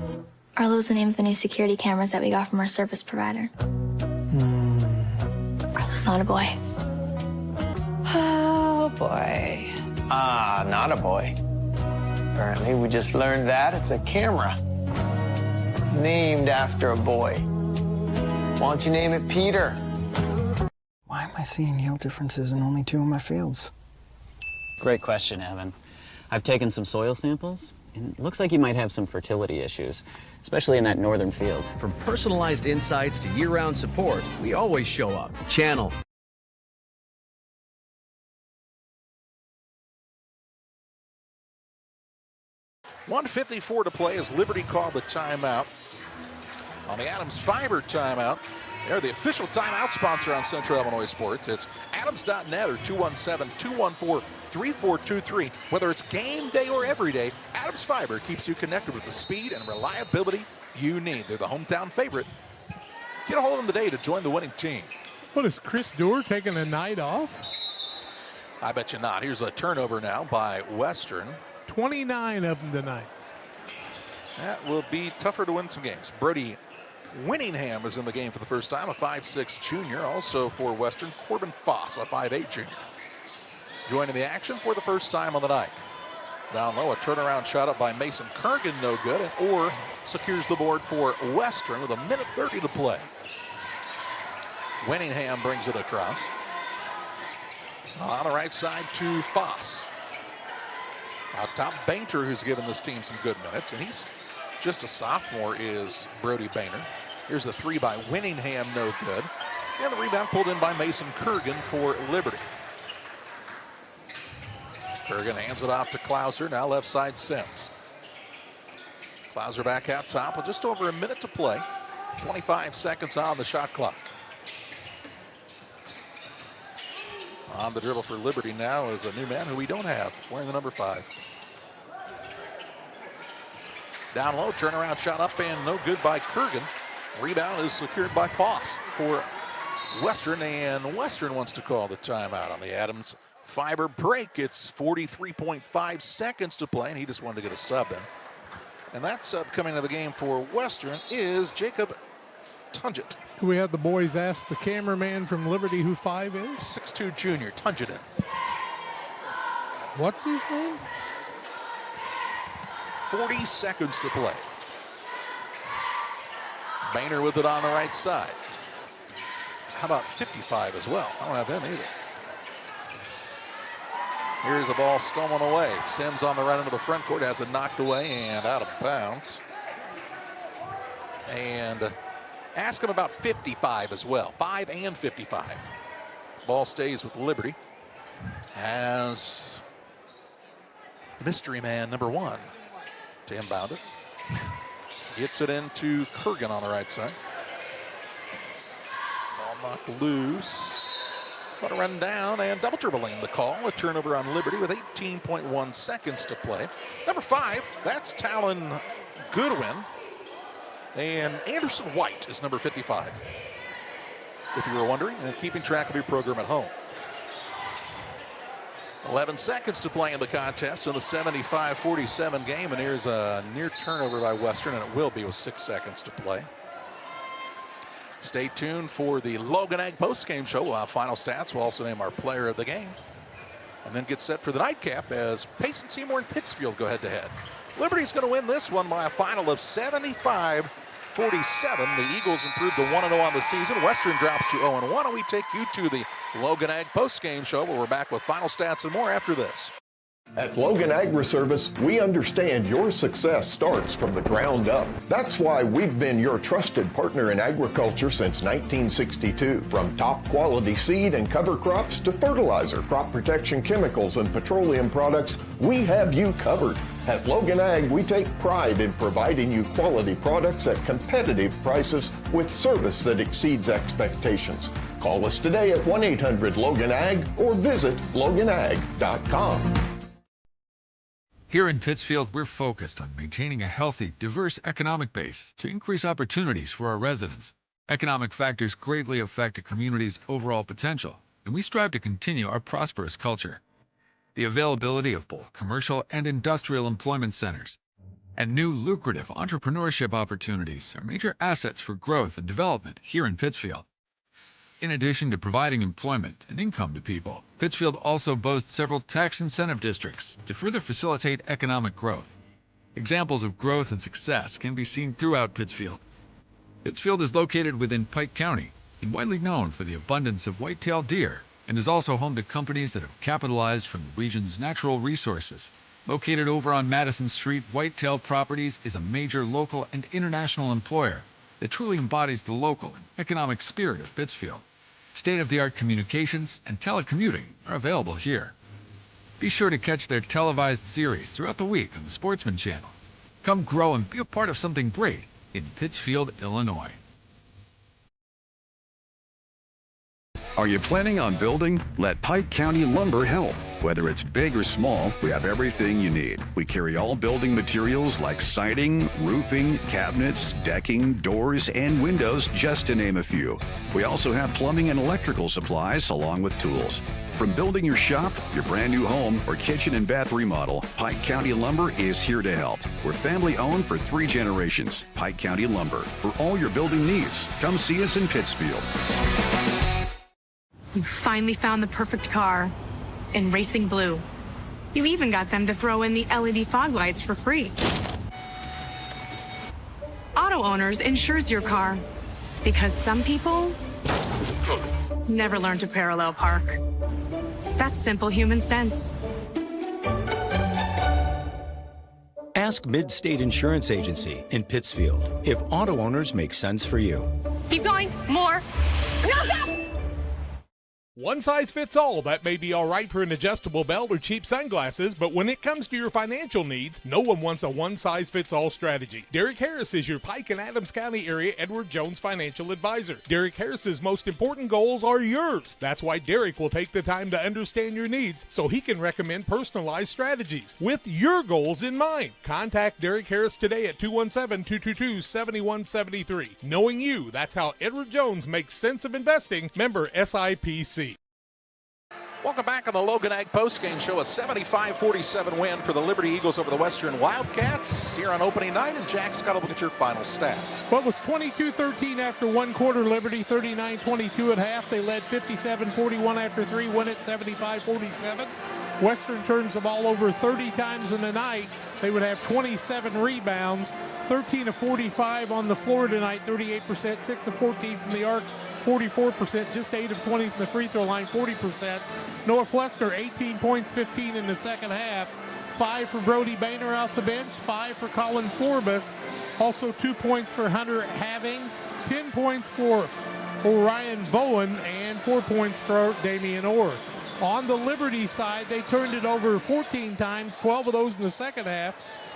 Arlo's the name of the new security cameras that we got from our service provider. Arlo's not a boy. Oh, boy. Ah, not a boy. Apparently, we just learned that it's a camera named after a boy. Why don't you name it Peter? Why am I seeing yield differences in only 2 of my fields? Great question, Evan. I've taken some soil samples, and it looks like you might have some fertility issues, especially in that northern field. From personalized insights to year-round support, we always show up. Channel. .154 to play as Liberty called the timeout. On the Adams Fiber timeout, they're the official timeout sponsor on Central Illinois Sports. It's Adams.net or 217-214-3423. Whether it's game day or every day, Adams Fiber keeps you connected with the speed and reliability you need. They're the hometown favorite. Get a hold of them today to join the winning team. What is Chris Dewar taking a night off? I bet you not. Here's a turnover now by Western. 29 of them tonight. That will be tougher to win some games. Brody Winningham is in the game for the first time, a 5'6" junior. Also for Western, Corbin Foss, a 5'8" junior. Joining the action for the first time on the night. Down low, a turnaround shot up by Mason Kurgan, no good, and Orr secures the board for Western with 1:30 to play. Winningham brings it across. On the right side to Foss. Out top, Bainter, who's given this team some good minutes, and he's just a sophomore, is Brody Bainter. Here's the three by Winningham, no good. And the rebound pulled in by Mason Kurgan for Liberty. Kurgan hands it off to Klauser, now left side Sims. Klauser back out top with just over a minute to play. 25 seconds on the shot clock. On the dribble for Liberty now is a new man who we don't have, wearing the number 5. Down low, turnaround shot up and no good by Kurgan. Rebound is secured by Foss for Western, and Western wants to call the timeout on the Adams Fiber break. It's 43.5 seconds to play, and he just wanted to get a sub in. And that sub coming to the game for Western is Jacob Tunget. Can we have the boys ask the cameraman from Liberty who 5 is? 6'2" junior, Tunget. What's his name? 40 seconds to play. Bainter with it on the right side. How about 55 as well? I don't have him either. Here's a ball stolen away. Sims on the right into the front court, has it knocked away and out of bounds. And ask him about 55 as well. 5 and 55. Ball stays with Liberty as mystery man number 1 to inbound it. Gets it into Kurgan on the right side. Ball knocked loose. But a run down and double dribbling the call. A turnover on Liberty with 18.1 seconds to play. Number 5, that's Talon Goodwin. And Anderson White is number 55. If you were wondering, and keeping track of your program at home. 11 seconds to play in the contest in the 75-47 game. And here's a near turnover by Western, and it will be with 6 seconds to play. Stay tuned for the Logan Ag postgame show. We'll have final stats. We'll also name our player of the game. And then get set for the nightcap as Payson Seymour and Pittsfield go head-to-head. Liberty's going to win this one by a final of 75-47. The Eagles improved to 1-0 on the season. Western drops to 0-1, and we take you to the Logan Ag postgame show, where we're back with final stats and more after this. At Logan Agri-Service, we understand your success starts from the ground up. That's why we've been your trusted partner in agriculture since 1962. From top quality seed and cover crops to fertilizer, crop protection chemicals, and petroleum products, we have you covered. At Logan Ag, we take pride in providing you quality products at competitive prices with service that exceeds expectations. Call us today at 1-800-LOGAN-AG or visit loganag.com. Here in Pittsfield, we're focused on maintaining a healthy, diverse economic base to increase opportunities for our residents. Economic factors greatly affect a community's overall potential, and we strive to continue our prosperous culture. The availability of both commercial and industrial employment centers and new lucrative entrepreneurship opportunities are major assets for growth and development here in Pittsfield. In addition to providing employment and income to people, Pittsfield also boasts several tax incentive districts to further facilitate economic growth. Examples of growth and success can be seen throughout Pittsfield. Pittsfield is located within Pike County and widely known for the abundance of white-tailed deer, and is also home to companies that have capitalized from the region's natural resources. Located over on Madison Street, Whitetail Properties is a major local and international employer that truly embodies the local and economic spirit of Pittsfield. State-of-the-art communications and telecommuting are available here. Be sure to catch their televised series throughout the week on the Sportsman Channel. Come grow and be a part of something great in Pittsfield, Illinois. Are you planning on building? Let Pike County Lumber help. Whether it's big or small, we have everything you need. We carry all building materials like siding, roofing, cabinets, decking, doors, and windows, just to name a few. We also have plumbing and electrical supplies along with tools. From building your shop, your brand new home, or kitchen and bath remodel, Pike County Lumber is here to help. We're family owned for 3 generations. Pike County Lumber. For all your building needs, come see us in Pittsfield. You finally found the perfect car in racing blue. You even got them to throw in the LED fog lights for free. Auto Owners insures your car because some people never learn to parallel park. That's simple human sense. Ask Mid-State Insurance Agency in Pittsfield if Auto Owners make sense for you. Keep going. More. No, stop! One size fits all. That may be all right for an adjustable belt or cheap sunglasses, but when it comes to your financial needs, no one wants a one-size-fits-all strategy. Derek Harris is your Pike and Adams County area Edward Jones financial advisor. Derek Harris's most important goals are yours. That's why Derek will take the time to understand your needs so he can recommend personalized strategies with your goals in mind. Contact Derek Harris today at 217-222-7173. Knowing you, that's how Edward Jones makes sense of investing. Member SIPC. Welcome back on the Logan Ag Postgame Show. A 75-47 win for the Liberty Eagles over the Western Wildcats here on opening night. And Jack's got to look at your final stats. Well, it was 22-13 after one quarter. Liberty 39-22 at half. They led 57-41 after 3. Win it 75-47. Western turns the ball over 30 times in the night. They would have 27 rebounds. 13 of 45 on the floor tonight, 38%. 6 of 14 from the arc, 44%. Just 8 of 20 from the free throw line, 40%. Noah Flesker, 18 points, 15 in the second half. 5 for Brody Boehner off the bench, 5 for Colin Forbes. Also 2 points for Hunter Having, 10 points for Orion Bowen, and 4 points for Damian Orr. On the Liberty side, they turned it over 14 times, 12 of those in the second half.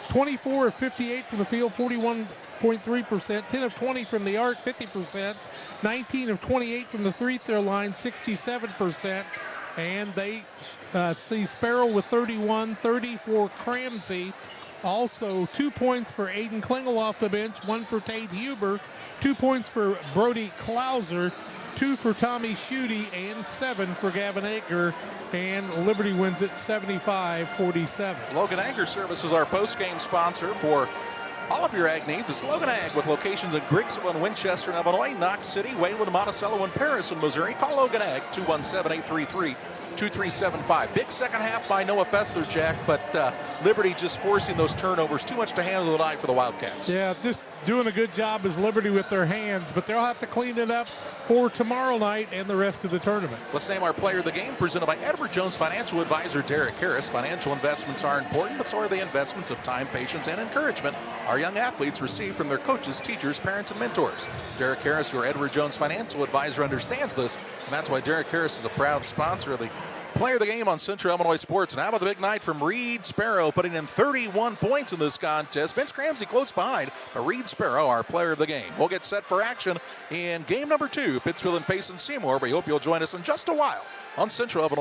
24 of 58 from the field, 41.3%. 10 of 20 from the arc, 50%. 19 of 28 from the free throw line, 67%. And they see Sparrow with 31, 30 for Cramsey. Also 2 points for Aiden Klingel off the bench, 1 for Tate Huber, 2 points for Brody Klauser, 2 for Tommy Schutte, and 7 for Gavin Aker. And Liberty wins it 75-47. Logan Agri Service is our post-game sponsor for all of your ag needs. It's Logan Ag with locations in Griggsville and Winchester, Illinois, Knox City, Wayland, Monticello, and Paris in Missouri. Call Logan Ag, 217-833-2375. Big second half by Noah Fessler, Jack, but Liberty just forcing those turnovers. Too much to handle tonight for the Wildcats. Yeah, just doing a good job as Liberty with their hands, but they'll have to clean it up for tomorrow night and the rest of the tournament. Let's name our player of the game, presented by Edward Jones financial advisor Derek Harris. Financial investments are important, but so are the investments of time, patience, and encouragement our young athletes receive from their coaches, teachers, parents, and mentors. Derek Harris, your Edward Jones financial advisor, understands this, and that's why Derek Harris is a proud sponsor of the player of the game on Central Illinois Sports. And how about the big night from Reed Sparrow, putting in 31 points in this contest. Vince Cramsey close behind, but Reed Sparrow, our player of the game. We'll get set for action in game number 2, Pittsfield and Payson Seymour. We hope you'll join us in just a while on Central Illinois